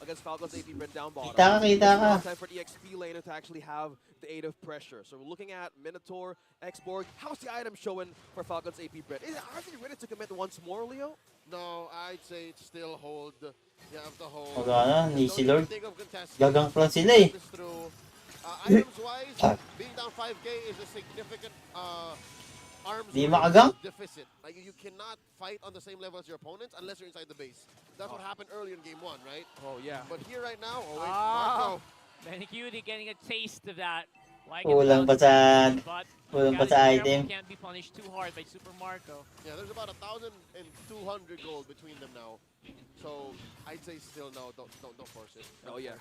against Falcon's APBREN down bottom. Kita ka. It's now time for the EXP laner to actually have the aid of pressure. So we're looking at Minotaur, Xborg. How's the item showing for Falcon's APBREN? Are they ready to commit once more, Leo? No, I'd say it's still hold. You have to hold. Wala na, ni si Lord. Think of contesting. Gagang plan sila eh. This through. Items-wise, being down 5K is a significant arms Di makagang? deficit. Like you cannot fight on the same level as your opponents unless you're inside the base. That's what happened earlier in game 1, right? Oh yeah. But here right now, oh wait, Marco. Manicuti getting a taste of that. Like Kulang pa sa item. Can't be punished too hard by Super Marco. Yeah, there's about 1,200 gold between them now. So I'd say still no, don't force it. Oh yeah.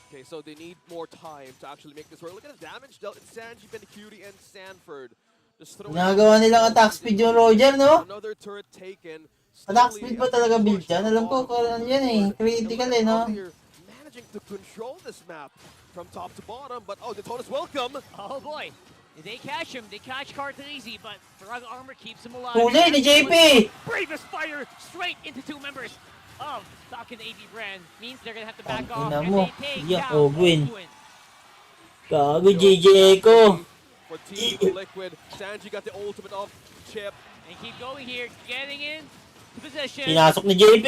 Okay, so they need more time to actually make this work. Look at the damage dealt in Sanji, Manicuti, and Sanford. Nagawa nilang attack speed yung Roger, no? Another turret taken. Attack speed ba talaga build yan? Alam ko, ano yan eh. Critical eh, no? Managing to control this map from top to bottom, but oh, Daytona's welcome. Oh boy. They catch him. They catch Cartesi, but Frog Armor keeps him alive. Huli ni JP! Bravest fire straight into 2 members of Falcon APBREN. Means they're gonna have to back off Ina and mo. they take Yak, down Ogwin. Ogwin. Gago, JJ Echo. For Team Liquid, Sanji got the ultimate off chip. And keep going here, getting in position. Pinasok ni JP!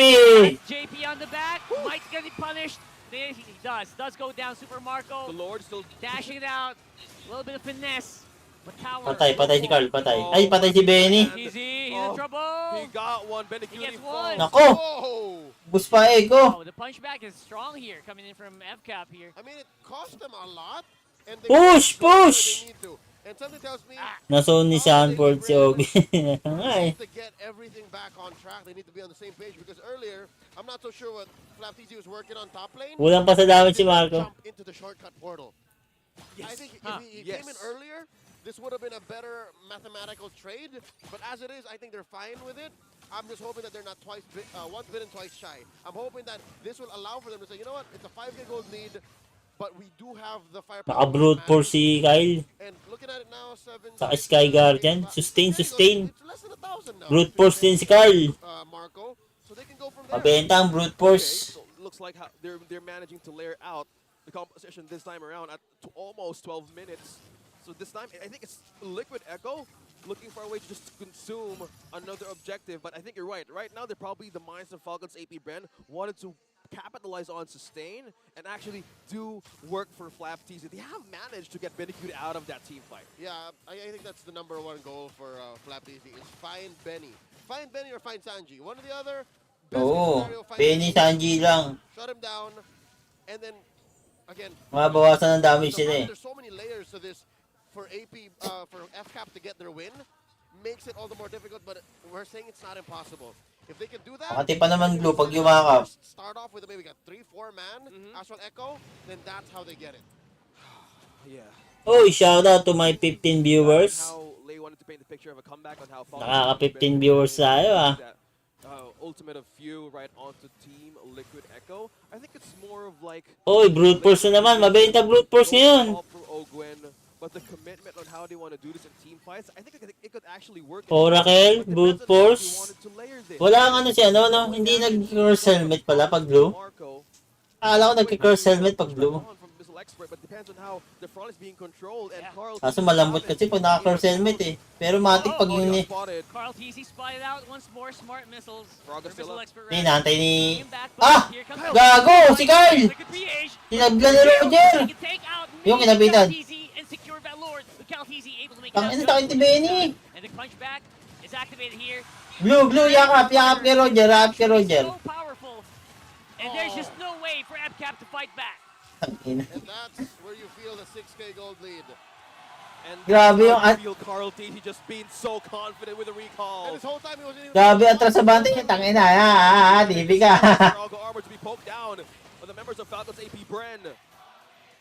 JP on the back. Mike's getting punished. He does go down. Super Marco. The Lord still dashing it out. A little bit of finesse. But Tower. Patay si Carl, patay. Ay, patay si Benny. Easy, he's in trouble. He got one. Benny gets one. Nako! Bus pa Echo. Oh, the punchback is strong here, coming in from FCAP here. I mean, it cost them a lot. And they Push! they need to. And something tells me Nasoon ni Sanford si Ogwin. Ay. to get everything back on track, they need to be on the same page because earlier, I'm not so sure what FlapTZ was working on top lane. Kulang pa sa damage si Marco. Jump into the shortcut portal. I think if he came in earlier, this would have been a better mathematical trade. But as it is, I think they're fine with it. I'm just hoping that they're not once bitten, twice shy. I'm hoping that this will allow for them to say, you know what, it's a 5K gold lead, but we do have the firepower. Naka-brute force si Kyle. And looking at it now, 7, Saka Sky Guardian. Sustain. It's less than 1,000 now. Brute force din si Carl. Marco. So they can go from there. Mabenta ang brute force. So looks like they're managing to layer out the composition this time around at almost 12 minutes. So this time, I think it's Liquid Echo looking for a way to just consume another objective. But I think you're right. Right now, they're probably the minds of Falcon's APBREN wanted to capitalize on sustain and actually do work for FlapTZ. They have managed to get Benny out of that team fight. Yeah, I think that's the #1 goal for FlapTZ is find Benny. Find Benny or find Sanji. One or the other. Oo. Benny, Sanji lang. Shut him down. And then, again, Mabawasan ng damage sila eh. there's so many layers to this for for FCAP to get their win. Makes it all the more difficult, but we're saying it's not impossible. If they can do that, Makati pa naman Blue pag yumakap. start off with maybe 3-4 man, Astral Echo, then that's how they get it. Yeah. Uy, shout out to my 15 viewers. How Lay wanted to paint the picture of a comeback on how Nakaka 15 viewers tayo ah. Ultimate of few right onto Team Liquid Echo. I think it's more of like Uy, brute force na naman. Mabenta brute force ngayon. But the commitment on how they want to do this in team fights, I think it could actually work. Oracle, brute force. Wala ang ano siya, no? Hindi nag-curse helmet pala pag blue. Akala ko nag-curse helmet pag blue. But depends on how the front is being controlled and Carl. Kaso malambot kasi pag naka-curse helmet eh. Pero matik pag yung ni... Carl TZ spotted out once more. Smart missiles. Ni, naantay ni... Ah! Gago! Si Carl! Sinabla ni Roger! Yung kinabitan. Tangin sa akin si Benny! And the punchback is activated here. Blue, yakap kay Roger, kay Roger. So powerful. And there's just no way for FCAP to fight back. And that's where you feel the 6K gold lead. And grabe yung... Carl TZ just being so confident with the recall. And this whole time he wasn't even... Grabe atras sa bante niya. Tangin na, dibi ka. Armor to be poked down by the members of Falcon's APBREN.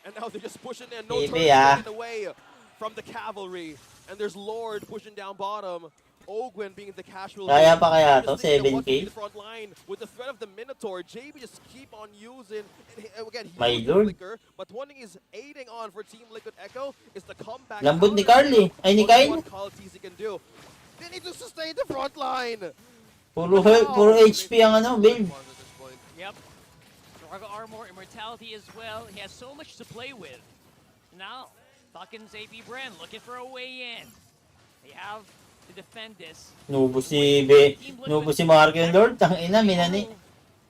And now they're just pushing in. No Dibi, turret getting away from the cavalry. And there's Lord pushing down bottom. Ogwin being the casual. Kaya pa kaya to? 7K? Front line with the threat of the Minotaur. JB just keep on using. Again, My lord. But one thing is aiding on for Team Liquid Echo is the comeback. Lambot ni Carly. Ay, ni Kyle. What Carl TZ can do. They need to sustain the front line. Puro HP ang ano, build. Yep. armor, immortality as well. He has so much to play with. Now, Falcons APBREN looking for a way in. They have to defend this. Nubo si Mark yung Lord. Tangina, minani.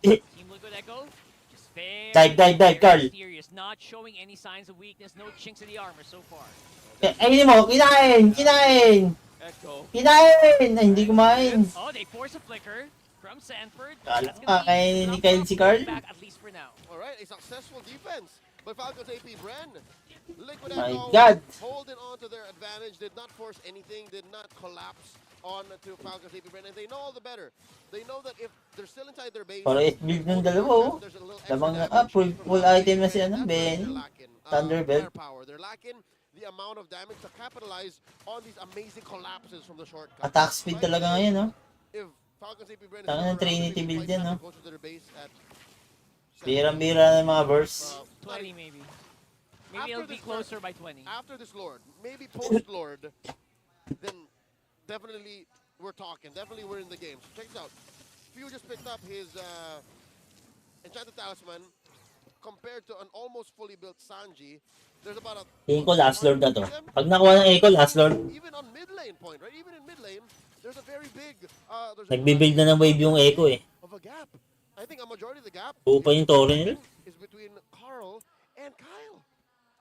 Team Liquid Echo, just very, Dive, Carl. mysterious, not showing any signs of weakness, no chinks in the armor so far. Ayun mo, kinain! Echo. Kinain! Ay, hindi kumain. Oh, they force a flicker from Sanford. Kala That's ko gonna be kakainin ni enough Kyle to si Carl. back at least for now. All right, a successful defense by Falcons APBREN. Liquid My Echo God. holding on to their advantage, did not force anything, did not collapse on to Falcons APBREN, and they know all the better. They know that if they're still inside their base, Para build ng dalawa, oh. Lamang na, full item na si Benny. Thunderbelt. firepower. They're lacking the amount of damage to capitalize on these amazing collapses from the shortcut. Attack speed talaga ngayon, no? If Falcons APBREN is Tanga ng Trinity build yan, no? closer to their base at Birang-bira na yung mga bursts. 20 maybe. Maybe it'll be closer by 20. After this Lord, maybe post-Lord, then definitely we're talking. Definitely we're in the game. So check this out. Few just picked up his Enchanted Talisman. Compared to an almost fully built Sanji, there's about a... Tingin ko last Lord na to. Pag nakuha ng Echo, last Lord. Even on mid lane point, right? Even in mid lane, there's a very big... Nagbibuild na ng wave yung Echo eh. Of a gap. I think a majority of the gap Buo pa yung Torre nila. is between Carl and Kyle.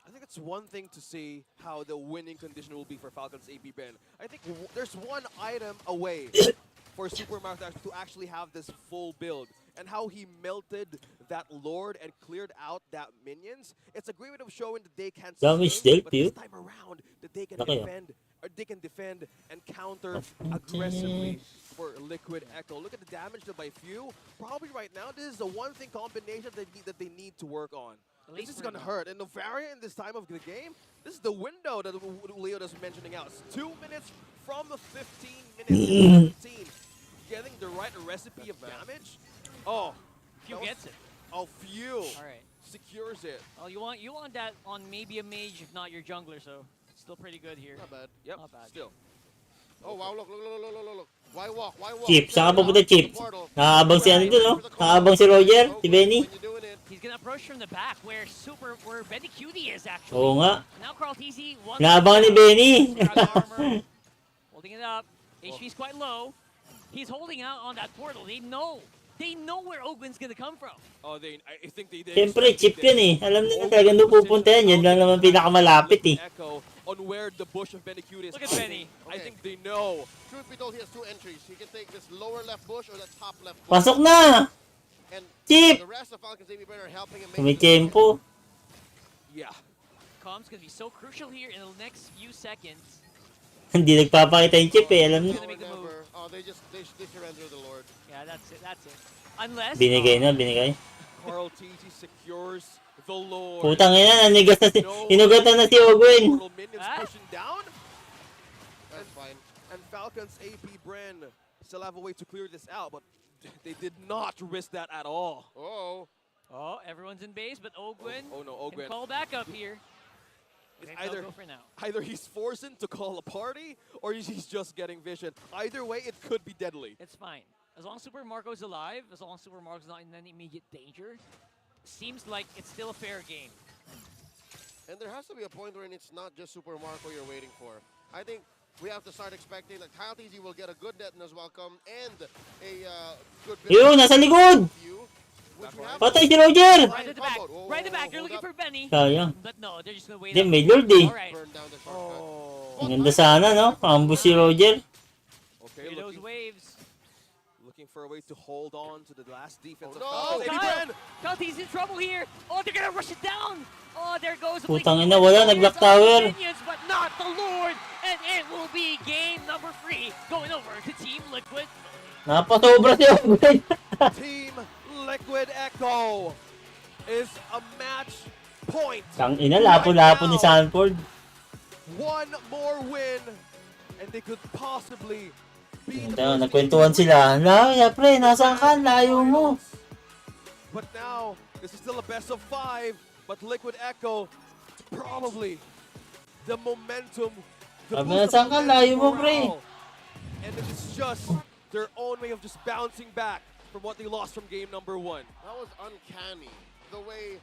I think it's one thing to see how the winning condition will be for Falcons APBREN. I think there's one item away for Super Mario to actually have this full build. And how he melted that Lord and cleared out that minions. It's a great way of showing that they can sustain, but this time around that they can defend and counter aggressively for Liquid Echo. Look at the damage done by Few. Probably right now, this is the one thing combination that they need to work on. This is gonna hurt. And the variant in this time of the game, this is the window that Leo is mentioning out. It's 2 minutes from the 15 minutes. 17. Getting the right recipe of damage. Oh, Few gets it. Oh, Few. All right. Secures it. Oh, you want that on maybe a mage, if not your jungler, so still pretty good here. Not bad. Yep, Not bad. still. Oh, wow, look. Why walk? Chip, saan ka papunta, Chip? Nakakabang si ano dun, no? Nakakabang si Roger, si Benny. He's gonna approach from the back where Benny Cutie is actually. Oo nga. Now Carl TZ wants Naabangan ni Benny. holding it up. HP's quite low. He's holding out on that portal. They know where Ogwen's gonna come from. Oh, I think they did. Siyempre, Chip yun eh. Alam nila talagang doon pupunta yan. Yan lang naman pinakamalapit eh. Echo on where the bush of Benny Cute is. Look at Benny. I think they know. Truth be told, he has two entries. He can take this lower left bush or the top left bush. Pasok na! And Chip! the rest of Falcons APBREN are helping him make Kumitempo. Yeah. Com's gonna be so crucial here in the next few seconds. Hindi nagpapakita yung Chip eh. Alam niya. Oh, they surrender the Lord. Yeah, that's it. Unless... Binigay na, binigay. Carl TZ secures the Lord. Putang ina, nanigas na si... Inugatan na si Ogwen. Minions pushing down. That's fine. And Falcons APBREN still have a way to clear this out, but they did not risk that at all. Oh, everyone's in base, but Ogwen Oh no, Ogwen. can call back up here. It's Maybe they'll go for now. either he's forcing to call a party, or he's just getting vision. Either way, it could be deadly. It's fine. As long as Super Marco's alive, as long as Super Marco's not in any immediate danger, seems like it's still a fair game. And there has to be a point wherein it's not just Super Marco you're waiting for. I think we have to start expecting that Kyle TZ will get a good Detona's welcome and a good... Yun, nasa likod! Patay si Roger! Right at the back. Right at the back. You're looking for Benny. Sayang. But no, they're just gonna wait. Hindi, may Lord eh. Alright. Ang ganda sana, no? Ambush si Roger. Okay, Those waves. looking for a way to hold on to the last defense of Oh, Falcons. Kyle! Kyle TZ's in trouble here. Oh, they're gonna rush it down. Oh, there goes the Putang ina, wala, nag-block tower. Minions, but not the Lord. And it will be game number 3 going over to Team Liquid. Napasobra si Ogwen. Team Liquid Echo is a match point. Tang ina, lapo-lapo ni Sanford. One more win, and they could possibly be Ito, nagkwentuhan sila. Pre, nasaan ka? Layo mo. But now, this is still a best of 5, but Liquid Echo, probably the momentum, the Sabi boost nasaan of ka? Layo mo, morale. pre. And it is just their own way of just bouncing back from what they lost from game number 1. That was uncanny. the way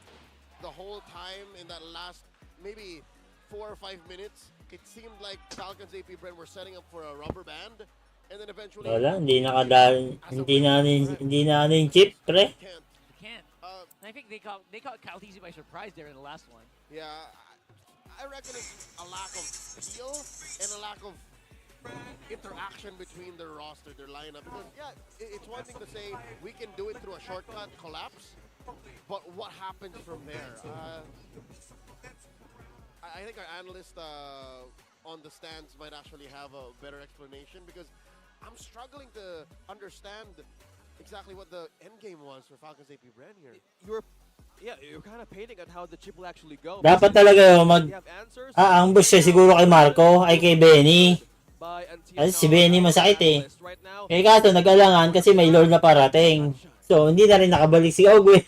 the whole time in that last maybe 4 or 5 minutes, it seemed like Falcons APBREN were setting up for a rubber band, and then eventually Wala, hindi na yung chip, pre. can't. They can't. And I think they caught Caltisi by surprise there in the last one. Yeah, I reckon it's a lack of feel and a lack of interaction between their roster, their lineup. Because yeah, it's one thing to say we can do it through a shortcut collapse, but what happens from there? I think our analyst on the stands might actually have a better explanation, because I'm struggling to understand exactly what the end game was for Falcons APBREN here. You're kind of painting on how the chip will actually go. Dapat talaga ambush siya siguro kay Marco, ay kay Benny. Kasi si Benny masakit eh. Kaya kato nag-alangan kasi may lord na parating. So hindi na rin nakabalik si Ogwen.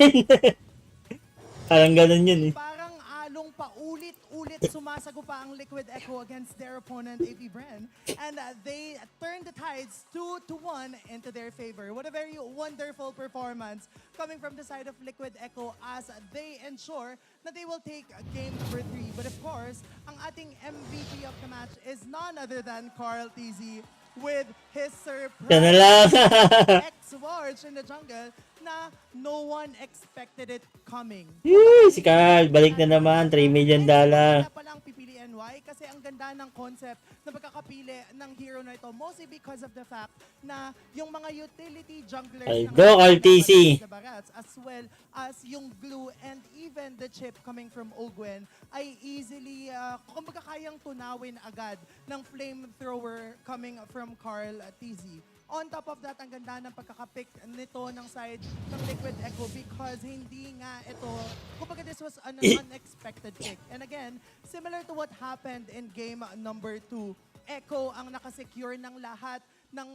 Parang ganun yun eh. Parang along paulit-ulit sumasagupa ang Liquid Echo against their opponent, APBREN. And they turned the tides 2-1 into their favor. What a very wonderful performance coming from the side of Liquid Echo as they ensure that they will take game number 3. But of course, ang ating MVP of the match is none other than Carl TZ with his surprise X-Warge in the jungle na no one expected it coming. Yee, si Carl, balik na naman, $3 million. Kaya palang pipiliin, why? Kasi ang ganda ng concept na pagkakapili ng hero na ito, mostly because of the fact na yung mga utility junglers RTC. as well as yung glue and even the chip coming from Ogwen ay easily, kumbaga kayang tunawin agad ng flamethrower coming from Carl TZ. On top of that, ang ganda ng pagkakapick nito ng side ng Liquid Echo because hindi nga ito, kumbaga this was an unexpected pick. And again, similar to what happened in game number 2, Echo ang nakasecure ng lahat ng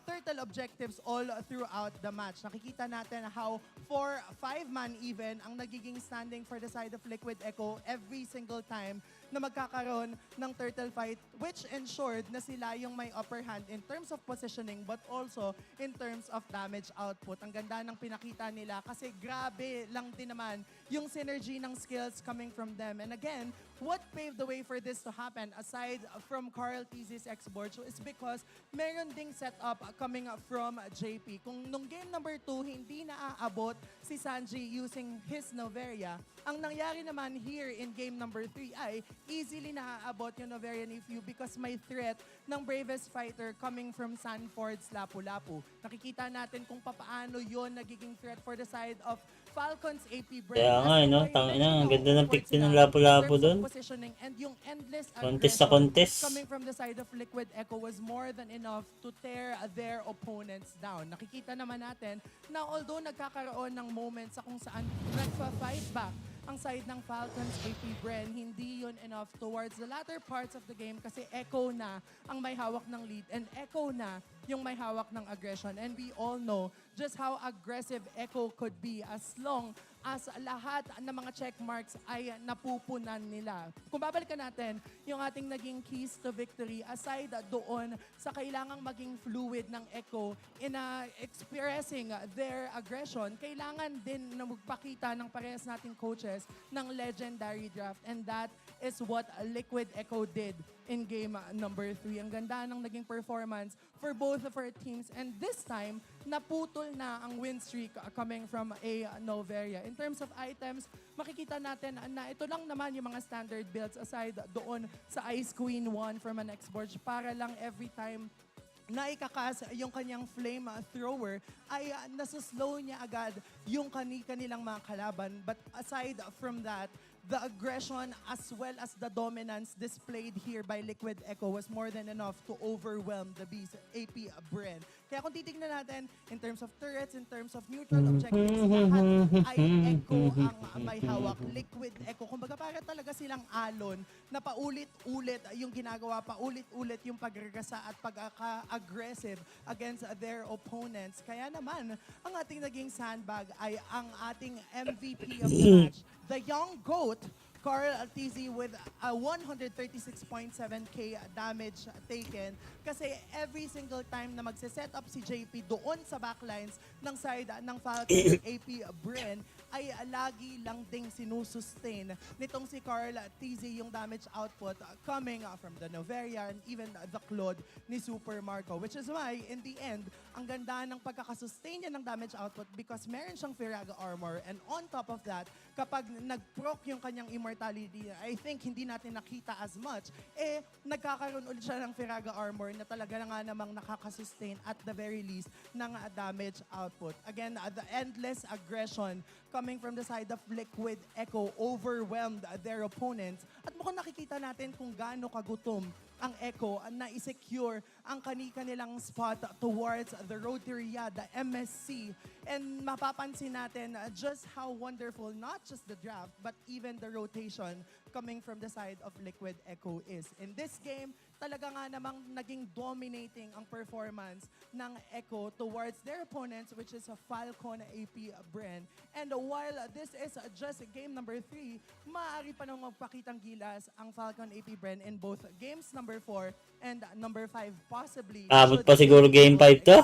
turtle objectives all throughout the match. Nakikita natin how 4-5-man even ang nagiging standing for the side of Liquid Echo every single time na magkakaroon ng turtle fight, which ensured na sila yung may upper hand in terms of positioning but also in terms of damage output. Ang ganda ng pinakita nila kasi grabe lang din naman yung synergy ng skills coming from them. And again, what paved the way for this to happen aside from Carl TZ's X-Board is because meron ding setup coming from JP. Kung nung game number 2 hindi naaabot si Sanji using his Noveria, ang nangyari naman here in game number 3 ay easily naaabot yung Noveria ni Few because may threat ng bravest fighter coming from Sanford's Lapu-Lapu. Nakikita natin kung papaano yon nagiging threat for the side of Falcons APBREN. Kaya nga, no? Tangina, ang ganda ng pick din ng Lapu-Lapu doon. And yung endless Contest sa contest. coming from the side of Liquid Echo was more than enough to tear their opponents down. Nakikita naman natin na although nagkakaroon ng moments sa kung saan nagpa-fight back ang side ng Falcons APBREN, hindi yun enough towards the latter parts of the game kasi Echo na ang may hawak ng lead and Echo na yung may hawak ng aggression. And we all know just how aggressive Echo could be as long as lahat ng mga check marks ay napupunan nila. Kung babalikan natin yung ating naging keys to victory, aside doon sa kailangang maging fluid ng Echo in expressing their aggression, kailangan din na magpakita ng parehas nating coaches ng legendary draft. And that is what Liquid Echo did in game number 3. Ang ganda ng naging performance for both of our teams. And this time, naputol na ang win streak coming from a Noveria. In terms of items, makikita natin na ito lang naman yung mga standard builds aside doon sa Ice Queen 1 from an X-Board para lang every time na ikakas yung kanyang flame thrower ay nasoslow niya agad yung kanilang mga kalaban. But aside from that, the aggression as well as the dominance displayed here by Liquid Echo was more than enough to overwhelm the beast, APBREN. Kaya kung titignan natin, in terms of turrets, in terms of neutral objectives, lahat ay Echo ang may hawak. Liquid Echo, kumbaga para talaga silang alon na paulit-ulit yung ginagawa, paulit-ulit yung paggagasa at pagka-aggressive against their opponents. Kaya naman, ang ating naging sandbag ay ang ating MVP of the match, the young GOAT Carl TZ with a 136.7k damage taken kasi every single time na magse-set up si JP doon sa backlines ng side ng Falcon APBREN ay lagi lang ding sinusustain nitong si Carl TZ yung damage output coming from the Noveria and even the Claude ni Super Marco, which is why in the end ang ganda ng pagkakasustain niya ng damage output because meron siyang Firaga armor and on top of that kapag nag-proc yung kanyang immortality, I think hindi natin nakita as much, nagkakaroon ulit siya ng Firaga armor na talaga na nga namang nakakasustain at the very least ng damage output. Again, the endless aggression coming from the side of Liquid Echo overwhelmed their opponents. At mukhang nakikita natin kung gaano kagutom ang Echo na i-secure ang kanilang spot towards the road to Riyadh, the MSC. And mapapansin natin just how wonderful not just the draft but even the rotation coming from the side of Liquid Echo is. In this game, talaga nga namang naging dominating ang performance ng Echo towards their opponents, which is a Falcon APBREN. And while this is just game number 3, maaari pa nang magpakitang gilas ang Falcon APBREN in both games number 4 and number 5 possibly. Abot pa siguro game 5 to.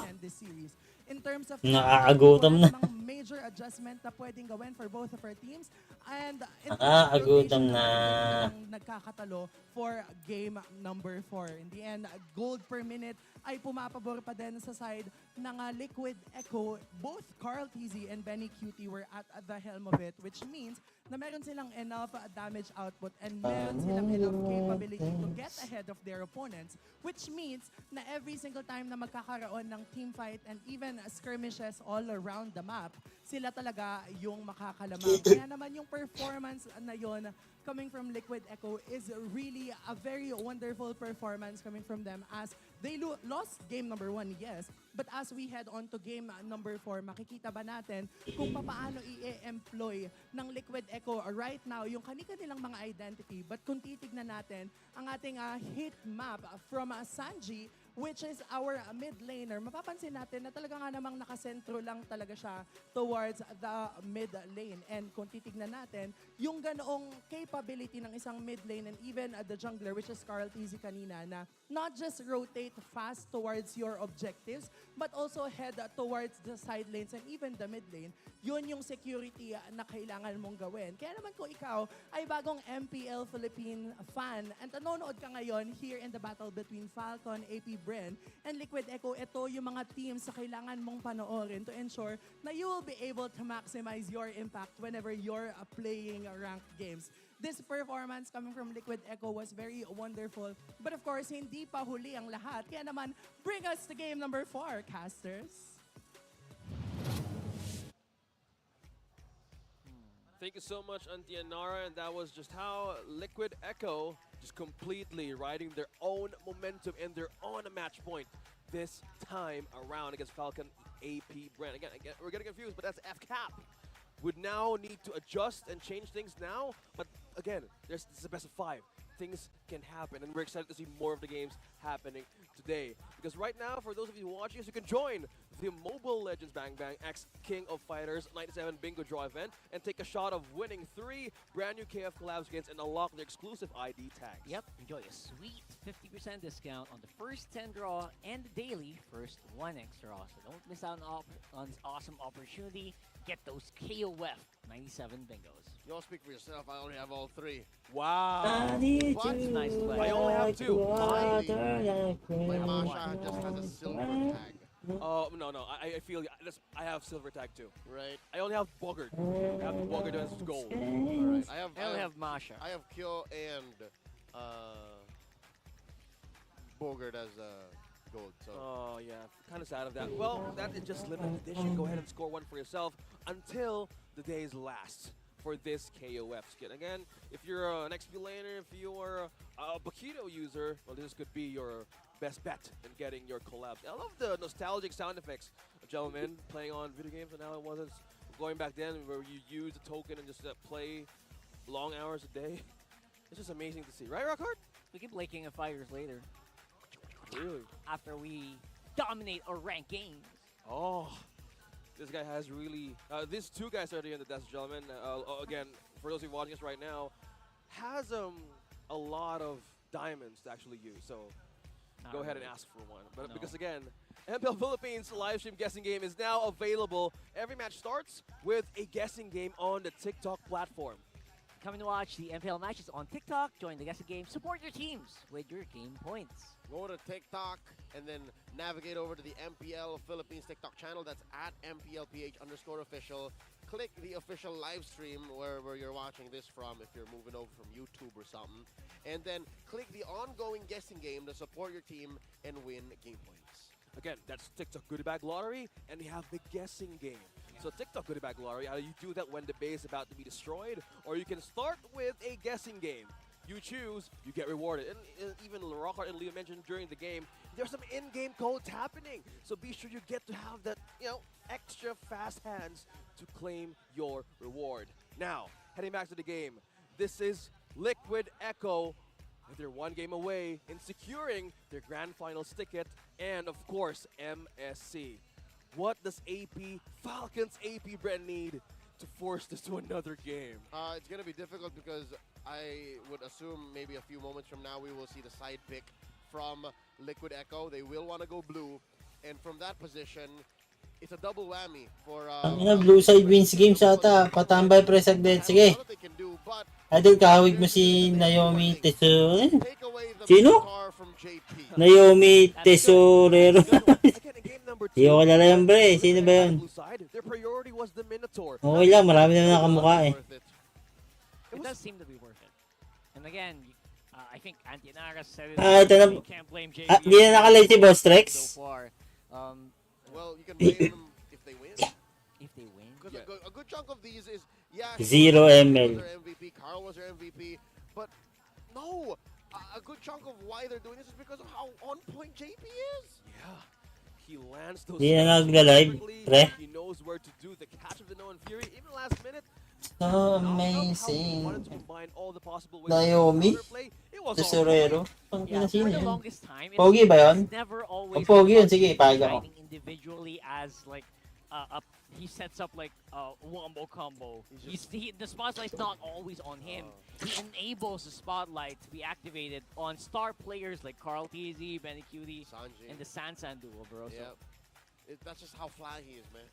In terms of nakakagutom na. Major adjustment na pwedeng gawin for both of our teams and Nakakagutom na. Nagkakatalo for game number 4. In the end, gold per minute ay pumapabor pa din sa side ng Liquid Echo. Both Carl TZ and Benny Cutie were at the helm of it, which means na meron silang enough damage output and meron silang enough capability to get ahead of their opponents, which means na every single time na magkakaroon ng team fight and even skirmishes all around the map, sila talaga yung makakalamang. Kaya naman yung performance na yon coming from Liquid Echo is really a very wonderful performance coming from them as they lost game number 1, yes. But as we head on to game number 4, makikita ba natin kung paano i-employ ng Liquid Echo right now yung kanilang mga identity. But kung titignan natin ang ating hit map from Sanji, which is our mid laner, mapapansin natin na talaga nga namang nakasentro lang talaga siya towards the mid lane. And kung titignan natin, yung ganoong capability ng isang mid lane and even the jungler, which is Carl TZ kanina, na not just rotate fast towards your objectives, but also head towards the side lanes and even the mid lane, yun yung security na kailangan mong gawin. Kaya naman kung ikaw ay bagong MPL Philippine fan and nanonood ka ngayon here in the battle between Falcon, APBREN, and Liquid Echo, ito yung mga teams na kailangan mong panoorin to ensure na you will be able to maximize your impact whenever you're playing ranked games. This performance coming from Liquid Echo was very wonderful. But of course, hindi pa huli ang lahat. Kaya naman, bring us to game number 4, casters. Thank you so much, Auntie Anara, and that was just how Liquid Echo just completely riding their own momentum and their own match point this time around against Falcon APBREN. Again, we're getting confused, but that's FCAP. Would now need to adjust and change things now, but again, this is the best of 5. Things can happen, and we're excited to see more of the games happening today. Because right now, for those of you watching us, you can join the Mobile Legends Bang Bang X King of Fighters 97 Bingo Draw event and take a shot of winning 3 brand new KF collab skins and unlock their exclusive ID tags. Yep, enjoy a sweet 50% discount on the first 10 draw and the daily first 1x draw. So don't miss out on this awesome opportunity. Get those KOF 97 bingos. You all speak for yourself. I only have all 3. Wow. What? Nice play. I only have 2. My Masha just has a silver tag. Oh, no. I feel I have silver tag too. Right. I only have Bogart. I have Bogart as gold. All right. I only have Masha. I have Kyo and Bogart as gold. So. Oh, yeah. Kind of sad of that. Well, that is just limited edition. Go ahead and score one for yourself until the days last for this KOF skin. Again, if you're an XP laner, if you are a Bakito user, well, this could be your best bet in getting your collabs. I love the nostalgic sound effects, gentlemen, playing on video games, and now it wasn't going back then where you use a token and just play long hours a day. It's just amazing to see. Right, Rockhard? We keep liking a 5 years later. Really? After we dominate our ranked games. Oh, this guy has really... these 2 guys are here in the desk, gentlemen. Again, for those of you watching us right now, has a lot of diamonds to actually use. So go ahead and ask for one. But because again, MPL Philippines live stream guessing game is now available. Every match starts with a guessing game on the TikTok platform. Coming to watch the MPL matches on TikTok. Join the guessing game. Support your teams with your game points. Go to TikTok and then navigate over to the MPL Philippines TikTok channel. That's at MPLPH_official. Click the official live stream wherever you're watching this from, if you're moving over from YouTube or something. And then click the ongoing guessing game to support your team and win game points. Again, that's TikTok Goodie Bag Lottery, and you have the guessing game. So TikTok Goodie Bag Lottery, you do that when the base is about to be destroyed, or you can start with a guessing game. You choose, you get rewarded. And even Rockhart and Leo mentioned during the game, there's some in-game codes happening. So be sure you get to have that, extra fast hands to claim your reward. Now, heading back to the game, this is Liquid Echo. They're one game away in securing their grand finals ticket, and of course, MSC. What does Falcons APBREN need to force this to another game? It's going to be difficult because I would assume maybe a few moments from now we will see the side pick from Liquid Echo. They will want to go blue, and from that position, it's a double whammy for... Blue side wins game ata. Patambay pre saglit. Sige. Idol, kahawig mo si Naomi Tesorero. Sino? Naomi Tesorero. Hindi ko kalala yan, bre. Sino ba yun? Okay lang, marami na nakamukha eh. It does seem to be worth it. And again, I think Antinara said it. Ito na. You can't blame JP. Hindi na nakalay si Boss Trex. So far. Well, you can blame them if they win. If they win? Because a good chunk of these is, yeah, Zero ML. was their MVP, Carl was their MVP, but no, a good chunk of why they're doing this is because of how on point JP is. Yeah. He lands those Di na nagla-live, pre. He knows where to do the catch of the known fury. Even last minute, So amazing. wanted to combine all the possible ways Naomi to play. It was Tesorero. Ang Yeah, sino for the yun? longest time, Pogi ba yun? it's never Kung always pogi yun, about sige, ipahag ako. shining individually as like he sets up like a wombo combo. The spotlight's not always on him. He enables the spotlight to be activated on star players like Carl TZ, Benny Cutie, Sanji. and the Sansan duo, bro. So Yep. That's just how fly he is, man.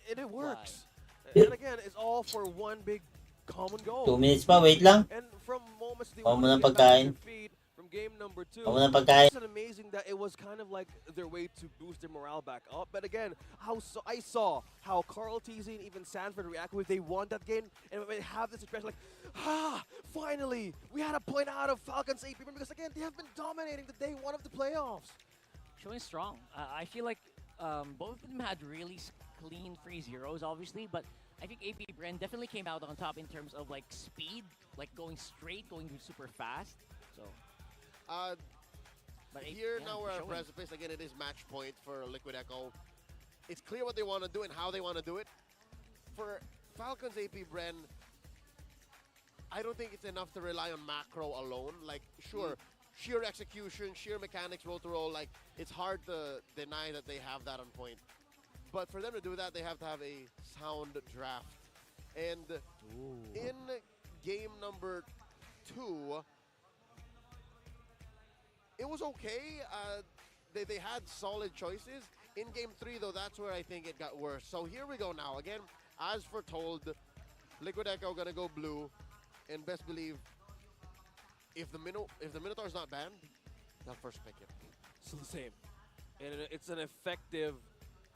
And it works. And again, it's all for one big common goal. 2 minutes pa, wait lang. And from moments they Huwag mo want ng to get back on pagkain. their feet, from game number 2, Huwag mo ng pagkain. it's amazing that it was kind of like their way to boost their morale back up. But again, I saw how Carl TZ and even Sanford reacted when they won that game, and when they have this expression like, finally, we had a point out of Falcons AP, because again, they have been dominating the day one of the playoffs. showing strong. I feel like both of them had really clean free zeros, obviously, but I think APBREN definitely came out on top in terms of like speed, like going straight, going super fast. So, but here now we're at a precipice. Again, it is match point for Liquid Echo. It's clear what they want to do and how they want to do it. For Falcons APBREN, I don't think it's enough to rely on macro alone. Like, sure, sheer execution, sheer mechanics, roll to roll, like, it's hard to deny that they have that on point. But for them to do that, they have to have a sound draft. And in game number 2, it was okay. They had solid choices. In game 3, though, that's where I think it got worse. So here we go now. Again, as foretold, Liquid Echo gonna go blue. And best believe, if the Minotaur's not banned, they'll first pick it. Still the same. And it's an effective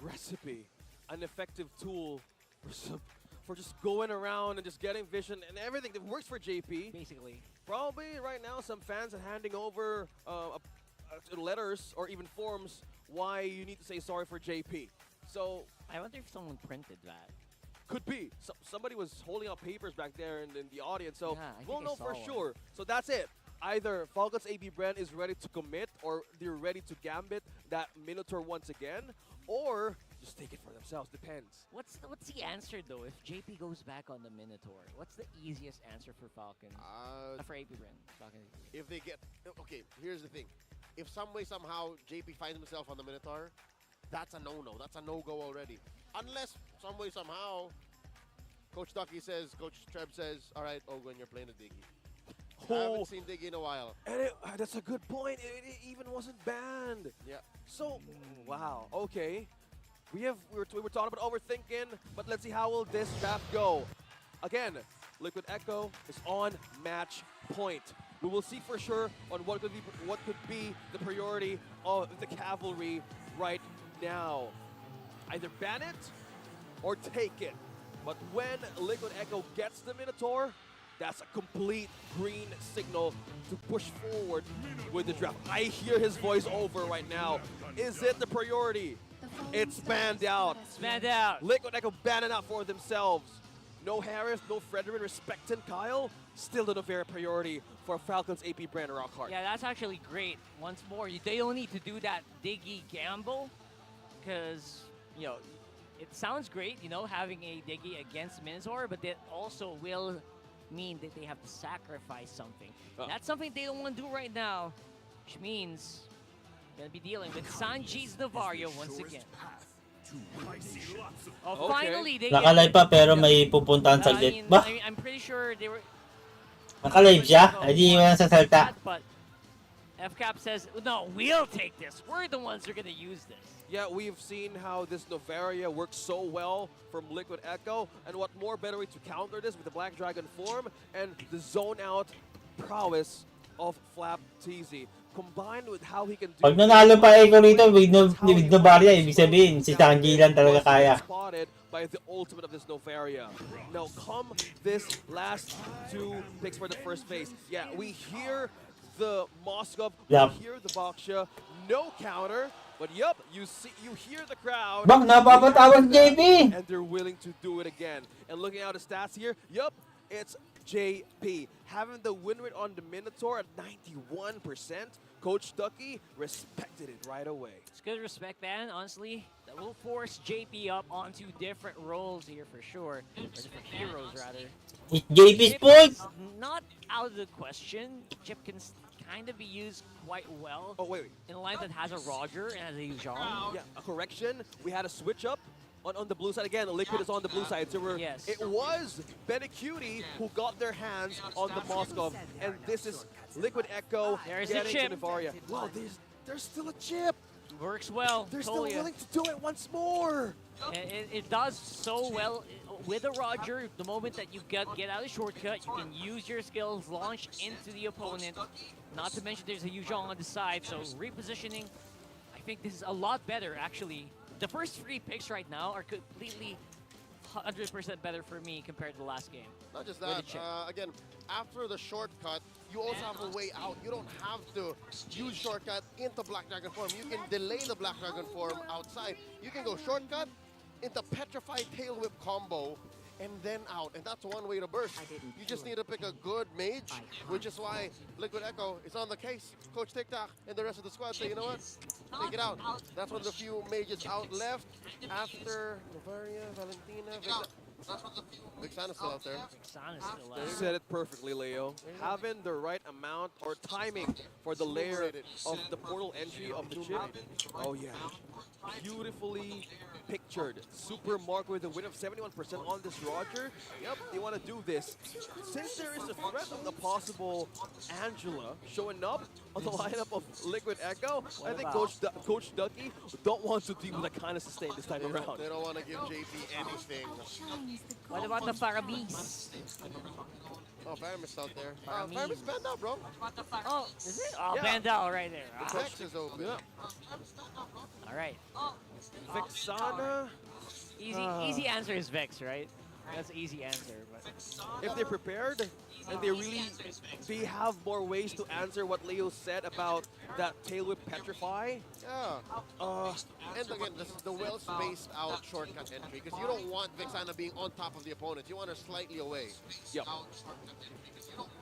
recipe, an effective tool for just going around and just getting vision and everything that works for JP. Basically. Probably right now some fans are handing over letters or even forms why you need to say sorry for JP. So I wonder if someone printed that. Could be. Somebody was holding up papers back there in the audience, so Yeah, I we'll think I know for saw sure. So that's it. Either Falcons APBREN is ready to commit, or they're ready to gambit that Minotaur once again, or just take it for themselves. Depends. What's the answer though? If JP goes back on the Minotaur, what's the easiest answer for Falcon? For APBREN. Falcon. If they get... Okay, here's the thing. If some way, somehow, JP finds himself on the Minotaur, that's a no-no. That's a no-go already. Unless, some way, somehow, Coach Ducky says, Coach Treb says, all right, Ogun, you're playing the Diggy. I Oh, haven't seen Diggy in a while. and that's a good point. It even wasn't banned. Yeah. So, wow. Okay. We were talking about overthinking, but let's see how will this draft go. Again, Liquid Echo is on match point. We will see for sure on what could be the priority of the cavalry right now. Either ban it or take it. But when Liquid Echo gets the Minotaur, that's a complete green signal to push forward with the draft. I hear his voice over right now. Is it the priority? It's banned out. It's banned out. Liquid Echo banning out for themselves. No Harris, no Frederick, respecting Kyle. Still the very priority for Falcon's APBREN Rockhart. Yeah, that's actually great. Once more, they don't need to do that Diggy gamble because, you know, it sounds great, you know, having a Diggy against Minotaur, but that also will mean that they have to sacrifice something. That's something they don't want to do right now, which means they're going to be dealing with Sanji's Navario once again. Oh, finally, they Nakalive pa pero may pupuntahan saglit. Bah, I'm pretty sure they were... nakalive siya? Hindi mo sa salta. But FCAP says, no, we'll take this. We're the ones who are going to use this. Yeah, we've seen how this Novaria works so well from Liquid Echo, and what more better way to counter this with the Black Dragon form and the zone out prowess of Flap TZ. Combined with how he can do... Pag nanalo pa Echo rito, with Novaria, ibig sabihin, si Sanji lang talaga kaya. Spotted by the ultimate of this Novaria. Now come this last two picks for the first phase. Yeah, we hear the Moskov, we hear the Baksha, no counter. But yup, you hear the crowd. Bak, napapatawag JP! And they're willing to do it again. And looking at the stats here, yup, it's JP. Having the win rate on the Minotaur at 91%. Coach Ducky respected it right away. It's good respect, man. Honestly, that will force JP up onto different roles here for sure. Or different heroes, rather. It's JP's point! Not out of the question. Chip can kind of be used quite well. Oh, wait. In a line that has a Roger and has a Yuzhong. Yeah, a correction. We had a switch up on the blue side again. The Liquid is on the blue side. So it was Benecutie who got their hands on the Moskov. And this is Liquid Echo getting to Navaria. Wow, there's still a chip. Works well. They're still willing to do it once more. It does so well with a Roger. The moment that you get out of the shortcut, you can use your skills, launch into the opponent. Not to mention there's a Yuzhong on the side, so repositioning, I think this is a lot better, actually. The first three picks right now are completely 100% better for me compared to the last game. Not just that, again, after the shortcut, you also have a way out. You don't have to use shortcut into Black Dragon form. You can delay the Black Dragon form outside. You can go shortcut into Petrified Tail Whip combo and then out. And that's one way to burst. You just need to pick a good mage, which is why Liquid Echo is on the case. Coach TikTok and the rest of the squad say, you know what? Take it out. That's one of the few mages out left after Novaria, Valentina, Vixana's still out there. You said it perfectly, Leo. Having the right amount or timing for the layer of the portal entry of the chip. Oh yeah. Beautifully pictured. Super Mark with a win of 71% on this Roger. Yep, they want to do this. Since there is a threat of the possible Angela showing up on the lineup of Liquid Echo, I think Coach Ducky don't want to deal with that kind of sustain this time around. They don't want to give JP anything. What about the Faramis? Oh, Faramis out there. Faramis banned out, bro. Oh, is it? Oh, banned out right there. The Vex is open. Yeah. All right. Vixana. Easy answer is Vex, right? That's an easy answer. But if they're prepared and they have more ways to answer what Leo said about that tail whip petrify. Yeah. And again, this is the well-spaced out shortcut entry because you don't want Vixana being on top of the opponent. You want her slightly away. Yep.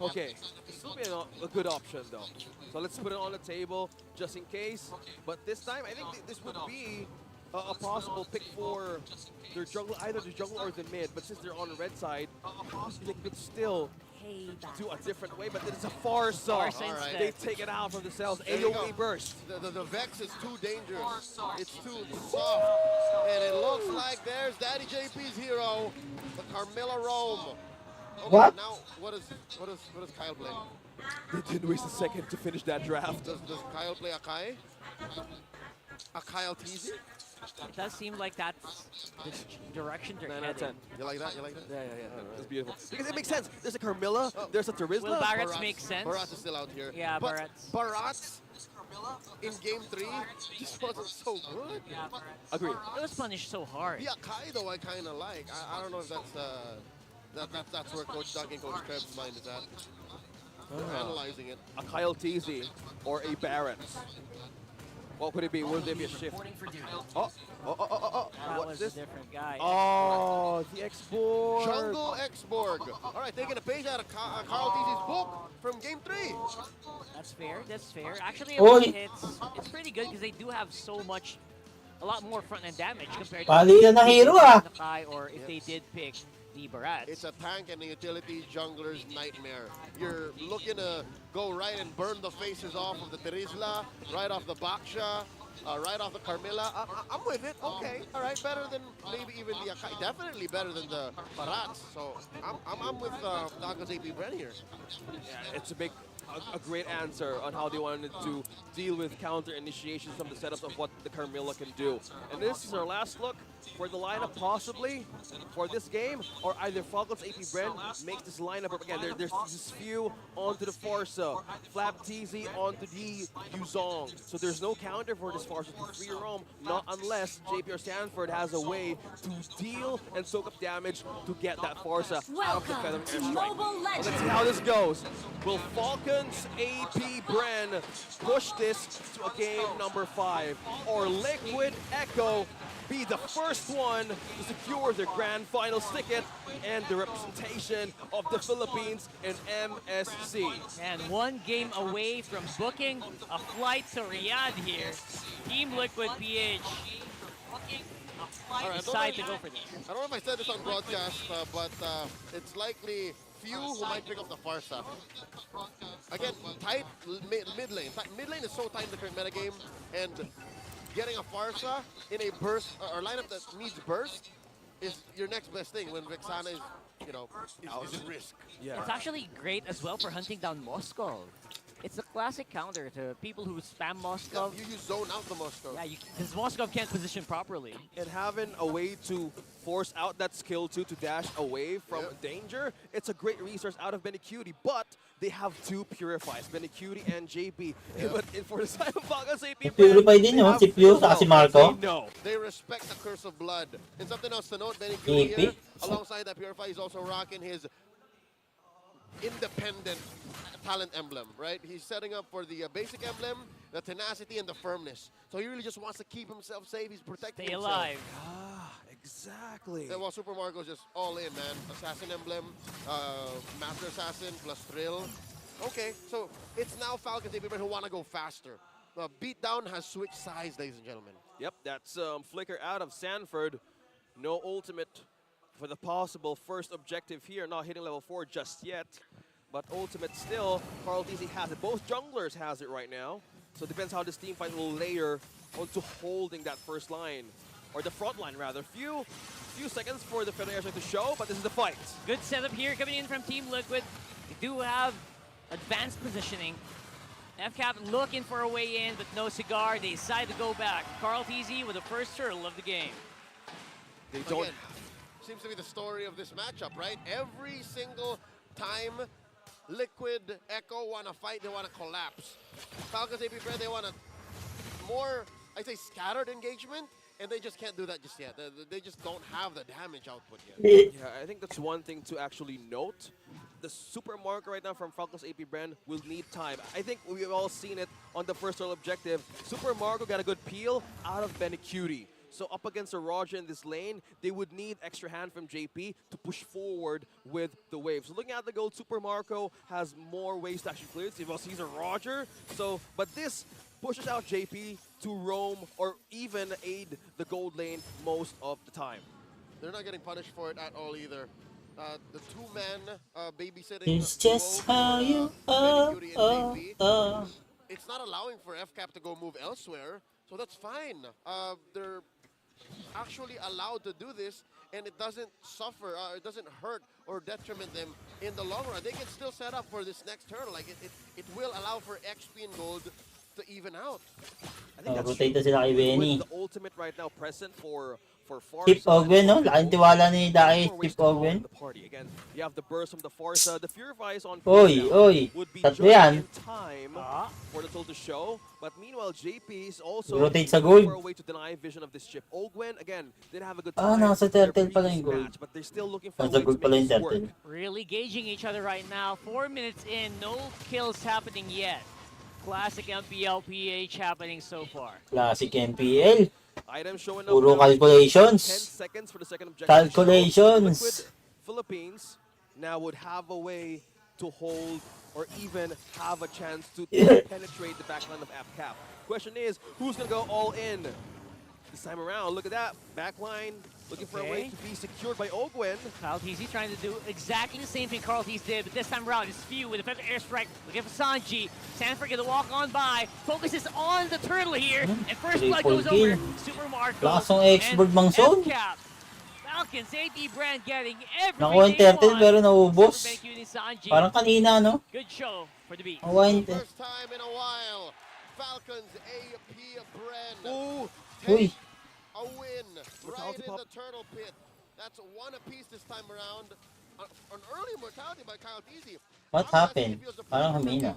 Okay, this will be a good option though. So let's put it on the table just in case. But this time, I think this would be a possible pick for their jungle, either the jungle or the mid. But since they're on the red side, they could still do a different way, but it's a Farsa. instead. They take it out from the cells. There you AoE go. burst. The Vex is too dangerous. It's too soft. And it looks like there's Daddy JP's hero, the Carmilla Rome. Okay, What? now what does Kyle play? They didn't waste a second to finish that draft. Does Kyle play Akai? Kyle TZ? It does seem like that's the direction they're 9 out of heading. 10. You like that? You like that? Yeah. That's beautiful. Because it makes sense. There's a Carmilla, there's a Turismo. Will Barrett's make sense? Barrett's is still out here. Yeah, but Barrett's. Barrett's in game 3 just wasn't so good. Yeah, Barrett's. Agreed. It was punished so hard. The Akai though I kind of like. I don't know if that's where Coach Doug and Coach Krebs' mind is at. They're analyzing it. A Kyle TZ or a Barrett. What could it be? Will there be a shift? That What's was this? a different guy. Oh, the X-Borg. Jungle X-Borg. All right, taking a page out of Carl TZ's book from game 3. That's fair. That's fair. Actually, Oy. it's pretty good because they do have a lot more front-end damage compared Palitan ng hero, Nakai, or if they did pick the Barats. It's a tank and a utility jungler's nightmare. You're looking to go right and burn the faces off of the Terizla, right off the Baksha, right off the Carmilla. I'm with it. Okay. All right. Better than maybe even the Akai. Definitely better than the Barats. So I'm with Falcon's APBREN here. Yeah, it's a great answer on how they wanted to deal with counter initiations from the setups of what the Carmilla can do. And this is our last look for the lineup possibly for this game, or either Falcon's APBREN makes this lineup up again. There's this few onto the Farsa, Flap TZ onto the Yuzong. So there's no counter for this Farsa to free roam, not unless JP or Sanford has a way to deal and soak up damage to get that Farsa out of the Feather Airstrike. Let's see how this goes. Will Falcon's APBREN push this to a game number 5, or Liquid Echo be the first one to secure their grand finals ticket and the representation of the Philippines in MSC? And one game away from booking a flight to Riyadh here. Team Liquid PH All right, decide to go for this. I don't know if I said this on broadcast, but it's likely few who might pick up the Farsa. Again, tight mid lane. Mid lane is so tight in the current metagame, and getting a Farsa in a burst or lineup that needs burst is your next best thing when Vexana is, is at risk. Yeah. It's actually great as well for hunting down Moskov. It's a classic counter to people who spam Moskov. Yeah, you zone out the Moskov. Yeah, because Moskov can't position properly. And having a way to force out that skill to dash away from danger, it's a great resource out of Benecutie, but they have two Purifies, Benecutie and JP. But for the side of Falcon's APBREN, Purify din yun, si Pure saka si Marco. They respect the curse of blood. And something else to note, Benecutie here, alongside that Purify, is also rocking his independent talent emblem, right? He's setting up for the basic emblem, the tenacity and the firmness. So he really just wants to keep himself safe. He's protecting himself. alive. Exactly. Yeah, well, Super Marco's just all in, man. Assassin emblem, Master Assassin plus Thrill. Okay, so it's now Falcon's APBREN who want to go faster. Beatdown has switched sides, ladies and gentlemen. Yep, that's flicker out of Sanford. No ultimate for the possible first objective here. Not hitting level 4 just yet. But ultimate still, Carl TZ has it. Both junglers has it right now. So it depends how this team fight will layer onto holding that first line. Or the front line, rather. Few seconds for the Feather Airstrike to show, but this is the fight. Good setup here coming in from Team Liquid. They do have advanced positioning. FCAP looking for a way in, but no cigar. They decide to go back. Carl TZ with the first turtle of the game. They don't. Again, seems to be the story of this matchup, right? Every single time Liquid Echo want to fight, they want to collapse. Falcon's APBREN, they want a more, I'd say, scattered engagement, and they just can't do that just yet. They just don't have the damage output yet. Yeah, I think that's one thing to actually note. The super marker right now from Falcon's APBREN will need time. I think we've all seen it on the first objective. Super Marco got a good peel out of Benecutie. So up against a Roger in this lane, they would need extra hand from JP to push forward with the wave. So looking at the gold, Super Marco has more ways to actually clear it. He's a Roger. So, but this pushes out JP to roam or even aid the gold lane most of the time. They're not getting punished for it at all either. the two-man babysitting It's duo just for how you are, Cutie and JP. are. It's not allowing for FCAP to go move elsewhere, so that's fine. They're actually allowed to do this, and it doesn't suffer, it doesn't hurt or detriment them in the long run. They can still set up for this next turn. Like it will allow for XP and gold to even out. I think that's Rotate true. na sila kay With Benny. the ultimate right now present for Chip Farsa. Ogwen, no? Laking tiwala ni Daki, Chip Ogwen. The party again. You have the burst from the Farsa. The Purifies on Oy, cooldown oy. would be Tatlo just yan. in time for the tool to show. But meanwhile, JP is also Rotate sa looking gold. for a way to deny vision of this chip. Ogwen again didn't have a good Ah, time. nasa in their turtle pala previous yung gold. match, but they're still looking for a Nasa way to gold pala make yung this work. turtle. Really gauging each other right now. 4 minutes in, no kills happening yet. Classic MPL PH happening so far. Classic MPL. Item showing up Puro now. 10 calculations. seconds for the second objective. Calculations. Liquid Philippines now would have a way to hold or even have a chance to penetrate the backline of AppCap. Question is, who's going to go all in this time around? Look at that. Backline looking for a way to be secured by Ogwen. KarlTzy trying to do exactly the same thing KarlTzy did, but this time around it's Few with a feather airstrike. Looking for Sanji. Sanford gonna walk on by. Focuses on the turtle here. And first blood goes over. Super Marco. Lakas ng expert mang zone. FCAP. Falcons, APBREN getting everything Nakuha yung they turtle want. pero naubos. Super Benq ni Sanji. Parang kanina, no? Good show for the beat. Nakuha yung First time in a while, Falcons APBREN Uy. a win right in the turtle pit. That's one apiece this time around. An early mortality by KarlTzy. What happened? Parang humina.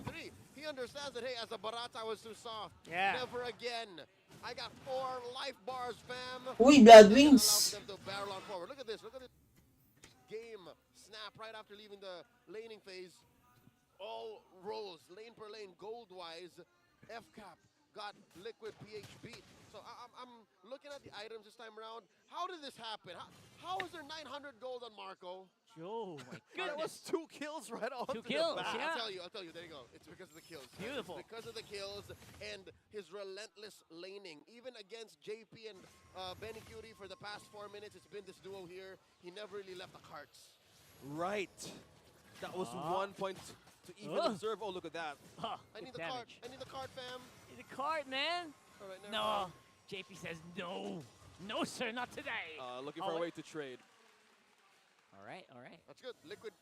He understands that, hey, as a Barata, I was too soft. Yeah. Never again. I got 4 life bars, fam. Uy, Blood And Wings. allows them to barrel on forward. Look at this. Look at this game snap right after leaving the laning phase. All rolls, lane per lane, gold-wise. FCAP got Liquid PH beat. So I'm looking at the items this time around. How did this happen? How is there 900 gold on Marco? Oh my That was 2 kills right on. 2 kills, I'll yeah. tell you, there you go. It's because of the kills. Beautiful. It's because of the kills and his relentless laning. Even against JP and Benny Cutie for the past 4 minutes, it's been this duo here. He never really left the carts. Right. That was 1 point to even observe. Oh, look at that. I need the cart. I need the cart, fam. Need the cart, man. All right, never No. mind. JP says no. No, sir, not today. Looking for a way to trade. All right, all right. That's good. Liquid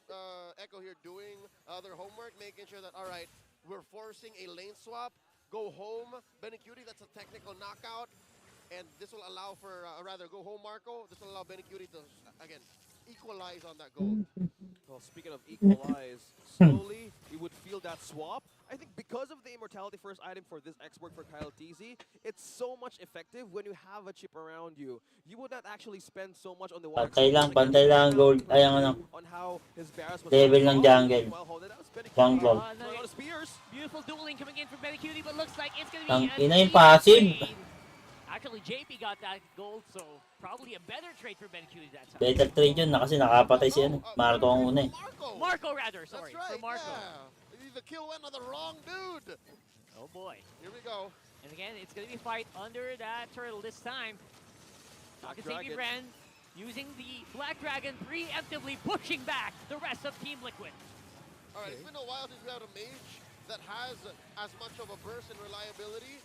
Echo here doing their homework, making sure that, all right, we're forcing a lane swap. Go home, Benny Cutie, that's a technical knockout. And this will allow for, rather, go home, Marco. This will allow Benny Cutie to, again, equalize on that goal. Well, speaking of equalize, slowly you would feel that swap. I think because of the immortality first item for this export for KarlTzy, it's so much effective when you have a chip around you. You would not actually spend so much on the water. Pantay lang gold. Ay, ang ano. On how his barrels was Level ng jungle. Jungle. Beautiful dueling coming in from Benny Cutie, but looks like it's gonna Ang be ina yung passive. Actually, JP got that gold, so probably a better trade for Benny Cutie that time. Better trade yun na kasi nakapatay si ano. Marco ang una eh. Marco rather, sorry, That's right, for Marco. yeah. The kill went on the wrong dude. Oh boy. Here we go. And again, it's gonna be fight under that turtle this time. Falcons APBREN using the Black Dragon preemptively pushing back the rest of Team Liquid. All right, it's been a while since we had a mage that has as much of a burst and reliability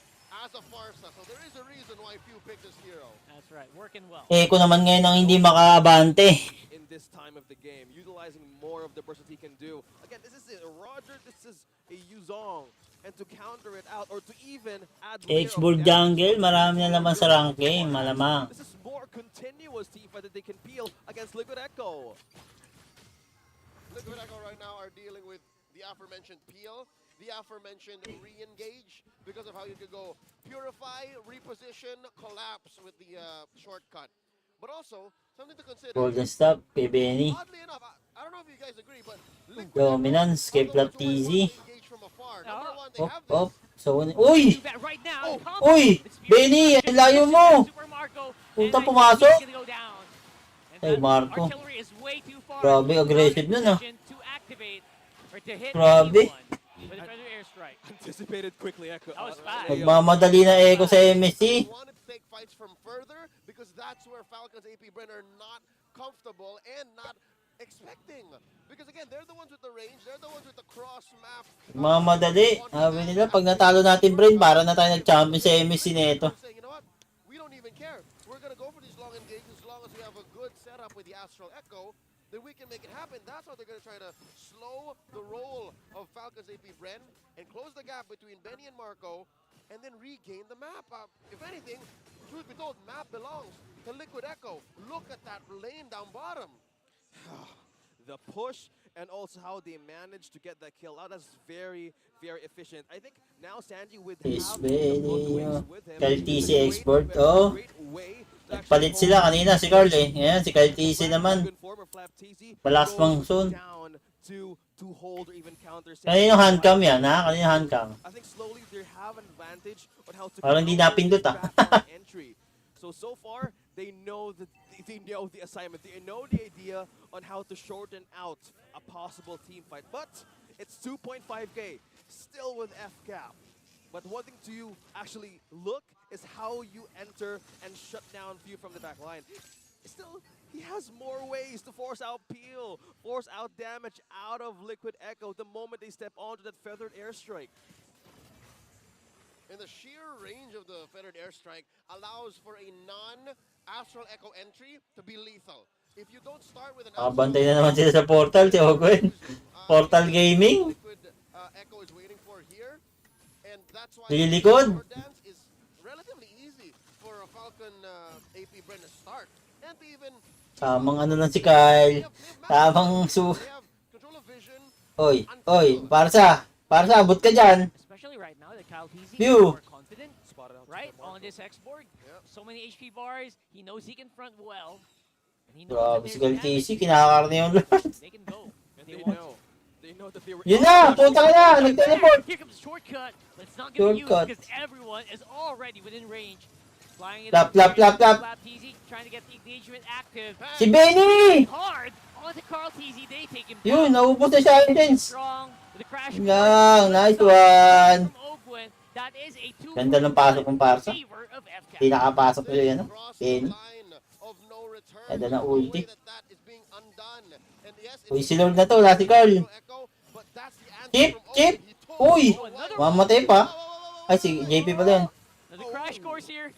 as a Farsa. So there is a reason why few pick this hero. That's right, working well. Echo naman ngayon ang hindi makaabante. In this time of the game, utilizing more of the burst that he can do. Again, this is a Roger, this is a Yuzong. And to counter it out, or to even add X-Bull jungle, marami na naman sa rank game, malamang. This is more continuous teamfight that they can peel against Liquid Echo. Liquid Echo right now are dealing with the aforementioned peel, the aforementioned re-engage, because of how you could go purify, reposition, collapse with the shortcut. But also, something to consider. Golden Stop, kay Benny. Oddly enough, I don't know if you guys agree, but Dominance, kay KarlTzy. one, Op. So, uy! Uy! Benny, ang layo mo! Punta pumasok. Ay, Marco. Grabe, aggressive nun ah. Grabe. Anticipated quickly, Echo. Nagmamadali na Echo sa MSC. Take fights from further because that's where Falcons APBREN are not comfortable and not expecting. Because again, they're the ones with the range, they're the ones with the cross map. Mamadali. Sabi nila, pag natalo natin, Bren, para na tayo nag-champion sa MSC neto. Saying, you know what? We don't even care. We're gonna go for these long engagements as long as we have a good setup with the Astral Echo. Then we can make it happen. That's how they're gonna try to slow the roll of Falcons APBREN and close the gap between Benny and Marco, and then regain the map. If anything, truth be told, map belongs to Liquid Echo. Look at that lane down bottom. The push and also how they managed to get that kill out. That's very, very efficient. I think now Sanji with Is half the wings with him, KalTC it's a great export. weapon, Oh. great way to Nagpalit actually sila hold kanina si Carl eh. Ngayon si KalTC naman. good form or Flap TZ Malakas pang goes soon. down to hold or even counter Kanino handcam yan ha? Kanino handcam? I think slowly they have an advantage on how to Parang hindi counter napindot, this ah. backdoor entry. So far they know the assignment. They know the idea on how to shorten out a possible team fight. But it's 2.5k still with FCAP. But one thing to actually look is how you enter and shut down View from the back line. Still, he has more ways to force out Peel, force out damage out of Liquid Echo the moment they step onto that feathered airstrike. And the sheer range of the feathered airstrike allows for a non-Astral Echo entry to be lethal. If you don't start with an Makabantay na naman sila sa portal si Ogwen. Portal Gaming. Liquid Echo is waiting for here, and that's why Lilikod. the dance is relatively easy for a Falcon APBREN to start. And to even Tamang ano lang si Kyle. Tamang su... Oy, oy, Parsa, abot ka dyan. Especially right now that KalTC is Phew. more confident, right, on this export. So many HP bars, he knows he can front well. And he knows Grabe that si there's KalTC, damage. kinakarni yung Lord. They can go. if They want know. They know that they were... Yun na, puta ka na, nag-teleport. Here comes the shortcut, but it's not going to use Shortcut. because everyone is already within range. Flying it Lap, up lap, here, lap, lap. Flap TZ trying to get the engagement active. Si Benny! Hard onto Carl TZ, they take him Yun, down. naubos na siya Indens. Strong with the crash. Lang, nice one. From Ogwen, that is a 2 Ganda ng pasok ng Parsa. favor of FCAP. Hindi nakapasok na yun, ano? Benny. Ganda ng ulti. Uy, si Lord na to, wala si Carl. Chip, chip! Uy! Mamatay pa. Ay, si JP pa din. The crash course here.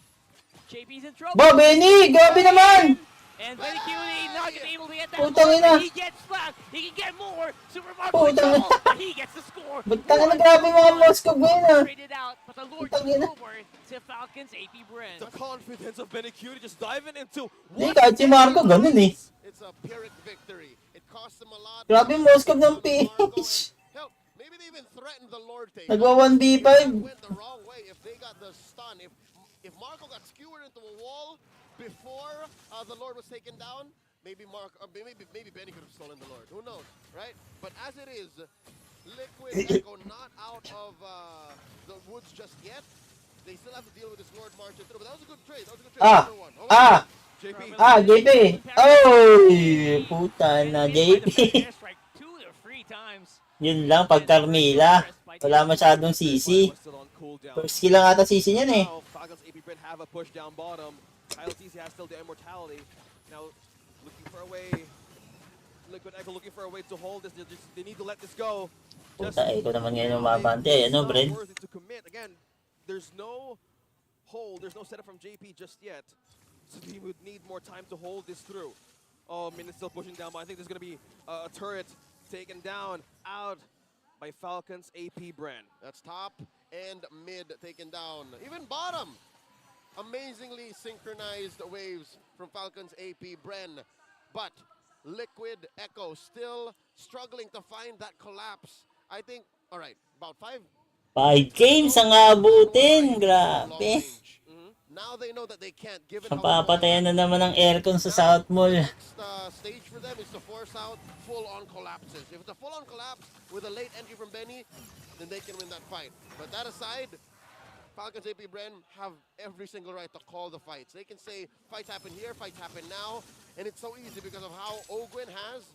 JP's in trouble. Ba, Benny! Grabe naman! And Benny Cutie not gonna be able to get that. Putang mark, ina. but he gets slapped. He can get more. Super Marco Putang ina. but he gets the score. Butang na grabe mga Moscow ngayon ah. Traded out, but the Lord Putang took ina. over to Falcons APBREN. The confidence of Benny Cutie just diving into... Hindi, kahit si Marco, ganun eh. It's a Pyrrhic victory. It cost them a lot. Grabe yung Moscow ng PH. Hell, maybe they even threatened the Lord take. Nagwa 1v5. Went the wrong way if they got the stun. If Marco got skewered into a wall before the Lord was taken down, maybe maybe Benny could have stolen the Lord. Who knows, right? But as it is, Liquid Echo not out of the woods just yet. They still have to deal with this Lord marching through. But that was a good trade. That was a good trade. Number one. JP. Oy! Puta na, JP. Yun lang, pag Carmila. Wala masyadong CC. First kill lang ata CC niyan eh. Now, Falcons APBREN have a push down bottom. Kyle TC has still the immortality. Now, looking for a way. Liquid Echo looking for a way to hold this. They need to let this go. Puta, Echo naman ngayon umabante. Ano, Bren? To commit. Again, there's no hold. There's no setup from JP just yet. So he would need more time to hold this through. Oh, Minute still pushing down, but I think there's going to be a turret taken down out by Falcons APBREN. That's top and mid taken down. Even bottom. Amazingly synchronized waves from Falcons APBREN. But Liquid Echo still struggling to find that collapse. I think, all right, about 5 games ang abutin. Grabe. Now they know that they can't give it. Papatayan na naman ang aircon sa South Mall. Next stage for them is to force out full-on collapses. If it's a full-on collapse with a late entry from Benny, then they can win that fight. But that aside, Falcons APBREN have every single right to call the fights. They can say fights happen here, fights happen now, and it's so easy because of how Ogwen has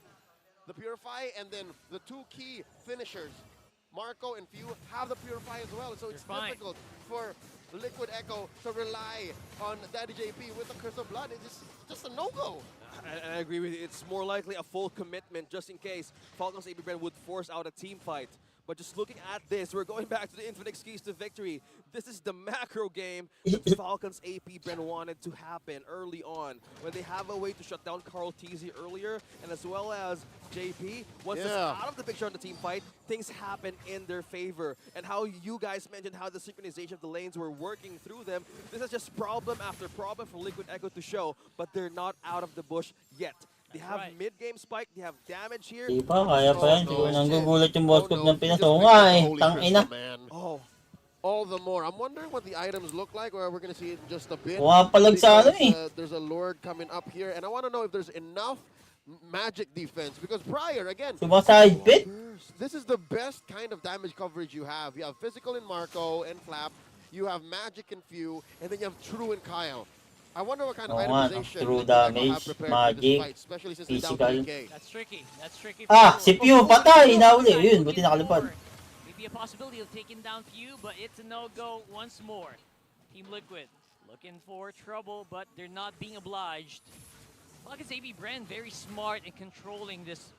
the Purify, and then the two key finishers, Marco and Few, have the Purify as well. So it's difficult for Liquid Echo to rely on Daddy JP with the Curse of Blood. It's just a no-go. And I agree with you. It's more likely a full commitment just in case Falcons APBREN would force out a team fight. But just looking at this, we're going back to the infinite keys to victory. This is the macro game that Falcons APBREN wanted to happen early on. When they have a way to shut down Carl TZ earlier, and as well as JP, once it's out of the picture on the team fight, things happen in their favor. And how you guys mentioned how the synchronization of the lanes were working through them, this is just problem after problem for Liquid Echo to show, but they're not out of the bush yet. They have mid-game spike, they have damage here. Di pa, kaya pa yan. Siguro nanggugulat yung boss code ng Pinas. Oo nga eh, tangina. Oh. All the more. I'm wondering what the items look like, or we're going to see it in just a bit. Palag sa ano eh. There's a Lord coming up here, and I want to know if there's enough magic defense, because prior, again, Sumaside bit? this is the best kind of damage coverage you have. You have physical in Marco and Flap, you have magic in Few, and then you have True and Kyle. I wonder what kind of itemization true have damage, prepared for magic, this fight, especially since they're down physical. 3K. That's tricky. That's tricky. Si Pew, patay! Inauli. Yun, buti nakalipad. Maybe a possibility of taking down Few, but it's a no-go once more. Team Liquid looking for trouble, but they're not being obliged. Falcons APBREN very smart in controlling this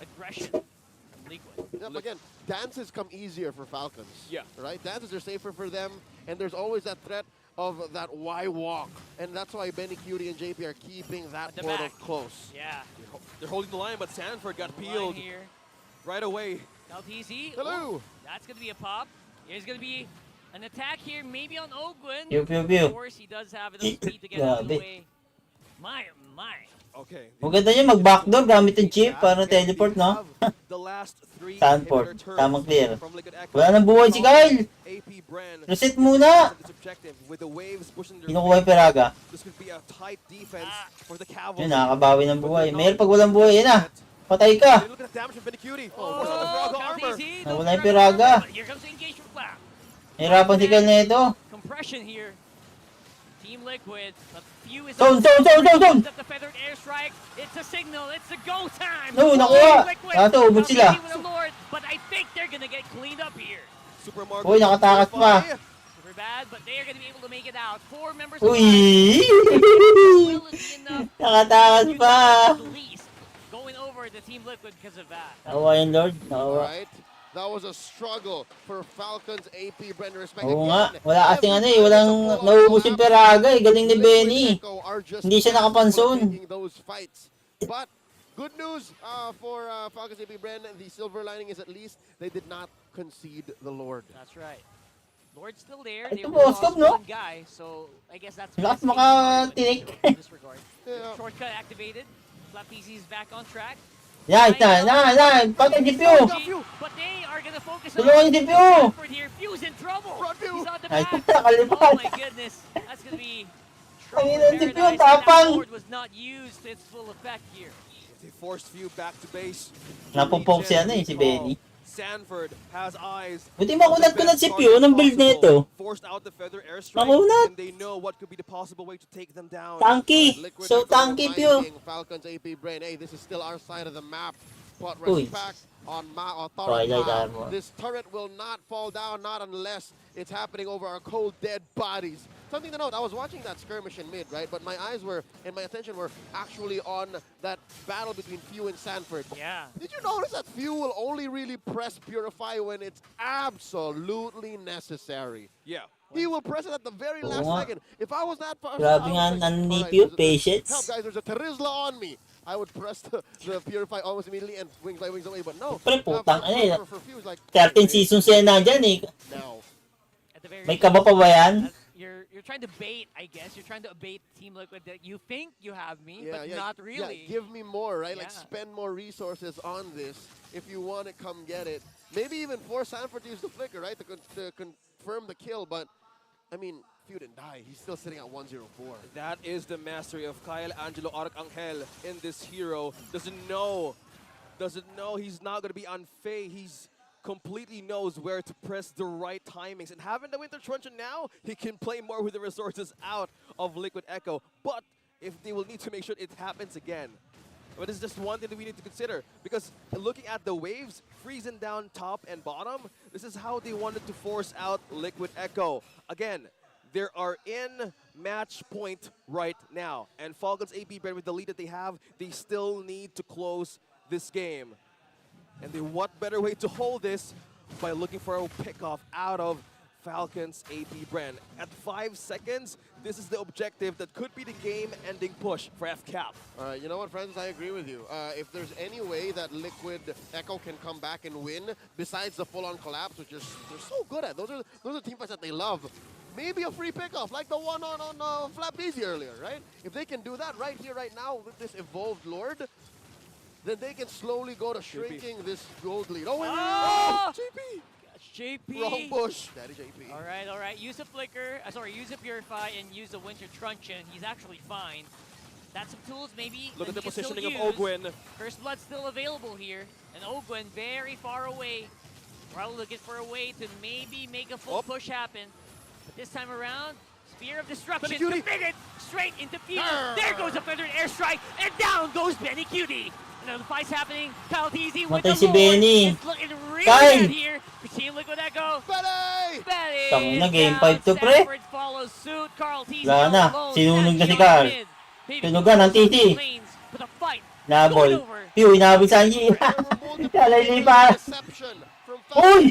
aggression from Liquid. Yeah, but again, dances come easier for Falcons. Yeah. Right? Dances are safer for them, and there's always that threat of that Y walk. And that's why Benny, Cutie, and JP are keeping that portal close. Yeah. They're holding the line, but Sanford got peeled here right away. LTZ. Hello. That's going to be a pop. There's going to be an attack here, maybe on Ogwin. Pew, pew, pew. Of course, he does have enough speed to get out of the way. My. Okay. Maganda yun, mag-backdoor gamit yung chip para teleport, no? The last 3 Stanford, tamang clear. from Liquid Echo. Wala nang buhay si Kyle. APBREN Reset muna. this objective with the waves pushing their Kinukuha yung Peraga. This could be a tight defense for the cavalry. Yun, nakakabawi ng buhay. Mayroon pag walang buhay, yun na. Patay ka. Look at the damage from Benny Cutie. Force out the Peraga armor. Nawala yung Peraga. Here comes the engagement flap. Nahirapan si Kyle na ito. Compression here. Team Liquid. A few is Zone. up the feathered airstrike. It's a signal. It's a go time. No, nakuha. Ubod sila. But I think they're gonna get cleaned up here. Super Marco. Uy, nakatakas pa. Super bad, but they are gonna be able to make it out. 4 members. Uy! Nakatakas pa. At least going over the Team Liquid because of that. Nakuha yung Lord. Nakuha. Right. That was a struggle for Falcons APBREN. Oo nga. Wala kasing ano eh. Walang naubos yung Peraga eh. Galing ni Benny. Hindi siya nakapanson. Those fights. But good news for Falcons APBREN. The silver lining is at least they did not concede the Lord. That's right. Lord's still there. Ito They po, lost scope, no? one guy, so I guess that's Lakas best case makatinik. scenario in this regard. Yeah. Shortcut activated. Flap PC is back on track. Yan, patay si Pew. But they are gonna focus Tulungan on si Pew. Stanford here. Pew's in trouble. He's on the Ay, back. nakalipad. Oh my goodness. That's gonna be trouble Ay, in si Pew, paradise. tapang. That Lord was not used to its full effect here. They forced Few back to base. Napupok si ano eh, si Benny. Sanford has eyes. Buti makunat-kunat si Pew ng build nito. Forced out the feather airstrike, Makunat. and they know what could be the possible way to take them down. Tanky. So tanky Pew. Falcons APBREN. Hey, this is still our side of the map. Spot Uy. respect on Twilight Torrent. armor. This turret will not fall down, not unless it's happening over our cold, dead bodies. Something to note, I was watching that skirmish in mid, right? But my eyes were, and my attention were actually on that battle between Few and Sanford. Yeah. Did you notice that Few will only really press Purify when it's absolutely necessary? Yeah. He will press it at the very last Oo nga. second. If I was that person, Grabe nga ang ni Pew, help patience. guys, there's a Terizla on me. I would press the Purify almost immediately and wings by wings away, but no. Pre, putang ano eh. For Few, it's like, 13 seasons yan nandyan eh. no. At the very May kaba pa ba yan? You're trying to bait, I guess. You're trying to bait Team Liquid that you think you have me, Yeah, but yeah, not really. Yeah, give me more, right? Like Yeah. spend more resources on this. If you want it, come get it. Maybe even force Sanford to use the flicker, right? To confirm the kill, but I mean, Few didn't die. He's still sitting at 104. That is the mastery of Kyle Angelo Arcangel in this hero. Doesn't know he's not going to be unfazed. He's completely knows where to press the right timings. And having the Winter Truncheon now, he can play more with the resources out of Liquid Echo. But if they will need to make sure it happens again. But it's just one thing that we need to consider. Because looking at the waves, freezing down top and bottom, this is how they wanted to force out Liquid Echo. Again, They are in match point right now. And Falcons APBREN, with the lead that they have, they still need to close this game. And what better way to hold this by looking for a pickoff out of Falcons APBREN. At 5 seconds, this is the objective that could be the game-ending push for FCAP. You know what, friends? I agree with you. If there's any way that Liquid Echo can come back and win, besides the full-on collapse, which is they're so good at. Those are team fights that they love. Maybe a free pickoff, like the one on Flap Easy earlier, right? If they can do that right here, right now, with this evolved Lord, then they can slowly go to shrinking this gold lead. Oh, JP! JP. Wrong bush. That is JP. All right. Use a flicker. Use a purify and use a winter truncheon. He's actually fine. That's some tools maybe. Look at the he can still positioning of use. Ogwin. First blood still available here, and Ogwin very far away. Probably looking for a way to maybe make a full push happen. But this time around, Spear of Destruction committed straight into Fuel. There goes a feathered airstrike, and down goes Benny Cutie. Another fight's happening. Kyle Teasy with Matay the si Lord. Benny. It's looking really Kyle! good here for Team Liquid Echo. Benny! Benny! Tangina, game 5 to, pre. Stanford follows suit. Carl Teasy Wala na. alone. Sinunog na si Sancho Carl. mid. Baby Tunugan ang TT. lanes, but the fight Nabol. going over. Pew, inabot sa Angie. Kalay pa. Uy!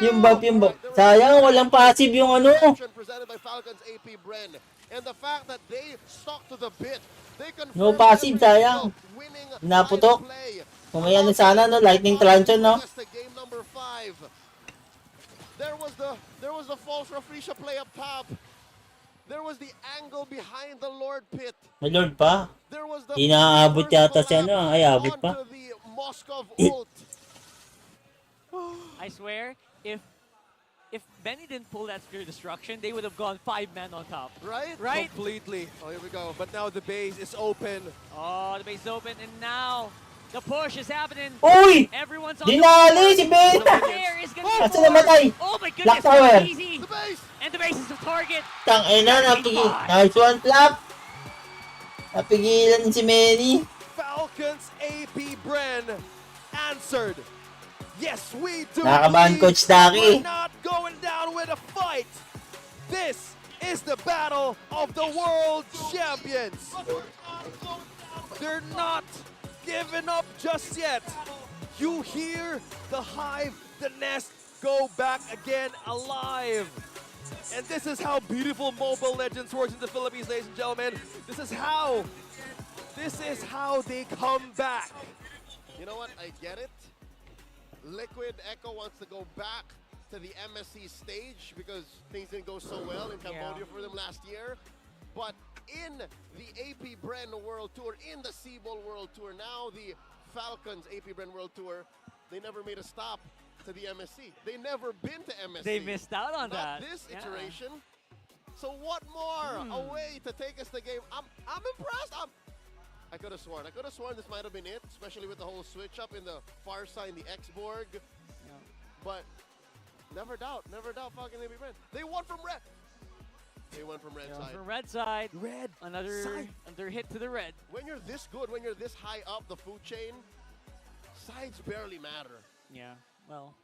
Yung bump. Sayang, walang passive yung ano. Presented by Falcons APBREN. And the fact that they stuck to the bit. They No passive, sayang. Naputok. Kung may ano sana, no? Lightning Truncheon, no? Game number 5. There was the false Rafrisha play up top. There was the angle behind the Lord pit. May Lord pa. Inaabot yata siya, no? Ay, abot pa. I swear, if Benny didn't pull that Spear Destruction, they would have gone 5 men on top. Right? Completely. Oh, here we go. But now the base is open. Oh, the base is open, and now the push is happening. Uy! Everyone's on Dinali si Ben! There is gonna be Asa namatay? Oh my Black goodness, Tower. easy. And the base is the target. Tangina, nice one flap. Napigilan si Manny. Falcons APBREN answered. Yes, we do. Nakabahan Coach Daki. We're not going down with a fight. This is the battle of the world champions. They're not giving up just yet. You hear the hive, the nest go back again alive. And this is how beautiful Mobile Legends works in the Philippines, ladies and gentlemen. This is how they come back. You know what? I get it. Liquid Echo wants to go back to the MSC stage because things didn't go so well in Cambodia for them last year. But in the APBREN World Tour, in the Seabowl World Tour, now the Falcons APBREN World Tour, they never made a stop to the MSC. They never been to MSC. They missed out on that. Not this iteration. So what more? A way to take us the game. I'm impressed. I could have sworn this might have been it, especially with the whole switch up in the far side, the X-Borg. But never doubt Falcon APBREN. They won from red. They went from red side. From red side. Red. Another hit to the red. When you're this good, when you're this high up the food chain, sides barely matter. Yeah, well,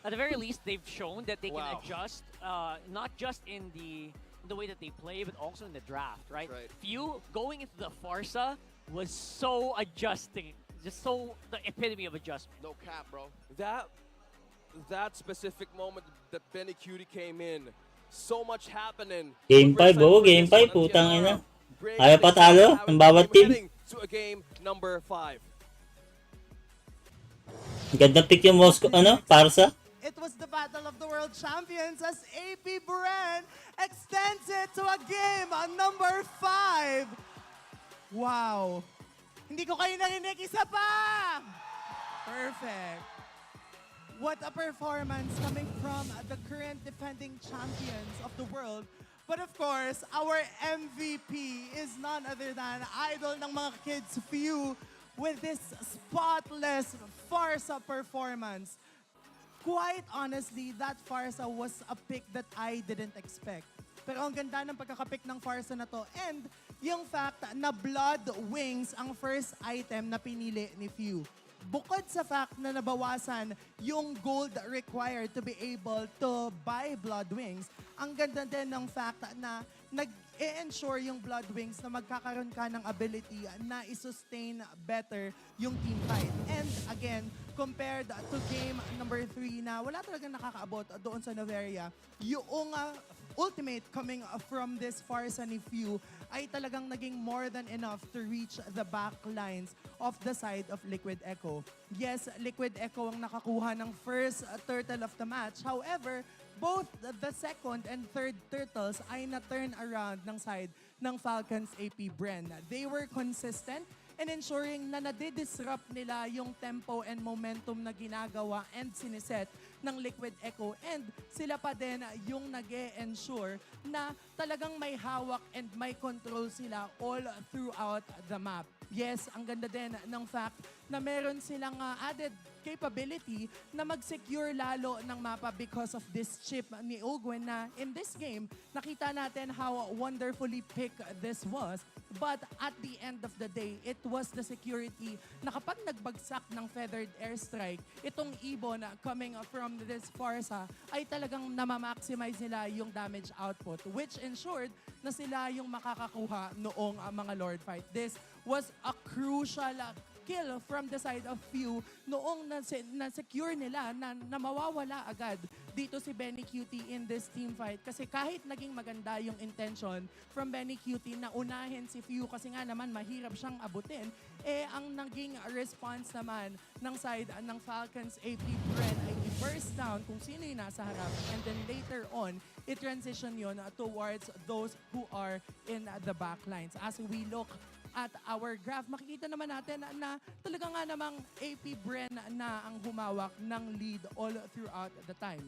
at the very least, they've shown that they can adjust, not just in the way that they play, but also in the draft, right? Few going into the Farsa was so adjusting, just so the epitome of adjustment. No cap, bro. That specific moment that Benny Cutie came in, so much happening. Game 5, game 5, putang ina. Ayaw patalo ng bawat team. To a game number 5. Ganda pick yung Moscow, Parsa. It was the battle of the world champions as APBREN extends it to a game on number 5. Wow. Hindi ko kayo narinig, isa pa! Perfect. What a performance coming from the current defending champions of the world. But of course, our MVP is none other than idol ng mga kids few with this spotless Farsa performance. Quite honestly, that Farsa was a pick that I didn't expect. Pero ang ganda ng pagkakapick ng Farsa na to. And yung fact na Blood Wings ang first item na pinili ni Few. bukod sa fact na nabawasan yung gold required to be able to buy Blood Wings, ang ganda din ng fact na nag-ensure yung Blood Wings na magkakaroon ka ng ability na i-sustain better yung team fight. And again, compared to game number 3 na wala talagang nakakaabot doon sa Noveria, yung ultimate coming from this Farsa ni Few ay talagang naging more than enough to reach the back lines of the side of Liquid Echo. Yes, Liquid Echo ang nakakuha ng first turtle of the match. However, both the second and third turtles ay na-turn around ng side ng Falcons APBREN. They were consistent and ensuring na nade-disrupt nila yung tempo and momentum na ginagawa and siniset ng Liquid Echo. And sila pa din yung nag-e-ensure na talagang may hawak and may control sila all throughout the map. Yes, ang ganda din ng fact na meron silang added capability na mag-secure lalo ng mapa because of this chip ni Ogwen na in this game, nakita natin how wonderfully picked this was. But at the end of the day, it was the security na kapag nagbagsak ng feathered airstrike, itong ibon coming from this Farsa ay talagang namamaximize nila yung damage output, which ensured na sila yung makakakuha noong mga Lord fight. This was a crucial kill from the side of Few noong na-secure nila na mawawala agad dito si Benny Cutie in this team fight. Kasi kahit naging maganda yung intention from Benny Cutie na unahin si Few kasi nga naman mahirap siyang abutin, ang naging response naman ng side ng Falcons APBREN ay i-burst down kung sino yung nasa harap, and then later on, i-transition yun towards those who are in the back lines. As we look at our graph, makikita naman natin na talaga nga namang APBREN na ang humawak ng lead all throughout the time.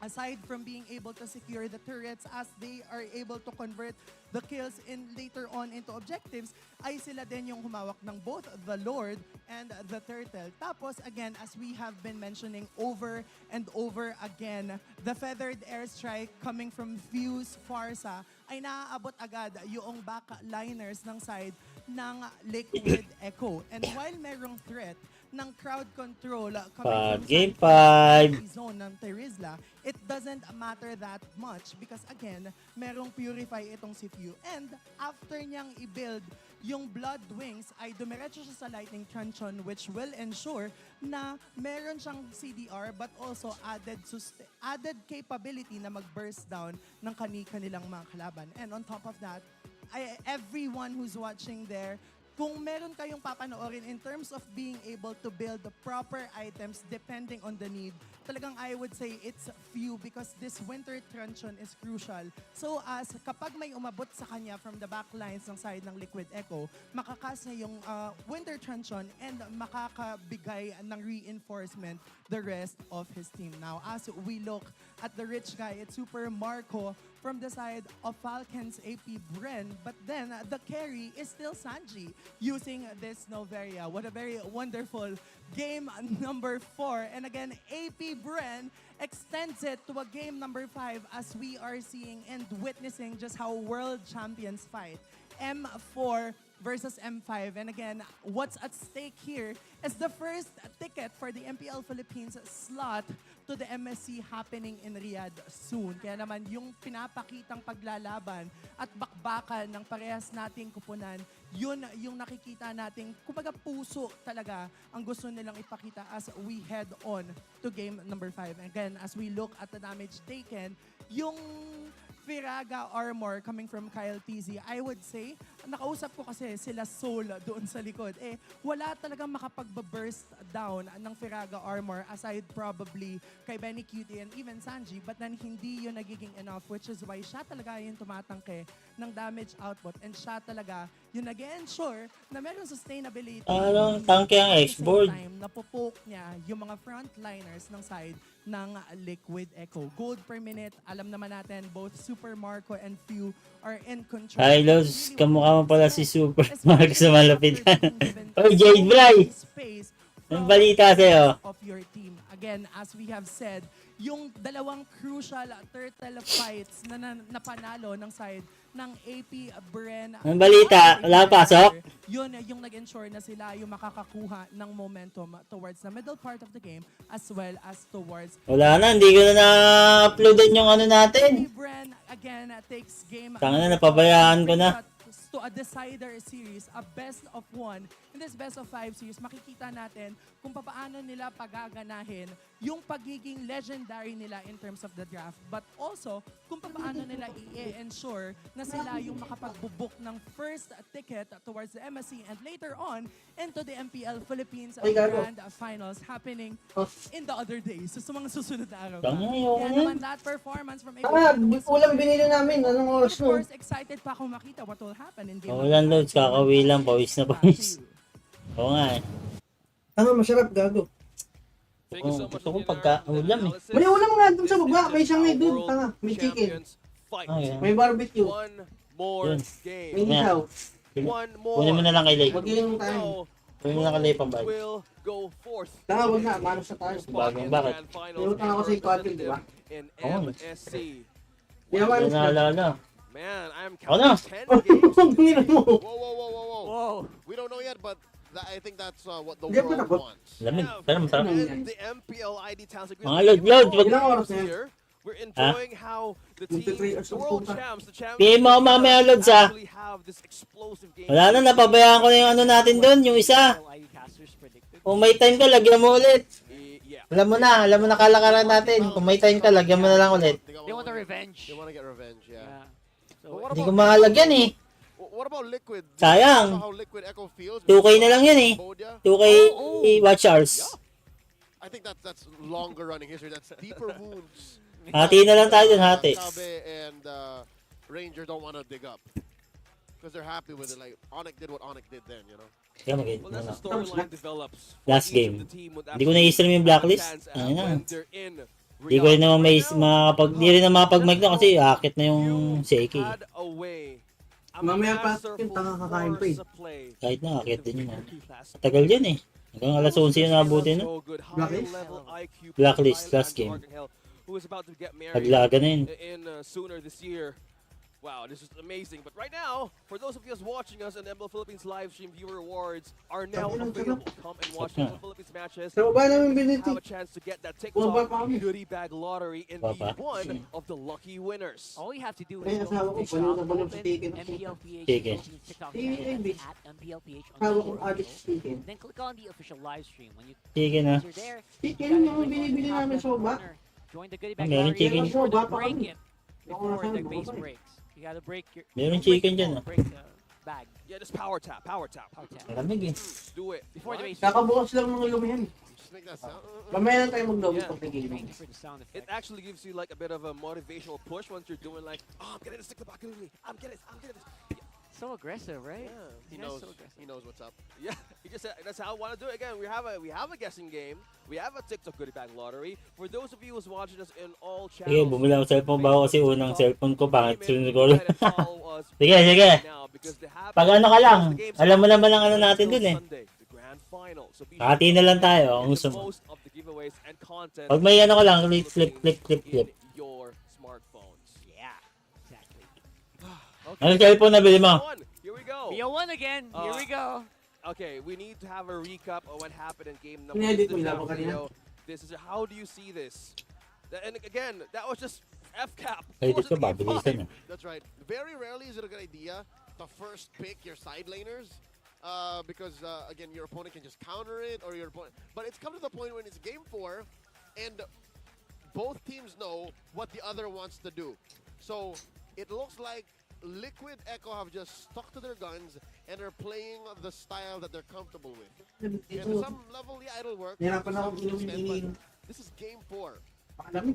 Aside from being able to secure the turrets as they are able to convert the kills in later on into objectives, ay sila din yung humawak ng both the Lord and the Turtle. Tapos again, as we have been mentioning over and over again, the feathered airstrike coming from Fuse Farsa ay naaabot agad yung backliners ng side ng Liquid Echo. And while merong threat ng crowd control coming Game from 5. zone ng Terizla, it doesn't matter that much because again, merong purify itong si Few. And after niyang i-build yung Blood Wings, ay dumiretso siya sa Lightning Truncheon, which will ensure na meron siyang CDR but also added capability na mag-burst down ng kanilang mga kalaban. And on top of that, everyone who's watching there, kung meron kayong papanoorin in terms of being able to build the proper items depending on the need, talagang I would say it's Few because this Winter Truncheon is crucial. So as kapag may umabot sa kanya from the back lines ng side ng Liquid Echo, makakas niya yung Winter Truncheon and makakabigay ng reinforcement the rest of his team. Now, as we look at the rich guy, it's Super Marco from the side of Falcons APBREN, but then the carry is still Sanji using this Noveria. What a very wonderful game number 4. And again, APBREN extends it to a game number 5 as we are seeing and witnessing just how world champions fight. M4 versus M5. And again, what's at stake here is the first ticket for the MPL Philippines slot to the MSC happening in Riyadh soon. Kaya naman yung pinapakitang paglalaban at bakbakan ng parehas nating kupunan, yun yung nakikita nating kumbaga puso talaga ang gusto nilang ipakita as we head on to game number 5. Again, as we look at the damage taken, yung Firaga armor coming from Kyle TZ, I would say, nakausap ko kasi sila Soul doon sa likod. Wala talagang makapag-burst down ng Firaga armor aside probably kay Benny Cutie and even Sanji, but then hindi yun nagiging enough, which is why siya talaga yung tumatangke ng damage output and siya talaga yung nag-ensure na meron sustainability. Tangke ang X-board. Time, napopoke niya yung mga frontliners ng side ng Liquid Echo. Gold per minute, alam naman natin, both Super Marco and Few are in control. Ay, Lods, kamukha mo pala si Super Mark sa malapitan. Oy, Jade Bly! Anong balita sa'yo? Of your team. Again, as we have said, yung dalawang crucial turtle fights na napanalo ng side ng APBREN. Ang balita, wala pasok? Yun yung nag-ensure na sila yung makakakuha ng momentum towards the middle part of the game as well as towards... Wala na, hindi ko na na-uploadan yung ano natin. APBREN again takes game... Tanga na, napabayaan ko na. To a decider series, a best of 1. In this best of 5 series, makikita natin kung paano nila pagaganahin yung pagiging legendary nila in terms of the draft, but also kung paano nila i-ensure na sila yung makapagbubuk ng first ticket towards the MSC and later on into the MPL Philippines Grand Finals happening in the other days. So, sa mga susunod na araw. Kaya naman that performance from ulam binili namin. Anong oras of course, excited pa akong makita what will happen in game. Wala loads, kakawi lang, pawis na pawis. Oo nga eh. Ano, masarap, gago. Gusto ko pagka-ulam eh. May ulam nga dun sa baba. May isang may dun. Tanga, may chicken. May barbecue. Yun. May isaw. Kunin mo na lang kay Lay. Mag-inom tayo. Kunin mo na lang kay Lay pambay. Tanga, wag na. Manos na tayo. Bagong bakit? Pinutang ako sa ikatin, di ba? Oo. Di ba, manos na. Naalala. Man, I'm Ako na. Whoa. We don't know yet, but I think that's what the world wants. Lamig, pero masarap. The MPL ID Towns Mga load, wag We're enjoying how the team, the world champs, the champions, PM mo mamaya loads ha. Wala na, napabayaan ko na yung ano natin doon, yung isa. Kung may time ka, lagyan mo ulit. Alam mo na kalakaran natin. Kung may time ka, lagyan mo na lang ulit. They want a revenge. They want to get revenge, yeah. So, hindi ko makalagyan eh. What about Liquid? Sayang. How Liquid Echo feels? 2K na lang yun eh. 2K watch hours. I think that's longer running history. That's deeper wounds. Hati na lang tayo dun, hati. Sabe and Ranger don't want to dig up. Because they're happy with it. Like, Onyx did what Onyx did then, you know? Kaya mag-edit mo na. Last game. Hindi ko na-i-stream yung blacklist. Ano na. Hindi ko rin naman may makapag-mic na kasi akit na yung Seiki. Mamaya pa yung tanga kakain pa eh. Kahit na, akit din yun. Tagal yun eh. Hanggang alas 11 yung nabuti no? Blacklist, last game. Naglaga na yun. Wow, this is amazing. But right now, for those of you watching us on MPL Philippines live stream, viewer awards are now available. Come and watch MPL Philippines matches. Have a chance to get that TikTok goodie bag lottery and be one of the lucky winners. All you have to do is go to the shop, open MPL PH TikTok channel at MPL PH on then click on the official live stream. When you're there, join the goodie bag lottery. Make sure to break it before the base breaks. You gotta break your... Meron chicken dyan, break the bag. Yeah, just power tap. Malamig eh. Do it. Before the base. Kakabukas lang ng lumihan. Just make that sound. Mamaya lang tayo mag-double pag gaming. It actually gives you like a bit of a motivational push once you're doing like, oh, I'm getting to stick the back of me. I'm getting this. So aggressive, right? Yeah. He knows what's up. Yeah, he just said that's how I want to do it. Again, we have a guessing game. We have a TikTok goodie bag lottery. For those of you who's watching us in all channels. Sige, bumili ako cellphone ba kasi unang cellphone ko pangit siguro. Sige. Pag ano ka lang, alam mo naman ang ano natin dun eh. Hati na lang tayo kung gusto mo. Pag may ano ka lang, flip. Anong cellphone na bili mo? Here we go. BO1 again. Here we go. Okay, we need to have a recap of what happened in game number 2. This is how do you see this? And again, that was just F-cap. That's right. Very rarely is it a good idea to first pick your side laners. Because again, your opponent can just counter it, or your opponent. But it's come to the point when it's game 4, and both teams know what the other wants to do. So it looks like Liquid Echo have just stuck to their guns and are playing the style that they're comfortable with. And to some level, yeah, it'll work. This is game 4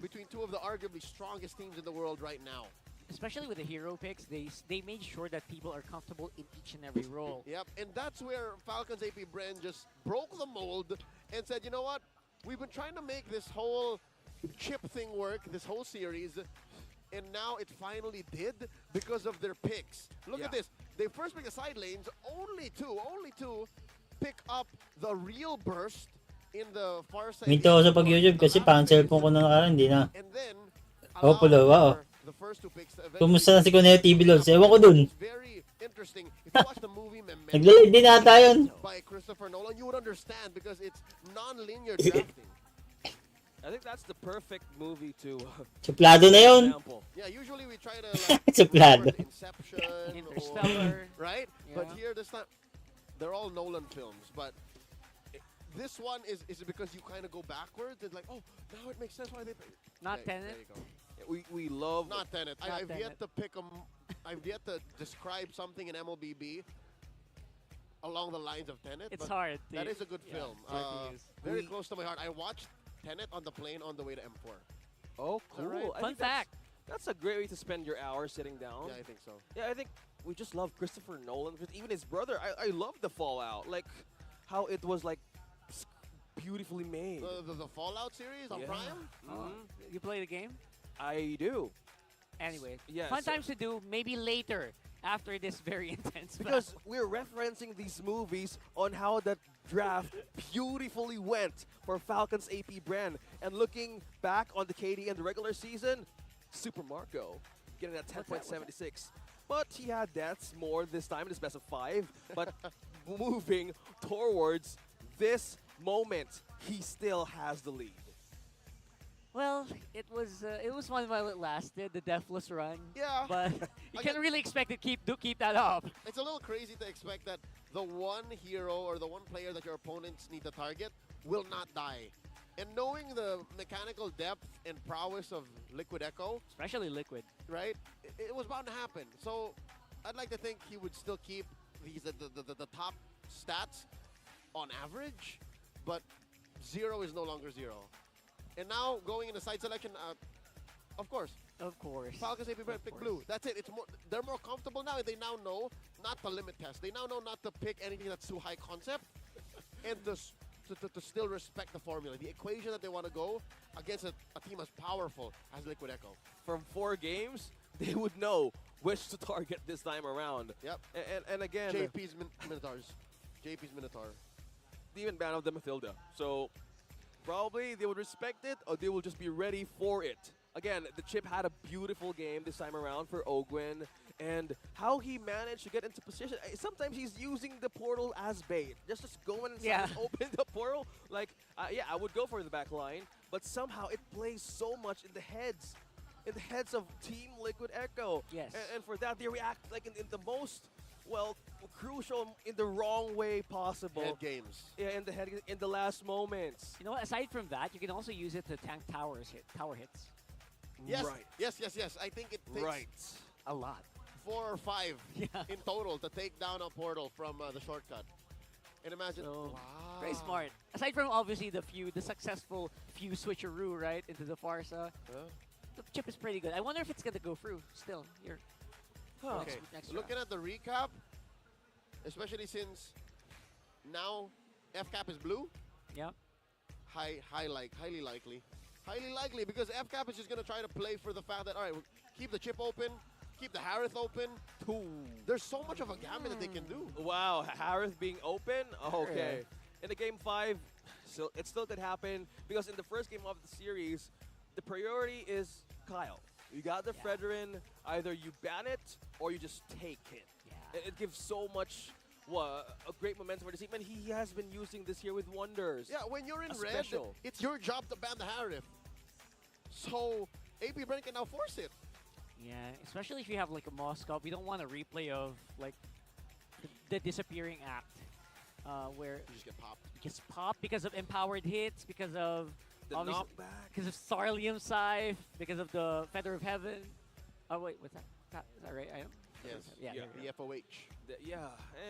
between two of the arguably strongest teams in the world right now. Especially with the hero picks, they made sure that people are comfortable in each and every role. Yep, and that's where Falcon's APBREN just broke the mold and said, you know what? We've been trying to make this whole chip thing work, this whole series, and now it finally did because of their picks. Look at this. They first pick the side lanes, only two pick up the real burst in the far side. Minto ako sa pag-YouTube kasi pang cellphone ko na nakaraan, hindi na. And then Pulo, wow. the first two picks. Kumusta na si Cuneo TV Lods? Ewan ko dun. It's very interesting. If you watch the movie Memento Nag-live din ata yun. by Christopher Nolan, you would understand because it's non-linear drafting. I think that's the perfect movie to. Suplado na yun. Yeah, usually we try to like Suplado. Inception, Interstellar, right? Yeah. But here this time, they're all Nolan films. But this one is because you kind of go backwards. It's like, oh, now it makes sense why they. Not Tenet. There you go. We love. Not Tenet. Not I've Tenet. yet to pick I've yet to describe something in MLBB along the lines of Tenet. It's but hard. That is a good film. It's hard to use. Very close to my heart. I watched Tenet on the plane on the way to M4. Oh, that cool. right? I Fun think that's- fact. That's a great way to spend your hours sitting down. Yeah, I think so. Yeah, I think we just love Christopher Nolan because even his brother, I love the Fallout. Like how it was like beautifully made. The Fallout series on Yeah. Prime? You play the game? I do. Anyway, Yeah, fun so- times to do. Maybe later after this very intense. Because battle. we're referencing these movies on how that draft beautifully went for Falcons APBREN. And looking back on the KD and the regular season, Super Marco getting at 10.76. But he had deaths more this time in his best of 5. But moving towards this moment, he still has the lead. Well, it was fun while it lasted, the deathless run. Yeah. But you can't really expect it keep that up. It's a little crazy to expect that the one hero or the one player that your opponents need to target will not die. And knowing the mechanical depth and prowess of Liquid Echo, Especially Liquid. right, it was bound to happen. So I'd like to think he would still keep these the top stats on average, but 0 is no longer 0. And now going into side selection, of course. Of course. Falcons APBREN pick blue. That's it. They're more comfortable now. They now know not to limit test. They now know not to pick anything that's too high concept, and to still respect the formula, the equation that they want to go against a team as powerful as Liquid Echo. From 4 games, they would know which to target this time around. Yep. And again, JP's Minotaurs. JP's Minotaur. even ban of the Mathilda. So probably they would respect it or they will just be ready for it. Again, the Chip had a beautiful game this time around for Ogwin, and how he managed to get into position. Sometimes he's using the portal as bait. Just go in and open the portal. Like, yeah, I would go for the back line, but somehow it plays so much in the heads of Team Liquid Echo. Yes. And for that, they react like in the most, well, crucial, in the wrong way possible. Head games. Yeah, in the last moments. You know what? Aside from that, you can also use it to tank tower hits. Yes, Right. yes. I think it takes a lot. 4 or 5 in total to take down a portal from the shortcut. And imagine, wow. Very smart. Aside from obviously the successful few switcheroo, right, into the Farsa. The Chip is pretty good. I wonder if it's going to go through still here. Okay, looking at the recap, especially since now FCAP is blue. Yeah. Highly likely. Highly likely because FCAP is just going to try to play for the fact that, all right, we'll keep the Chip open, keep the Harith open. There's so much of a gamut that they can do. Wow, Harith being open? Okay. In the game 5, so it still could happen because in the first game of the series, the priority is Kyle. You got the Fredrin, either you ban it or you just take it. It gives so much, a great momentum for the team, and he has been using this here with Wonders. Yeah, when you're in red, special. it's your job to ban the Harith. So APBREN can now force it. Yeah, especially if you have like a Moscow. We don't want a replay of like the disappearing act, where you just get popped. Gets popped because of empowered hits, because of The obviously- knockback. because of Sarlium Scythe, because of the Feather of Heaven. Oh wait, what's that? Is that right? Item? Yes. Yeah. Yeah. there we go. The FOH. Yeah,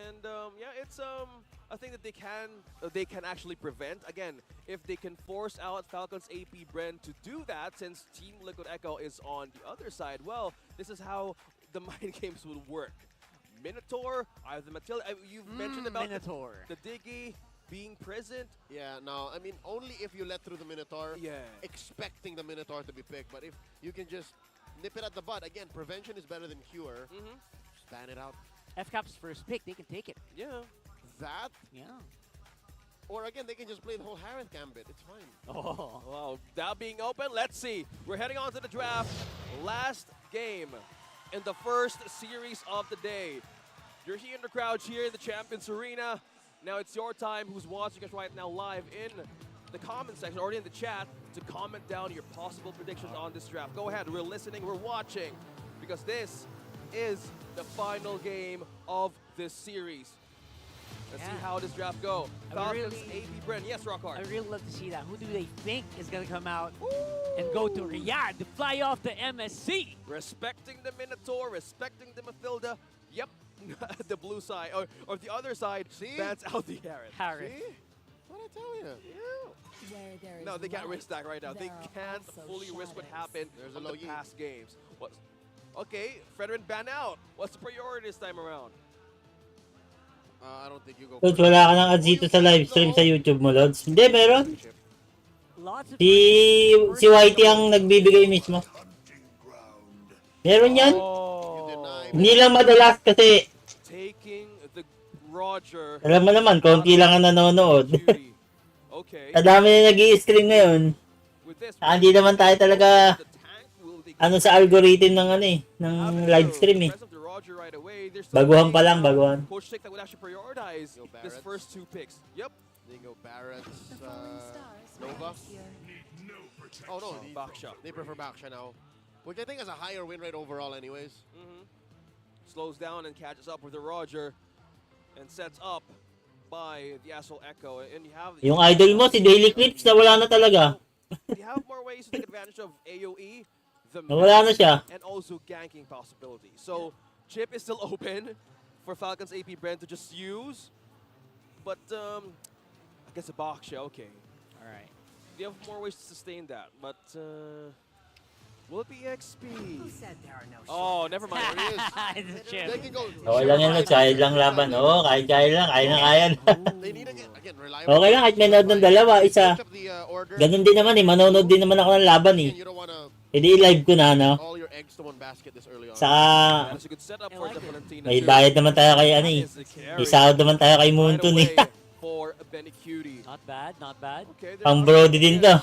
and yeah, it's a thing that they can actually prevent. Again, if they can force out Falcon's APBREN to do that, since Team Liquid Echo is on the other side, well, this is how the mind games would work. Minotaur, either Matilda, you've mentioned about Minotaur. the Diggy being present. Yeah, no, I mean, only if you let through the Minotaur, Yeah. expecting the Minotaur to be picked. But if you can just nip it at the bud, again, prevention is better than cure. Just ban it out. FCAP's first pick, they can take it. Yeah. That Yeah. Or again, they can just play the whole Harith Gambit. It's fine. Oh, well, that being open, let's see. We're heading on to the draft. Last game in the first series of the day. You're here in the crowd here in the Champions Arena. Now it's your time, who's watching us right now live in the comment section, or in the chat, to comment down your possible predictions on this draft. Go ahead, we're listening, we're watching, because this is the final game of this series. Let's see how this draft go. Falcons, APBREN. Yes, Rockhard. I really love to see that. Who do they think is going to come out and go to Riyadh to fly off the MSC? Respecting the Minotaur, respecting the Mathilda. Yep, the blue side, or the other side, bans out the Harith. See? What I tell you? Yeah. No, they can't risk that right now. They can't fully risk what happened in the past games. Okay, Frederick ban out. What's the priority this time around? I don't think you go. Lods, wala ka ng ads dito sa live stream sa YouTube mo, Lods. Hindi, meron. Si Whitey ang nagbibigay mismo. Meron yan. Hindi lang madalas kasi alam mo naman, konti lang ang nanonood. Kadami na nag-i-stream ngayon. Hindi naman tayo talaga sa algorithm ng ng live stream eh. Baguhan pa lang, baguhan. Coach Chick that would actually prioritize this first two picks. Yep. Dingo Barrett's Nova. Oh no, they prefer Baksha now, which I think has a higher win rate overall, anyways. Slows down and catches up with the Roger, and sets up by the Asshole Echo. And you have yung idol mo si Daily Clips na wala na talaga. You have more ways to take advantage of AoE, wala na siya, and also ganking possibility. So Chip is still open for Falcons APBREN to just use, but I guess a box shell, okay. All right. You have more ways to sustain that, but will it be XP? Oh, never mind. It's a chip. They can go. Okay lang yan, Lods. Kahit lang laban. Oo, kahit lang. Kaya na kaya na. Okay lang, kahit may nod ng dalawa, isa. Ganun din naman eh. Manonood din naman ako ng laban eh. Hindi i-live ko na, no? Saka, may bayad naman tayo kay may sahod naman tayo kay Muntun eh. Not bad, not bad. Pang Brody din to.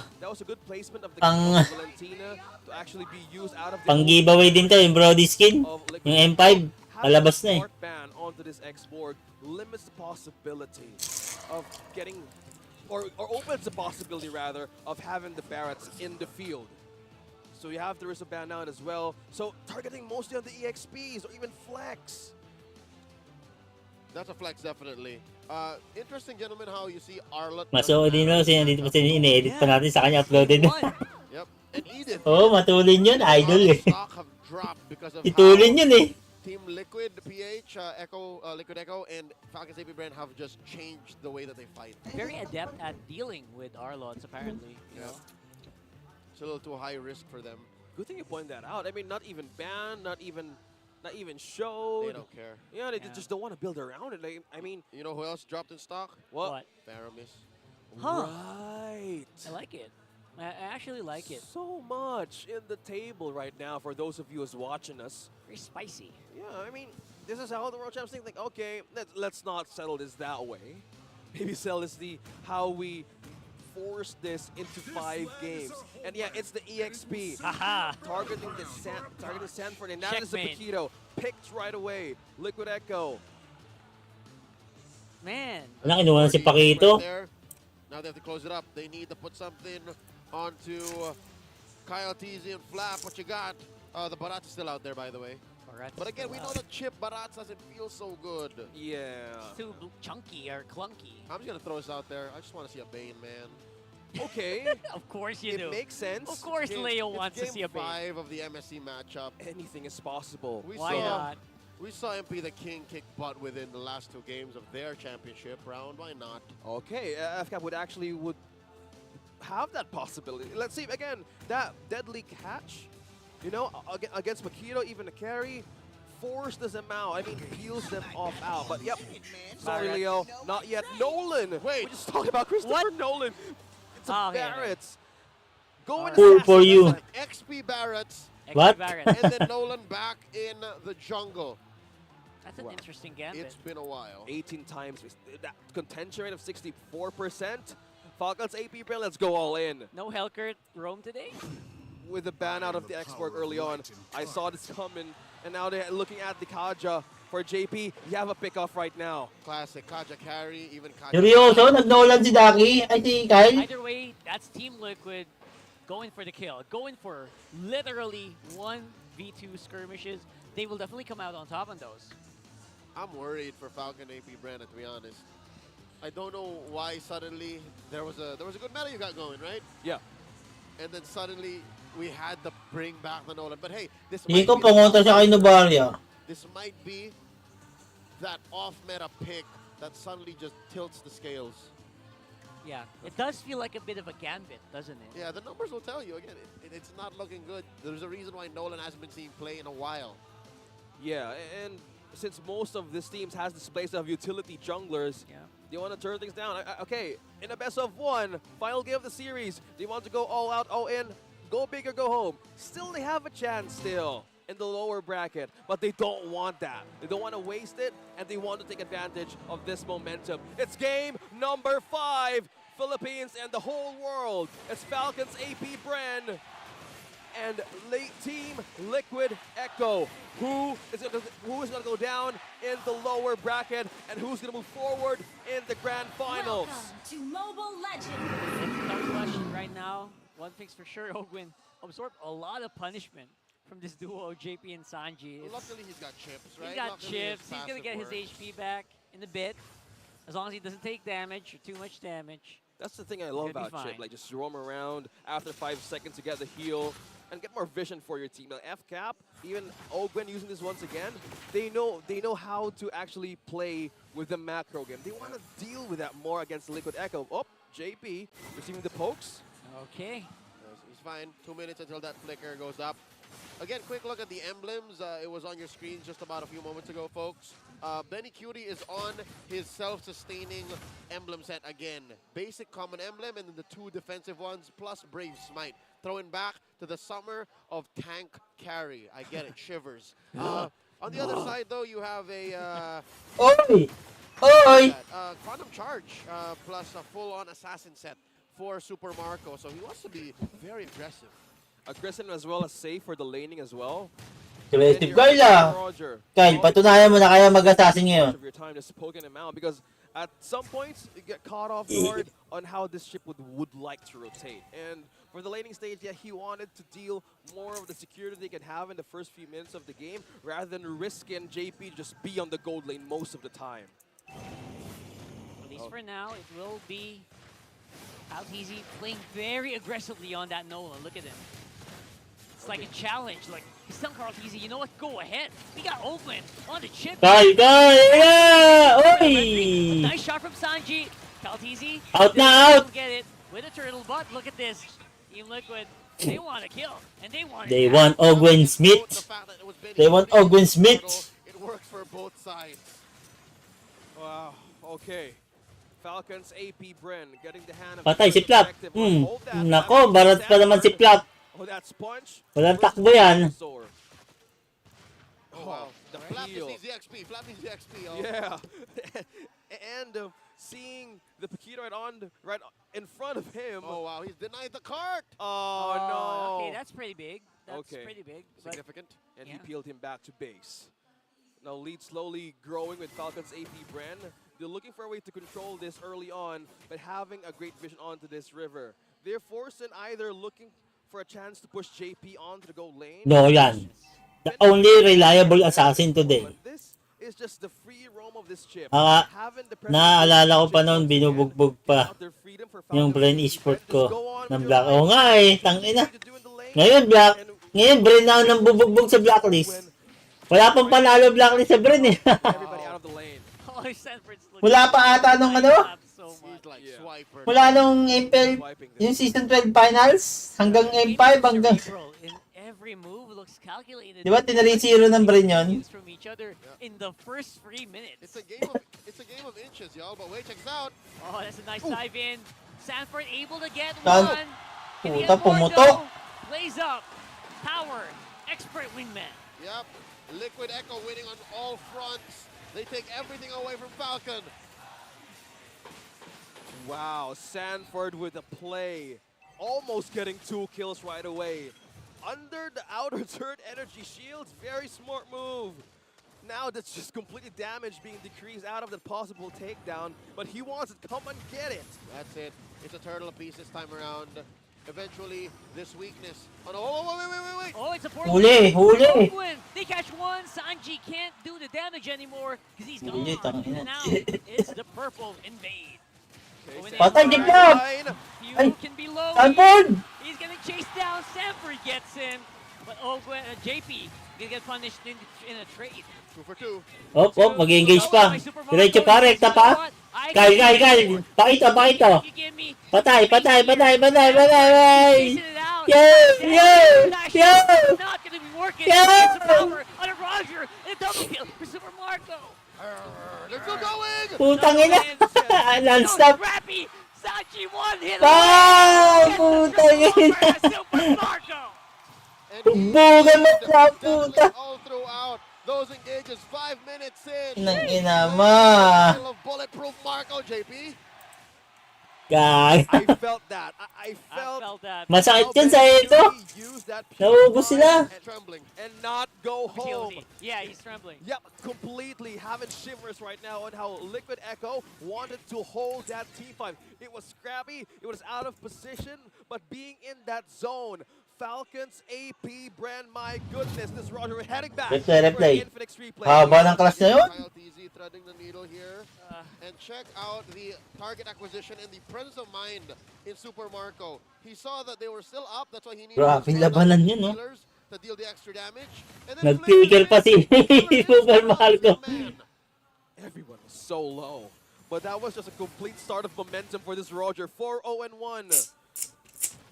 Pang giveaway din to, yung Brody skin. Yung M5, palabas na eh. Onto this X-board limits the possibility of getting, or opens the possibility rather, of having the Barretts in the field. So you have the risk of ban out as well. So targeting mostly on the EXPs or even flex. That's a flex, definitely. Interesting, gentlemen, how you see Arlott. Masuo din no, nandito pa ini-edit pa natin sa kanya, uploaded. Yep, and Edith. Oo, matulin yun, idol eh. Itulin yun eh. Team Liquid PH, Liquid Echo, and Falcons APBREN have just changed the way that they fight. Very adept at dealing with Arlotts, apparently. You know? It's a little too high risk for them. Good thing you pointed that out. I mean, not even banned, not even showed. They don't care. Yeah, they just don't want to build around it. Like, I mean, you know who else dropped in stock? What? Faramis. Huh. Right. I like it. I actually like it. So much in the table right now for those of you who's watching us. Very spicy. Yeah, I mean, this is how the World Champs think. Like, okay, let's not settle this that way. Maybe sell this how we force this into 5 games. And yeah, it's the EXP. Targeting Sanford, and that is the Paquito. Picked right away. Liquid Echo. Man. Wala, kinuha na si Paquito. Now they have to close it up. They need to put something onto Kyle TZ and Flap. What you got? The Barat's still out there, by the way. But again, we know that Chip Baratz doesn't feel so good. Yeah. It's too chunky or clunky. I'm just going to throw this out there. I just want to see a Bane, man. Okay. Of course you do. It makes sense. Of course Leo wants to see a Bane. Game 5 of the MSC matchup. Anything is possible. Why not? We saw MP the King kick butt within the last 2 games of their championship round. Why not? Okay, FCAP would have that possibility. Let's see, again, that deadly catch, you know, against Makito, even a carry, forces them out. I mean, peels them off out. But yep, sorry, Leo, not yet. Nolan! Wait, we just talked about Christopher Nolan. It's a Barrett's. Go in Cool for you. XP Barrett's. What? And then Nolan back in the jungle. That's an interesting gambit. It's been a while. 18 times. That contention rate of 64%. Falcons APBREN, let's go all in. No Hellcurt roam today? With the ban out of the export early on, I saw this coming, and now they're looking at the Kaja. For JP, you have a pick-off right now. Classic. Kaja carry, even Kaja. Seryoso, nag-Nolan si Daki. Ay, si Kyle. Either way, that's Team Liquid going for the kill. Going for literally 1v2 skirmishes. They will definitely come out on top on those. I'm worried for Falcon APBREN, to be honest. I don't know why suddenly there was a good meta you got going, right? Yeah. And then suddenly we had to bring back the Nolan. But hey, this Hindi might ko be pumunta siya kay Novaria. this might be that off-meta pick that suddenly just tilts the scales. Yeah, it does feel like a bit of a gambit, doesn't it? Yeah, the numbers will tell you. Again, it's not looking good. There's a reason why Nolan hasn't been seen play in a while. Yeah, and since most of these teams has this place of utility junglers, they want to turn things down. Okay, in a best of one, final game of the series, they want to go all out, all in, go big or go home. Still, they have a chance still in the lower bracket, but they don't want that. They don't want to waste it, and they want to take advantage of this momentum. It's game number 5, Philippines and the whole world. It's Falcons APBREN and late Team Liquid Echo. Who is going to go down in the lower bracket, and who's going to move forward in the grand finals? Welcome to Mobile Legends. It's our question right now. One thing's for sure, Ogwin absorbed a lot of punishment from this duo, JP and Sanji. Luckily, he's got chips, right? He's got Luckily, chips. his He's going to get his passive HP back in a bit. As long as he doesn't take damage or too much damage. That's the thing I love He'll be about Chip. fine. Like, just roam around after 5 seconds to get the heal and get more vision for your team. Now, FCAP, even Ogwen using this once again, they know how to actually play with the macro game. They want to deal with that more against Liquid Echo. Oh, JP receiving the pokes. Okay. He's fine. 2 minutes until that flicker goes up. Again, quick look at the emblems. It was on your screen just about a few moments ago, folks. Benny Cutie is on his self-sustaining emblem set again. Basic common emblem and then the 2 defensive ones plus Brave Smite. Throwing back to the summer of tank carry. I get it, shivers. On the other side, though, you have a... Oy! Oy! Quantum Charge plus a full-on assassin set for Super Marco. So he wants to be very aggressive. Aggressive as well as safe for the laning as well. Aggressive Kyle ah! Kyle, patunayan mo na kaya mag-assassin ngayon. Of your time just poking him out because at some points you get caught off guard on how this ship would like to rotate. And for the laning stage, yeah, he wanted to deal more of the security they could have in the first few minutes of the game rather than risking JP just be on the gold lane most of the time. At least for now, it will be Alteezy playing very aggressively on that Nolan. Look at him. It's like a challenge. Like, he's telling Alteezy, you know what? Go ahead. We got Oakland on the chip. Kyle! Yeah! Oy! Nice shot from Sanji. Alteezy. Out na out! Get it with a turtle, but look at this. Team Liquid, they want to kill. And they want They want Ogwen Smith. They want Ogwen Smith. It works for both sides. Wow, okay. Falcons APBREN getting the hand of Patay si Plap. Hold that. Nako, barat pa naman si Plap. Oh, that sponge. Walang takbo yan. Oh, wow. Flap just needs the XP. Flap needs the XP. Oh. Yeah. And seeing the Paquito right in front of him. Oh, wow. He's denied the cart. Oh, no. Okay, that's pretty big. That's pretty big. Significant. And he peeled him back to base. Now lead slowly growing with Falcons APBREN. They're looking for a way to control this early on, but having a great vision onto this river. They're forced in either looking for a chance to push JP onto the goal lane. No, yan. The only reliable assassin today. But this is just the free roam of this chip. Naaalala ko pa noon, binubugbog pa yung Bren Esport ko ng Black. Oo nga eh, tangina. Ngayon, Bren na nang bubugbog sa Blacklist. Wala pang panalo Blacklist sa Bren eh. Wala pa ata nung ano? Mula nung MPL, yung Season 12 Finals, hanggang M5, hanggang... Every move looks calculated. Di ba tinari-zero ng Bren yun? From each other in the first 3 minutes. It's a game of inches, y'all. But wait, check this out. Oh, that's a nice dive in. Sanford able to get Tan- one. Can he Puta, get more pumutok. though? Plays up. Power. Expert wingman. Yep. Liquid Echo winning on all fronts. They take everything away from Falcon. Wow, Sanford with a play. Almost getting 2 kills right away. Under the outer third energy shields, very smart move. Now that's just completely damage being decreased out of the possible takedown, but he wants it, come and get it. That's it. It's a turtle apiece this time around. Eventually, this weakness. Oh no, wait. Oh, it's a poor Huli. They catch one. Sanji can't do the damage anymore because he's gone. Huli, tangina. And now it's the purple invade. Patay, Jacob! Few can be low. Sanford! He's gonna chase down. Sanford gets him. But JP gonna get punished in a trade. 2 for 2. Op, mag-engage pa. Diretso pa, rekta pa. Kyle. Pakito. Patay. Yo! Not gonna be working. It's a power on a Roger. And a double kill for Super Marco. They're still going! Putang ina. Non-stop. Rappy. Sanji one hit. Putang ina. Super Marco. Bugan mo ka, puta. All throughout. Those engages 5 minutes in. Nang ina mo. Of bulletproof Marco, JP. Gag. I felt that. I felt that. Masakit yun sa ito. Naubos sila. And not go home. Yeah, he's trembling. Yep, completely having shivers right now on how Liquid Echo wanted to hold that T5. It was scrappy, it was out of position, but being in that zone, Falcons, APBREN, my goodness, this Roger, we're heading back. Replay. Haba ng class na yun. Threading the needle here. And check out the target acquisition and the presence of mind in Super Marco. He saw that they were still up, that's why he needed Grabe labanan yun, no? to deal the extra damage. Nagpigil pa si Super Marco. Everyone was so low. But that was just a complete start of momentum for this Roger. 4-0-1.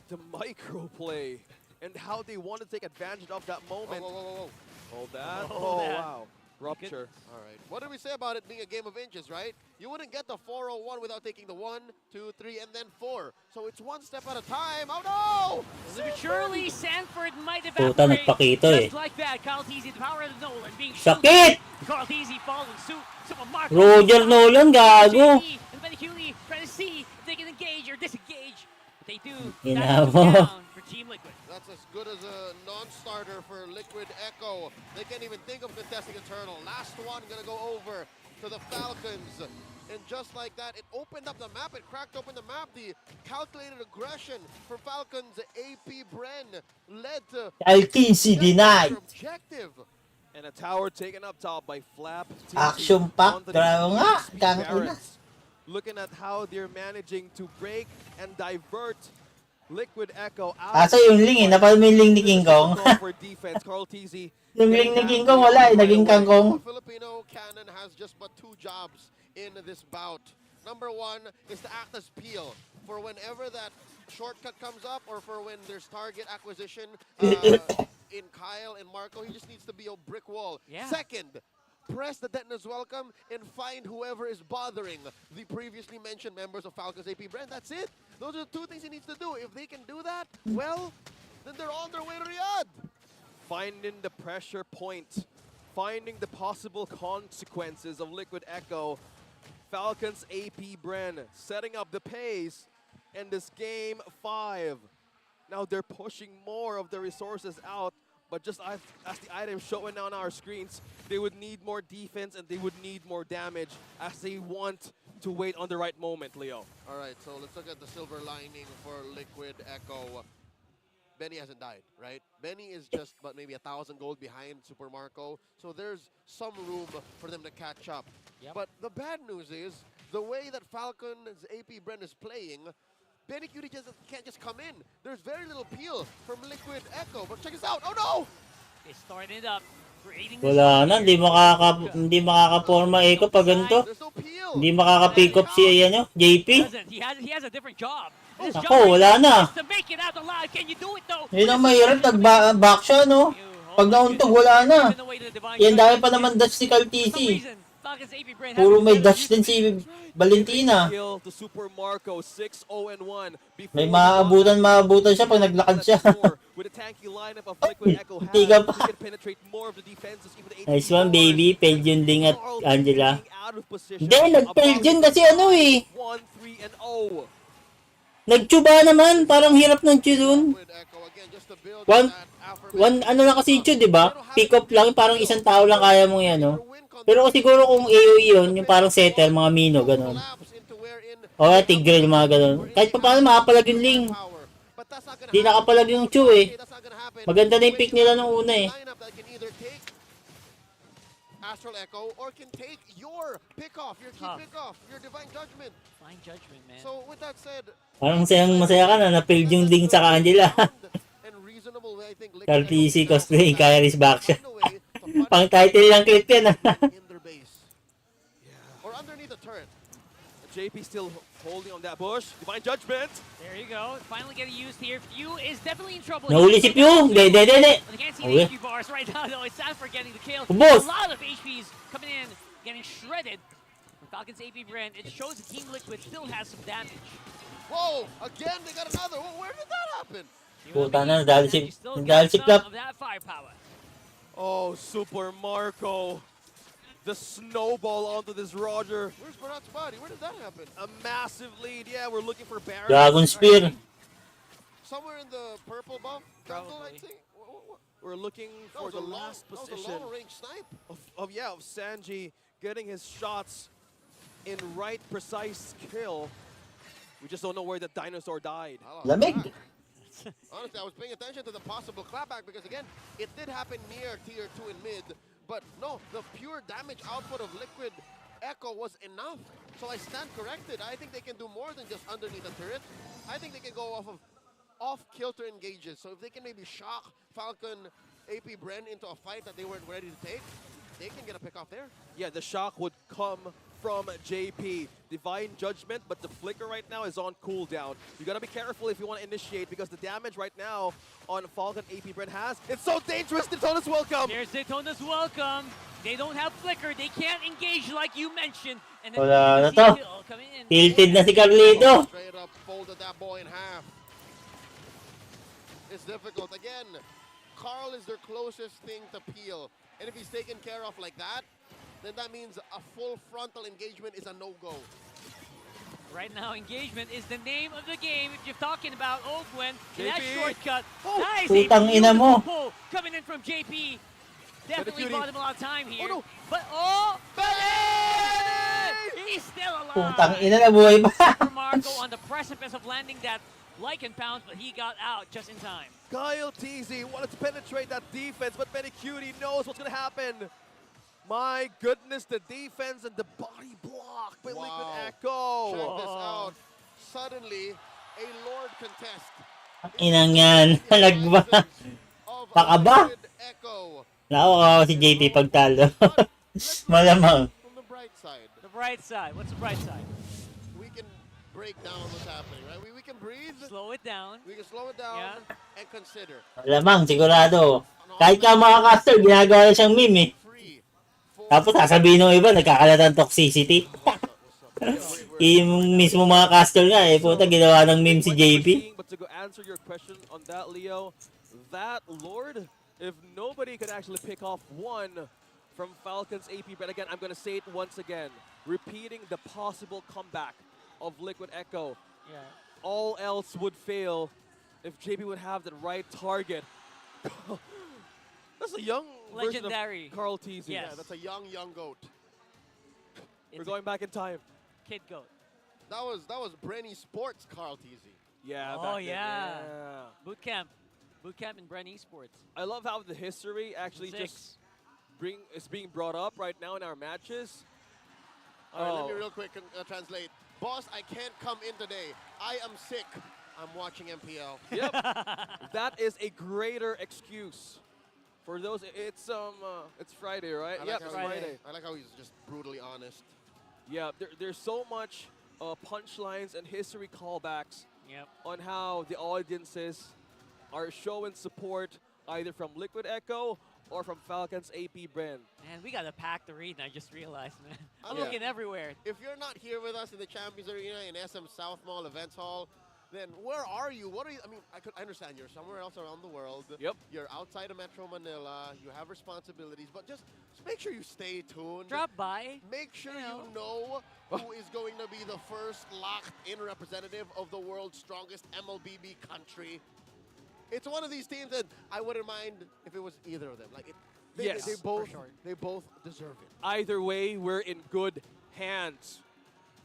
The micro play and how they want to take advantage of that moment. Whoa. Hold that. Hold that. Wow. Rupture. All right. What did we say about it being a game of inches, right? You wouldn't get the 4-0-1 without taking the 1, 2, 3, and then 4. So it's one step at a time. Oh no! Surely Sanford might Puta, evaporate nagpakito just eh. like that. Carl Teasy, the power of the Nolan being Sakit! Carl Teasy following suit. Super Marco. Roger Nolan, gago. And Beniculi trying to see if they can engage or disengage. But they do. Ina That's mo. down for Team Liquid. That's as good as a non-starter for Liquid Echo. They can't even think of contesting Eternal. Last one gonna go over to the Falcons. And just like that, it opened up the map. It cracked open the map. The calculated aggression for Falcons APBREN led to LTC denied. objective. And a tower taken up top by Flap. Action pack. Grabe nga. Kangina. Looking at how they're managing to break and divert Liquid Echo out. Asa yung link eh. Napal mo yung link ni King Kong. For defense, Carl Teasy. Yung link ni King Kong wala eh. Naging kangkong. The Filipino cannon has just but 2 jobs in this bout. Number 1 is to act as peel for whenever that shortcut comes up or for when there's target acquisition in Kyle and Marco. He just needs to be a brick wall. Yeah. Second, press the Detona's welcome and find whoever is bothering the previously mentioned members of Falcons APBREN. That's it. Those are the 2 things he needs to do. If they can do that, well, then they're on their way to Riyadh. Finding the pressure point, finding the possible consequences of Liquid Echo. Falcons APBREN setting up the pace in this game 5. Now they're pushing more of the resources out, but just as the items showing on our screens, they would need more defense and they would need more damage as they want to wait on the right moment, Leo. All right, so let's look at the silver lining for Liquid Echo. Benny hasn't died, right? Benny is just but maybe 1,000 gold behind Super Marco, so there's some room for them to catch up. Yep. But the bad news is, the way that Falcon's APBREN is playing, Benny Cutie just can't just come in. There's very little peel from Liquid Echo, but check this out. Oh no! They started it up. Creating Wala na. Hindi makaka-forma Echo pag ganito. Hindi makaka-pick up si JP. He has a different job. His Ako, job wala na. is to make it out alive. Can you do it though? Yun ang mahirap. Nag-back siya, no? Pag nauntog, wala na. Yan dahil pa naman dash si Kaltisi. Falcons APBREN Puro having may better dash din si Valentina. Kill to Super Marco, 6-0-1. May maabutan siya pag naglakad siya. With a tanky lineup of Liquid Echo Hindi ka has, pa. he can penetrate more of the defenses. Even the Nice HP one, bars. baby. Failed yun ding at Carl Angela. being out of position. Hindi, nag-failed yun kasi ano eh. 1-3-0. Nagtsuba naman. Parang hirap ng tsu dun. One, ano lang kasi tsu, di ba? Pick up lang. Parang isang tao lang kaya mong yan, no? Pero siguro kung AOE yun, yung parang setter, mga mino, ganun. O, tigre, mga ganun. Kahit pa paano, makapalag yung Ling. Di nakapalag yung tsu eh. Maganda na yung pick nila nung una eh. Astral Echo or can take your pick-off, your key pick-off, your Divine Judgment. Divine Judgment, man. So with that said, Parang masaya ka na, na-failed yung Ling sa Angela. RTC cosplay, Kyrie's back siya. Pang title lang clip yan. or underneath the turret. JP still holding on that bush. Divine Judgment. There you go. Finally getting used here. Few is definitely in trouble. Nahuli si Pew. They can't see the okay. HP bars right now, though. It's sad for getting the kill. Boss. A lot of HPs coming in, getting shredded. For Falcons APBREN, it shows that Team Liquid still has some damage. Whoa! Again, they got another. Whoa, where did that happen? Puta na, dahil si Plap. Of that firepower. Oh, Super Marco. The snowball onto this Roger. Where's Barat's body? Where did that happen? A massive lead. Yeah, we're looking for Baron. Dragon Spear. Somewhere in the purple buff jungle, I think. We're looking for the last position. That was a long-range snipe. Of Sanji getting his shots in right precise kill. We just don't know where the dinosaur died. Lamig. Honestly, I was paying attention to the possible clapback because, again, it did happen near Tier 2 in mid. But no, the pure damage output of Liquid Echo was enough. So I stand corrected. I think they can do more than just underneath the turret. I think they can go off-kilter engages. So if they can maybe shock Falcon APBREN into a fight that they weren't ready to take, they can get a pick off there. Yeah, the shock would come from JP. Divine Judgment, but the flicker right now is on cooldown. You gotta be careful if you want to initiate because the damage right now on Falcon APBREN has. It's so dangerous. Daytona's welcome. There's Daytona's welcome. They don't have flicker. They can't engage like you mentioned. And then Wala na to. Tilted na si Carlito. Straight up folded that boy in half. It's difficult. Again, Carl is their closest thing to peel. And if he's taken care of like that, then that means a full frontal engagement is a no-go. Right now, engagement is the name of the game. If you're talking about Gwen, that JP. shortcut. Oh. Nice. Putang A ina mo. beautiful pull coming in from JP. Definitely cutie. bought him a lot of time here. Oh, no. But, oh! Benny! He's still alive. Putang ina na buhay pa. Super Marco on the precipice of landing that Lycan pounce, but he got out just in time. Kyle TZ wanted to penetrate that defense, but Benny Cutie knows what's gonna happen. My goodness, the defense and the body block by Liquid Echo. Check this out. Suddenly, a Lord contest. Inang yan. Nagba. Baka ba? Echo. Nako si JP pagtalo. Malamang. From the bright side. The bright side. What's the bright side? We can break down what's happening, right? We can breathe. Slow it down. We can slow it down and consider. Malamang, sigurado. Kahit ka mga caster, ginagawa na siyang meme eh. Tapos sasabihin ng iba, nagkakalat ng toxicity. Yung mismo mga caster nga eh, puta ginawa ng meme si JP. But to go answer your question on that, Leo, that Lord, if nobody could actually pick off one from Falcon's APBREN, again, I'm going to say it once again, repeating the possible comeback of Liquid Echo. Yeah. All else would fail if JP would have the right target. That's a young Legendary. version of Carl TZ. Yes. Yeah, that's a young goat. We're going back in time. Kid goat. That was Brenny Sports Carl TZ. Yeah. Oh, back then, yeah. yeah. Boot camp in Bren Esports. I love how the history actually just is being brought up right now in our matches. All right, let me real quick translate. Boss, I can't come in today. I am sick. I'm watching MPL. Yep. That is a greater excuse. For those, it's Friday, right? Yep, it's Friday. I like how he's just brutally honest. Yeah, there's so much punchlines and history callbacks on how the audiences are showing support either from Liquid Echo or from Falcons APBREN. Man, we got a packed arena, I just realized, man. I'm Yeah. looking everywhere. If you're not here with us in the Champions Arena in SM South Mall Events Hall, then where are you? What are you? I mean, I understand you're somewhere else around the world. Yep. You're outside of Metro Manila. You have responsibilities, but just make sure you stay tuned. Drop by. Make sure you know who is going to be the first locked-in representative of the world's strongest MLBB country. It's one of these teams that I wouldn't mind if it was either of them. Like, Yes. they both deserve it. Either way, we're in good hands.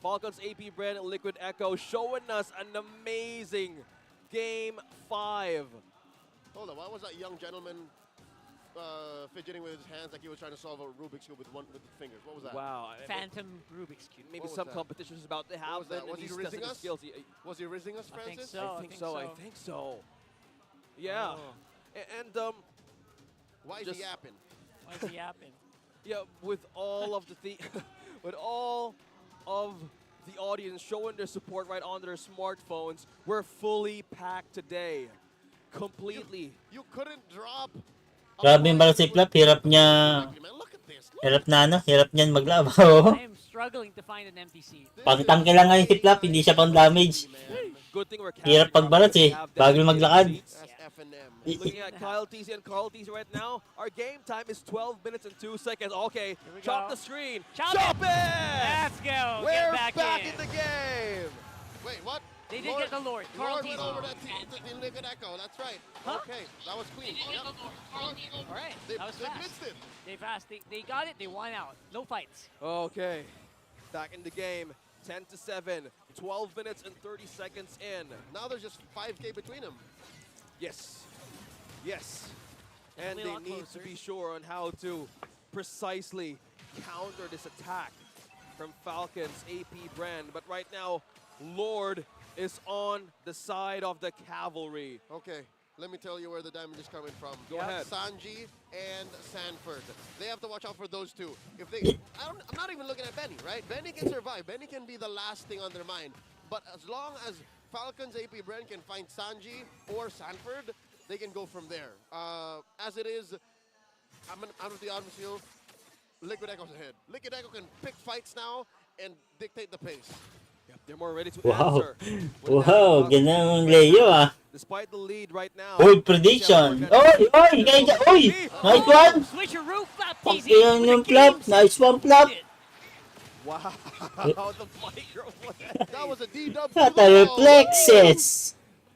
Falcons APBREN Liquid Echo showing us an amazing Game 5. Hold on, why was that young gentleman fidgeting with his hands like he was trying to solve a Rubik's Cube with his fingers? What was that? Wow. Phantom Rubik's Cube. Maybe What was some that? competition is about to happen. Was that? and Was he he's rizzing testing his us? skills. Was he rizzing us, I think Francis? so. I think so. Yeah. Oh. And Why is just- he yapping? Why is he yapping? yeah, with all of the with all of the audience showing their support right on their smartphones, we're fully packed today. Completely. You couldn't drop. Grabe yung bala si Flap, hirap niya. Hirap na hirap niyan maglabaw. I am struggling to find an MTC. Pangtangke lang ngayon si Flap, hindi siya pang damage. Good thing we're Hirap pagbalat bago maglakad. Looking at Kyle TZ and Carl TZ right now, our game time is 12 minutes and 2 seconds. Okay, we chop go. the screen. Chop Chop it! it! Let's go. We're Get back in. in the game. Wait, what? They did get the Lord. Carl Lord went Tito. over that team Liquid Echo. That's right. Huh? Okay, that was Queen. Yep. All right, They, that was they fast. blitzed it. They fast. They got it. They won out. No fights. Okay, back in the game. 10-7, 12 minutes and 30 seconds in. Now there's just 5K between them. Yes. Yes. And Definitely a they lot need to closer. be sure on how to precisely counter this attack from Falcons APBREN. But right now, Lord is on the side of the cavalry. Okay, let me tell you where the damage is coming from. Go ahead. Sanji and Sanford. They have to watch out for those two. If they, I'm not even looking at Benny, right? Benny can survive. Benny can be the last thing on their mind. But as long as Falcons APBREN can find Sanji or Sanford, they can go from there. As it is, I'm out of the obvious field. Liquid Echo's ahead. Liquid Echo can pick fights now and dictate the pace. Yep, they're more ready to Wow. answer. Wow, ganang Leo Despite the lead right now. Bold prediction. Oy, nice one. Switch your roof, Flap Pang TZ. yan yung Flap. Nice one, Flap. Wow, the micro. That was a D-dub. The reflexes.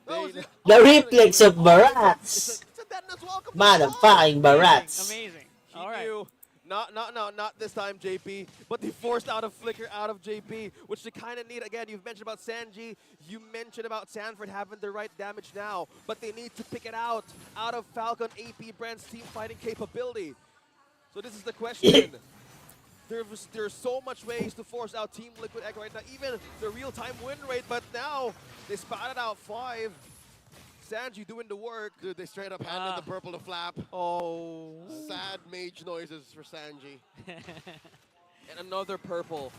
The reflex of Barats. Motherfucking Barats. Amazing. He All right. knew. Not this time, JP. But they forced out a flicker out of JP, which they kind of need. Again, you've mentioned about Sanji. You mentioned about Sanford having the right damage now. But they need to pick it out of Falcon APBREN's team fighting capability. So this is the question. There's so much ways to force out Team Liquid Echo right now. Even the real-time win rate. But now they spotted out 5. Sanji doing the work. Dude, they straight up handed the purple to Flap. Oh. Sad mage noises for Sanji. And another purple.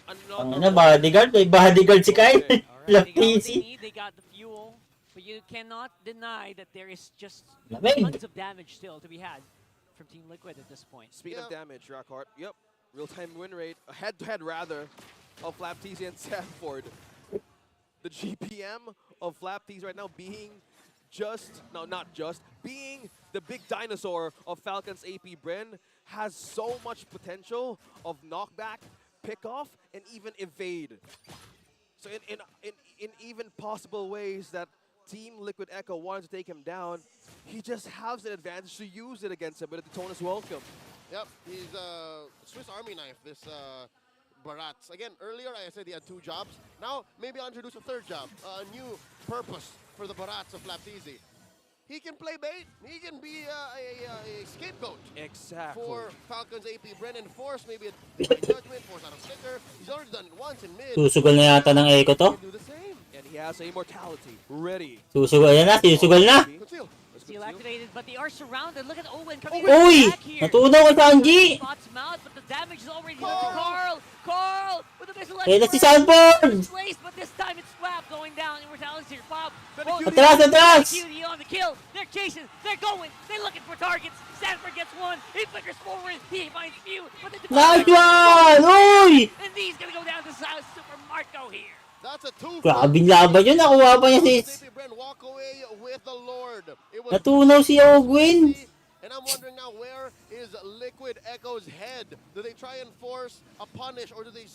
Ano, bodyguard? May bodyguard si Kyle. Flap They got what they TZ. need. They got the fuel. But you cannot deny that there is just Lamig. tons of damage still to be had from Team Liquid at this point. Speed of damage, Rockhart. Yep. Real-time win rate. Head-to-head, rather, of Flap TZ and Sanford. The GPM of Flap TZ right now being being the big dinosaur of Falcons APBREN has so much potential of knockback, pick-off, and even evade. So in even possible ways that Team Liquid Echo wanted to take him down, he just has an advantage to use it against him, but the tone is welcome. Yep, he's a Swiss Army knife, this Barats. Again, earlier I said he had 2 jobs. Now, maybe I'll introduce a 3rd job, a new purpose for the Barats of Flaptizi. He can play bait. He can be a scapegoat. Exactly. For Falcons APBREN and force maybe a right judgment, force out of sticker. He's already done it once in mid. Susugal na yata ng Echo to. He can do the same. And he has immortality ready. Susugal na, sinusugal na. Seal activated, but they are surrounded. Look at Owen coming Uy! back here. Natunaw kay Sanji! Spots him out, but the damage is already done to Carl. Carl with the missile. Kaya na si Sanford! But this time it's Swap going down. Immortality's here. Pop. Atras, atras! Cutie on the kill. They're Jason, they're going. They're looking for targets. Sanford gets one. He flickers forward. He finds few. But Nice one! Uy! and he's gonna go down to Super Marco here. That's a 2 Grabing laban yun. Nakuha pa niya si... APBREN walk away with the Lord. It was Natunaw si Ogwin. and I'm wondering now, where is Liquid Echo's head? Do they try and force a punish, or do they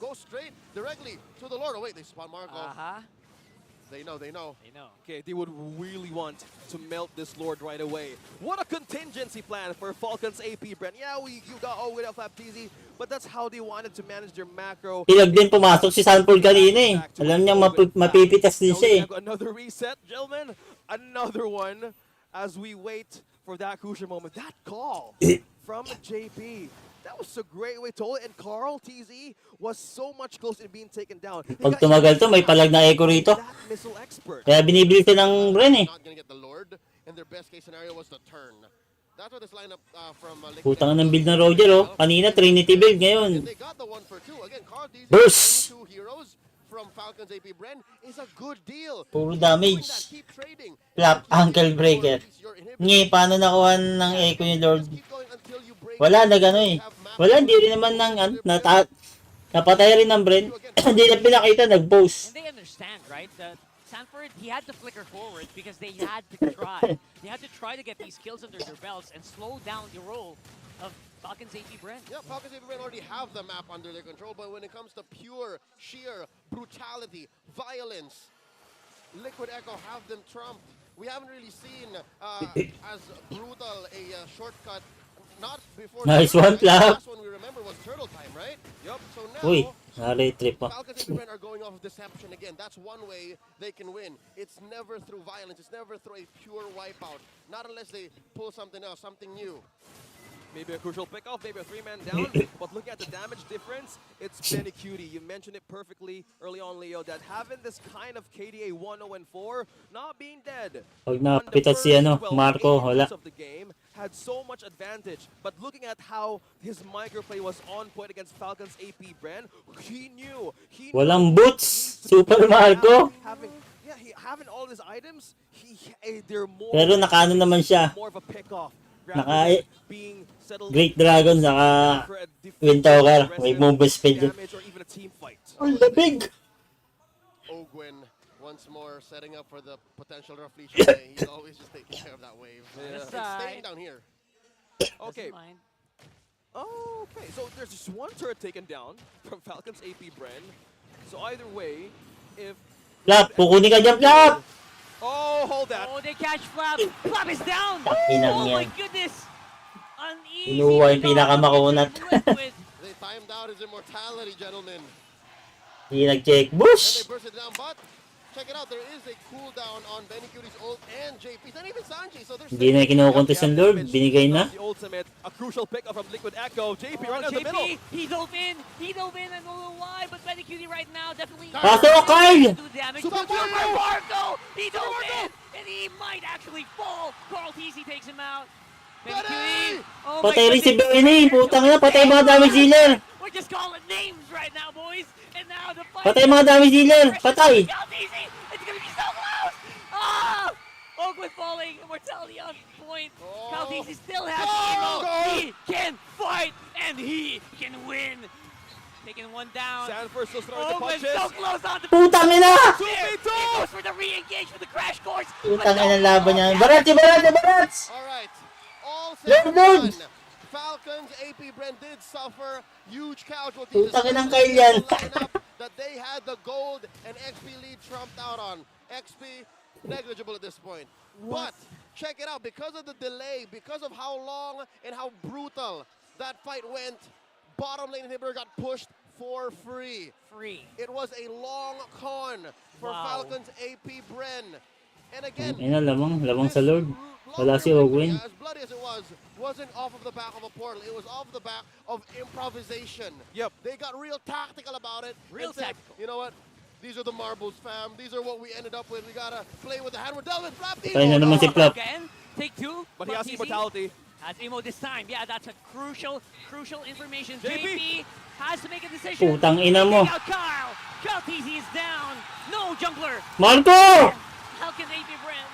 go straight directly to the Lord? Oh wait, they spawn Marco. They know. Okay, they would really want to melt this Lord right away. What a contingency plan for Falcon's APBREN. Yeah, you got Owen off FTZ, but that's how they wanted to manage their macro. Pilag din pumasok si Sanford kanina eh. Alam niyang mapipitas din siya eh. Another reset, gentlemen. Another one as we wait for that crucial moment. That call from JP. That was a great way to hold it. And Carl TZ was so much closer to being taken down. Pag tumagal to, may palag na echo rito. Kaya binibuild ka ng Bren eh. Not gonna get the Lord, and their best case scenario was the turn. That's what this lineup from Liquid Putang ng build ng Roger oh. Kanina Trinity build, ngayon. They got the 1 for 2. Again, Carl TZ Burst! 2 heroes from Falcon's APBREN is a good deal. Puro damage. Flap, ankle breaker. Nge, paano nakuha ng echo ni Lord? Wala na gano'n eh. Wala, hindi rin naman ng napatay rin ng Bren. Hindi na pinakita, nag-post. And they understand, right? Sanford, he had to flicker forward because they had to try. They had to try to get these kills under their belts and slow down the roll of Falcon's APBREN. Yeah, Falcon's APBREN already have the map under their control, but when it comes to pure, sheer brutality, violence, Liquid Echo have them trumped. We haven't really seen as brutal a shortcut. Not before. Nice one, Flap. Last one we remember was Turtle Time, right? Yep. So now, Uy, nare-trip pa. Falcon's APBREN are going off of deception again. That's one way they can win. It's never through violence. It's never through a pure wipeout. Not unless they pull something else, something new. Maybe a crucial pick-off, maybe a 3-man down, but looking at the damage difference, it's Benny Cutie. You mentioned it perfectly early on, Leo, that having this kind of KDA 1-0-4, not being dead. Pag napitas si Marco, wala. Of the game had so much advantage, but looking at how his microplay was on point against Falcon's APBREN, he knew walang boots, Super Marco. Having all his items, they're more. Pero nakaano naman siya. More of a pick-off. Naka Great Dragon, saka Windtalker. May movement speed. Ang labig! Ogwin once more setting up for the potential Raflesia play. He's always just taking care of that wave. It's staying down here. Okay. Okay, so there's just one turret taken down from Falcon's APBREN. So either way, if... Flap, kukunin ka dyan, Flap! Oh, hold that. Oh, they catch Flap. Flap is down. Oh my goodness. Uneasy. Inuwa yung pinakamakunat. They timed out his immortality, gentlemen. Hindi nag-check. Bush! And they burst it down, but check it out. There is a cooldown on Benny Cutie's ult and JP's, and even Sanji. So there's hindi na kinukontes ng Lord. Binigay na. The ultimate, a crucial pick-up from Liquid Echo. JP right in the middle. He dove in. He dove in. I don't know why, but Benny Cutie right now definitely. Pasok, Kyle! Super Marco! He dove in, and he might actually fall. Carl TZ takes him out. Benny Cutie. Oh patay rin si Benny. Putang na, patay mga damage dealer. We're just calling names right now, boys. And now the fight. Patay mga damage dealer. Patay. It's gonna be so close. Ah! Ogwin falling. Immortality on point. Caldesi still has ammo. He can fight and he can win. Taking one down. Sanford still throwing the punches. So close on the. Putang ina! It goes for the re-engage with the crash course. Putang ina laban niya. Barats! All right. All set done. Falcons, APBREN did suffer huge casualties. Putang inang Kyle yan. That they had the gold and XP lead trumped out on. XP negligible at this point. But check it out, because of the delay, because of how long and how brutal that fight went, bottom lane inhibitor got pushed for free. It was a long con for Falcons APBREN. And again, lamang sa Lord. Wala si Ogwin. As bloody as it was, wasn't off of the back of a portal. It was off the back of improvisation. Yep. They got real tactical about it. Real tactical. You know what? These are the marbles, fam. These are what we ended up with. We gotta play with the hand. We're done with Flap. Tayo na naman si Flap. Again, take two. But he has immortality. Has Emo this time. Yeah, that's a crucial information. JP has to make a decision. Putang ina mo. Kyle TZ is down. No jungler. Marco! How can APBREN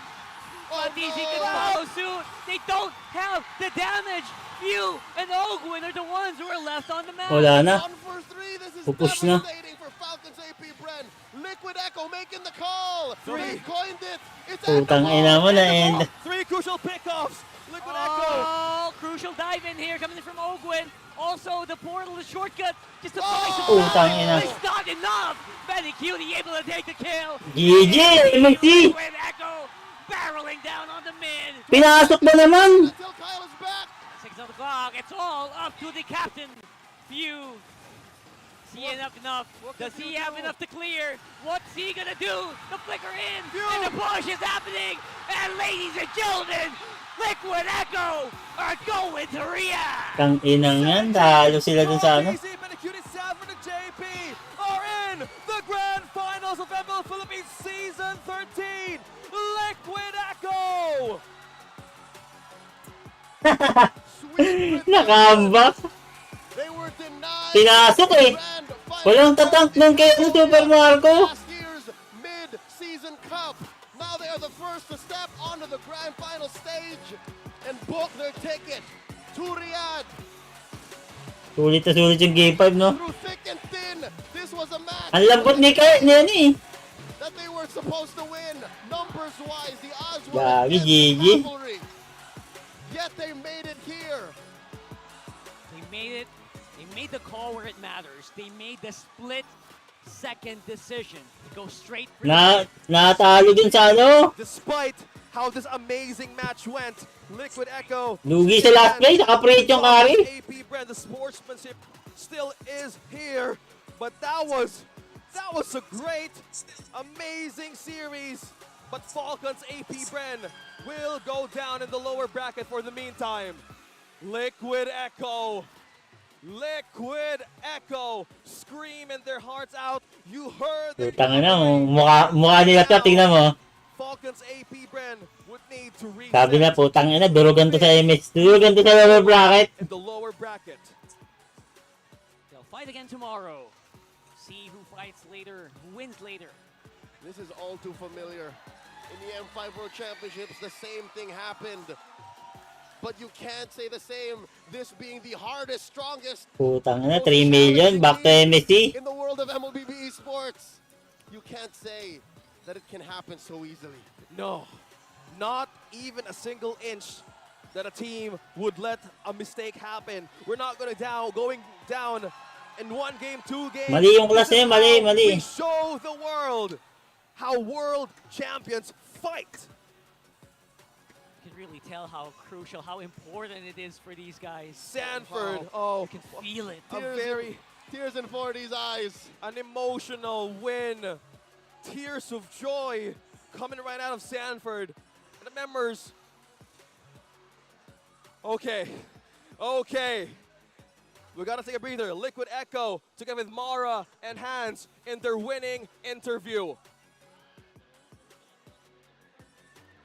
But DC can follow suit. They don't have the damage. Few and Ogwin are the ones who are left on the map. Wala na. 1 for 3. This is Pupush na. devastating for Falcons APBREN. Liquid Echo making the call. They coined it. It's Putang ina mo na end. 3 crucial pickoffs. Liquid Echo. Oh, crucial dive in here coming in from Ogwin. Also, the portal, the shortcut, just a buy Putang ina. It's not enough. Benny Cutie able to take the kill. GG, MSC. With Echo barreling down on the mid. Pinasok na naman. 6 on the clock. It's all up to the captain. Few. Is he enough? Does he have enough to clear? What's he gonna do? The flicker in, and the push is happening. And ladies and gentlemen, Liquid Echo are going to react. Kang inang yan, talo sila dun sa ano. JP are in the grand finals of MPL Philippines Season 13. Liquid Echo. Nakambak. Pinasok eh. Walang tatank nung kay Super Marco. Mid-season cup. Now they are the first to step onto the grand final stage and book their ticket to Riyadh. Sulit na sulit yung Game 5, no? Through thick and thin, this was a match. Ang lambot ni Kyle niyan eh. That they were supposed to win. Numbers-wise, the odds were Gagi, GG. rivalry. Yet they made it here. They made it. They made the call where it matters. They made the split-second decision to go straight for Natalo din sa ano. Despite how this amazing match went, Liquid Echo Lugi sa last play, naka-prate yung carry. APBREN, the sportsmanship still is here, but that was a great, amazing series. But Falcon's APBREN will go down in the lower bracket for the meantime. Liquid Echo screaming their hearts out. You heard the Putang ina mo, mukha nila to, tingnan mo. Falcons APBREN would need to reset Sabi na, putang ina, durugan to sa MS. Durugan to sa lower bracket. in the lower bracket. They'll fight again tomorrow. See who fights later, who wins later. This is all too familiar. In the M5 World Championships, the same thing happened. But you can't say the same, this being the hardest, strongest Putang ina, 3 million, back to MSC. in the world of MLBB esports. You can't say that it can happen so easily. No, not even a single inch that a team would let a mistake happen. We're not going down in 1 game, 2 games. Mali yung class niya, mali. We show the world how world champions fight. You can really tell how crucial, how important it is for these guys. Sanford, You can feel it. Tears in 40's eyes. An emotional win. Tears of joy coming right out of Sanford. And the members. Okay. We gotta take a breather. Liquid Echo together with Mara and Hans in their winning interview.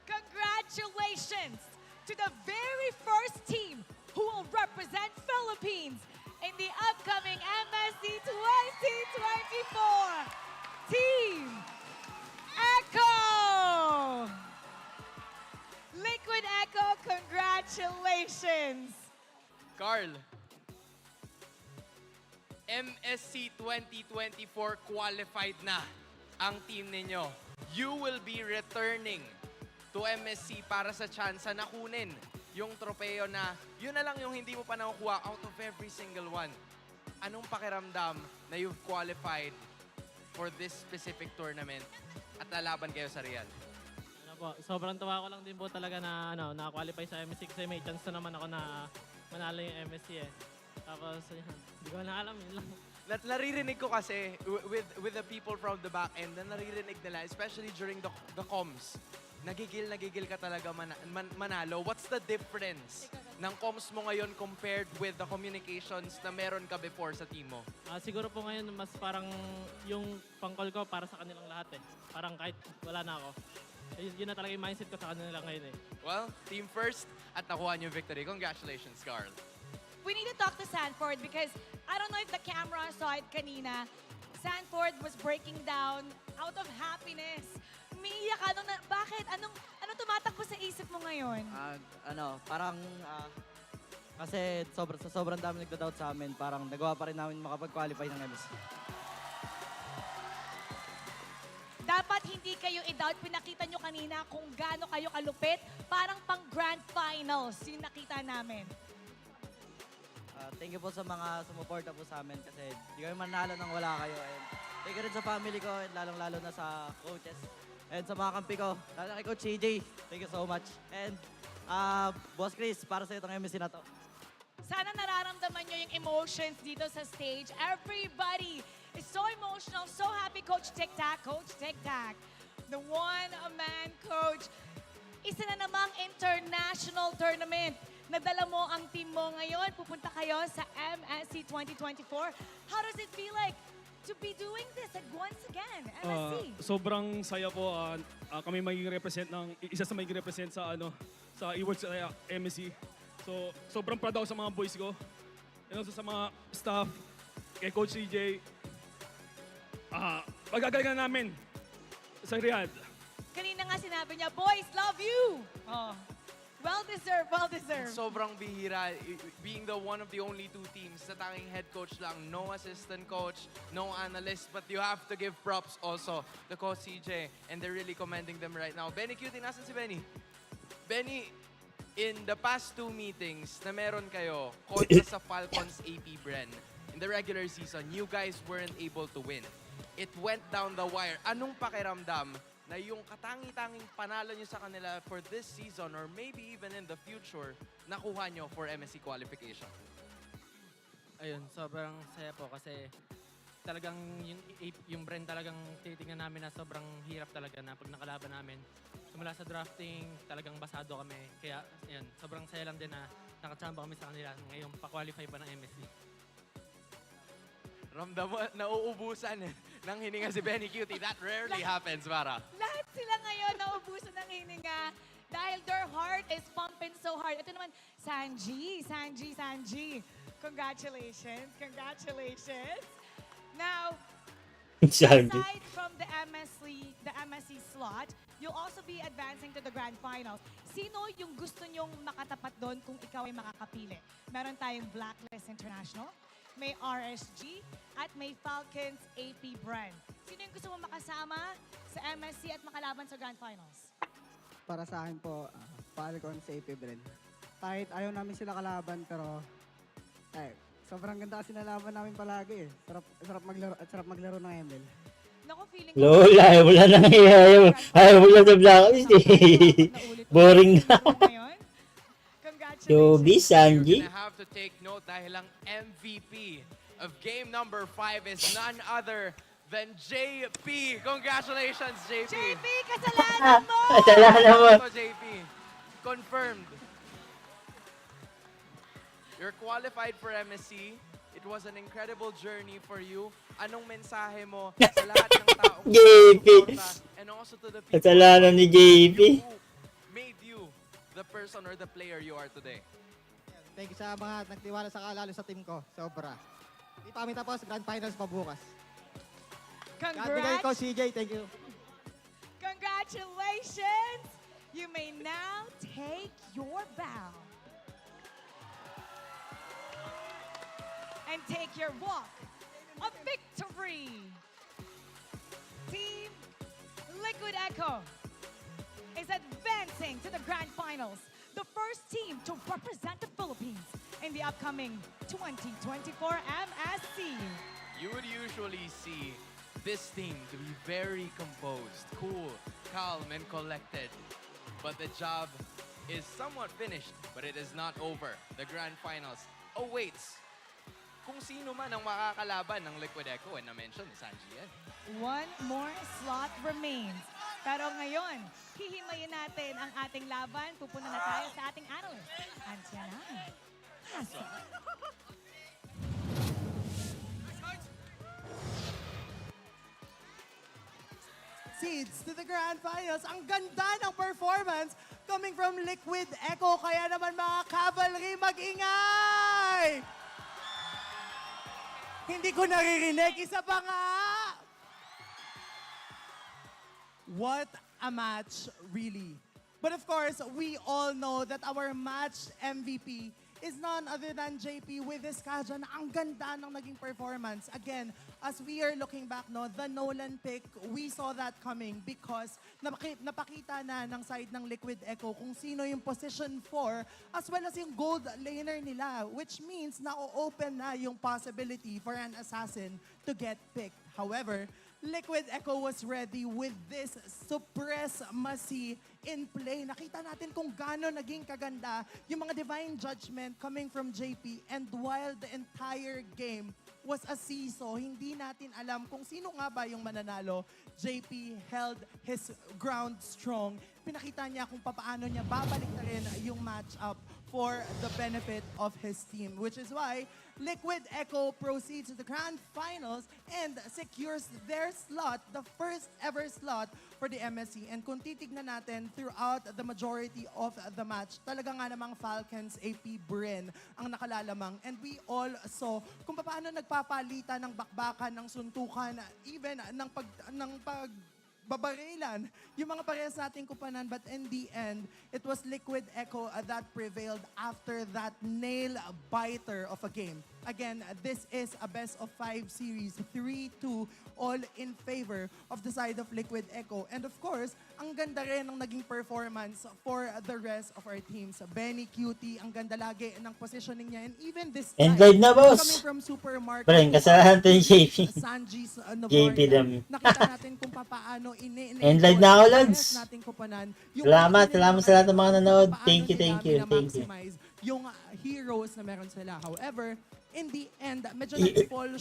Congratulations to the very first team who will represent Philippines in the upcoming MSC 2024. Team Echo! Liquid Echo, congratulations! Carl, MSC 2024 qualified na ang team ninyo. You will be returning to MSC para sa tsansa na kunin yung tropeo na yun na lang yung hindi mo pa nakukuha out of every single one. Anong pakiramdam na you've qualified for this specific tournament at lalaban kayo sa Real? Sobrang tawa ko lang din po talaga na na-qualify sa MSC kasi may chance na naman ako na manalo yung MSC eh. Tapos, hindi ko na alam, yun lang. Naririnig ko kasi with the people from the back end na naririnig nila, especially during the comms, nagigil ka talaga manalo. What's the difference ng comms mo ngayon compared with the communications na meron ka before sa team mo? Siguro po ngayon mas parang yung pang-call ko para sa kanilang lahat eh. Parang kahit wala na ako. Yun na talaga yung mindset ko sa kanila ngayon eh. Well, team first at nakuha niyo victory. Congratulations, Carl. We need to talk to Sanford because I don't know if the camera saw it kanina. Sanford was breaking down out of happiness. Umiiyak ka nung bakit? Ano to tumatakbo sa isip mo ngayon? Parang kasi sobrang dami nagda-doubt sa amin, parang nagawa pa rin namin makapag-qualify ng MSC. Dapat hindi kayo i-doubt. Pinakita nyo kanina kung gaano kayo kalupit. Parang pang grand finals yung nakita namin. Thank you po sa mga sumuporta po sa amin kasi di kami manalo nang wala kayo. And thank you rin sa family ko and lalong-lalo na sa coaches. And sa mga kampi ko, lalo kay Coach CJ, thank you so much. And Boss Chris, para sa itong MSC na to. Sana nararamdaman nyo yung emotions dito sa stage. Everybody is so emotional, so happy. Coach Tic-Tac, Coach Tic-Tac, the one-man coach. Isa na namang international tournament. Nadala mo ang team mo ngayon. Pupunta kayo sa MSC 2024. How does it feel like to be doing this once again, MSC? Sobrang saya po. Kami magiging represent isa sa magiging represent sa sa awards sa MSC. So sobrang proud ako sa mga boys ko. And also sa mga staff, kay Coach CJ. Pagagalingan namin sa Riyadh. Kanina nga sinabi niya, boys, love you! Well-deserved, well-deserved. Sobrang bihira, being the one of the only two teams na tanging head coach lang, no assistant coach, no analyst, but you have to give props also to Coach CJ, and they're really commending them right now. Benny Cutie, nasan si Benny? Benny, in the past 2 meetings na meron kayo kontra sa Falcons APBREN, in the regular season, you guys weren't able to win. It went down the wire. Anong pakiramdam na yung katangi-tanging panalo nyo sa kanila for this season or maybe even in the future, nakuha nyo for MSC qualification? Ayun, sobrang saya po kasi talagang yung brand talagang tinitingnan namin na sobrang hirap talaga na pag nakalaban namin. Simula sa drafting, talagang basado kami. Kaya, ayun, sobrang saya lang din na nakachamba kami sa kanila ngayong pa-qualify pa ng MSC. Ramdam mo, nauubusan ng hininga si Benny Cutie. That rarely happens, Mara. Lahat sila ngayon naubusan ng hininga dahil their heart is pumping so hard. Ito naman, Sanji. Congratulations. Now, aside from the MSC slot, you'll also be advancing to the grand finals. Sino yung gusto nyong makatapat doon kung ikaw ay makakapili? Meron tayong Blacklist International, may RSG, at may Falcons APBREN. Sino yung gusto mo makasama sa MSC at makalaban sa Grand Finals? Para sa akin po, Falcon sa APBREN. Kahit ayaw namin sila kalaban, pero sobrang ganda kasi nalaban namin palagi eh. Sarap maglaro ng ML. Naku, feeling Lol, ayaw mo lang na blacklist eh. Boring na. Joby, Sanji. You're gonna have to take note dahil ang MVP of game number 5 is none other than JP. Congratulations, JP. JP, kasalanan mo! Kasalanan mo. JP, confirmed. You're qualified for MSC. It was an incredible journey for you. Anong mensahe mo sa lahat ng taong JP. and also to the people Kasalanan ni JP. who made you the person or the player you are today? Thank you sa mga nagtiwala lalo sa team ko. Sobra. Hindi pa kami tapos, Grand Finals pa bukas. God bigay ko, CJ. Thank you. Congratulations! You may now take your bow. And take your walk of victory. Team Liquid Echo is advancing to the grand finals. The first team to represent the Philippines in the upcoming 2024 MSC. You would usually see this team to be very composed, cool, calm, and collected. But the job is somewhat finished, but it is not over. The grand finals awaits. Kung sino man ang makakalaban ng Liquid Echo, and na-mention ni Sanji yan. One more slot remains. Pero ngayon, hihimayin natin ang ating laban. Pupunta na tayo sa ating analyst. Andiyan na. Seeds to the Grand Finals. Ang ganda ng performance coming from Liquid Echo. Kaya naman mga cavalry, mag-ingay! Hindi ko naririnig. Isa pa nga! What a match, really. But of course, we all know that our match MVP is none other than JP with this Kaja na ang ganda ng naging performance. Again, as we are looking back, no, the Nolan pick, we saw that coming because napakita na ng side ng Liquid Echo kung sino yung position 4 as well as yung gold laner nila, which means na o-open na yung possibility for an assassin to get picked. However, Liquid Echo was ready with this supremacy in play. Nakita natin kung gaano naging kaganda yung mga divine judgment coming from JP, and while the entire game was a seesaw, hindi natin alam kung sino nga ba yung mananalo. JP held his ground strong. Pinakita niya kung paano niya babalik na rin yung matchup for the benefit of his team, which is why Liquid Echo proceeds to the Grand Finals and secures their slot, the first ever slot for the MSC. And kung titignan natin throughout the majority of the match, talaga nga namang Falcons APBREN ang nakalalamang. And we all saw kung paano nagpapalitan ng bakbakan, ng suntukan, even ng babarilan yung mga parehas nating kupanan, but in the end, it was Liquid Echo that prevailed after that nail-biter of a game. Again, this is a best of 5 series, 3-2, all in favor of the side of Liquid Echo. And of course, ang ganda rin ng naging performance for the rest of our teams. Benny Cutie, ang ganda lagi ng positioning niya. And even this End live na, boss. coming from Supermarket, Bren, kasalahan to yung JP. Sanji's JP dam. nakita natin kung paano End live na ako, Lods. natin kupanan. Yung Salamat sa lahat ng mga nanood. Thank you. minamaximize yung heroes na meron sila. However, in the end, medyo nag-fall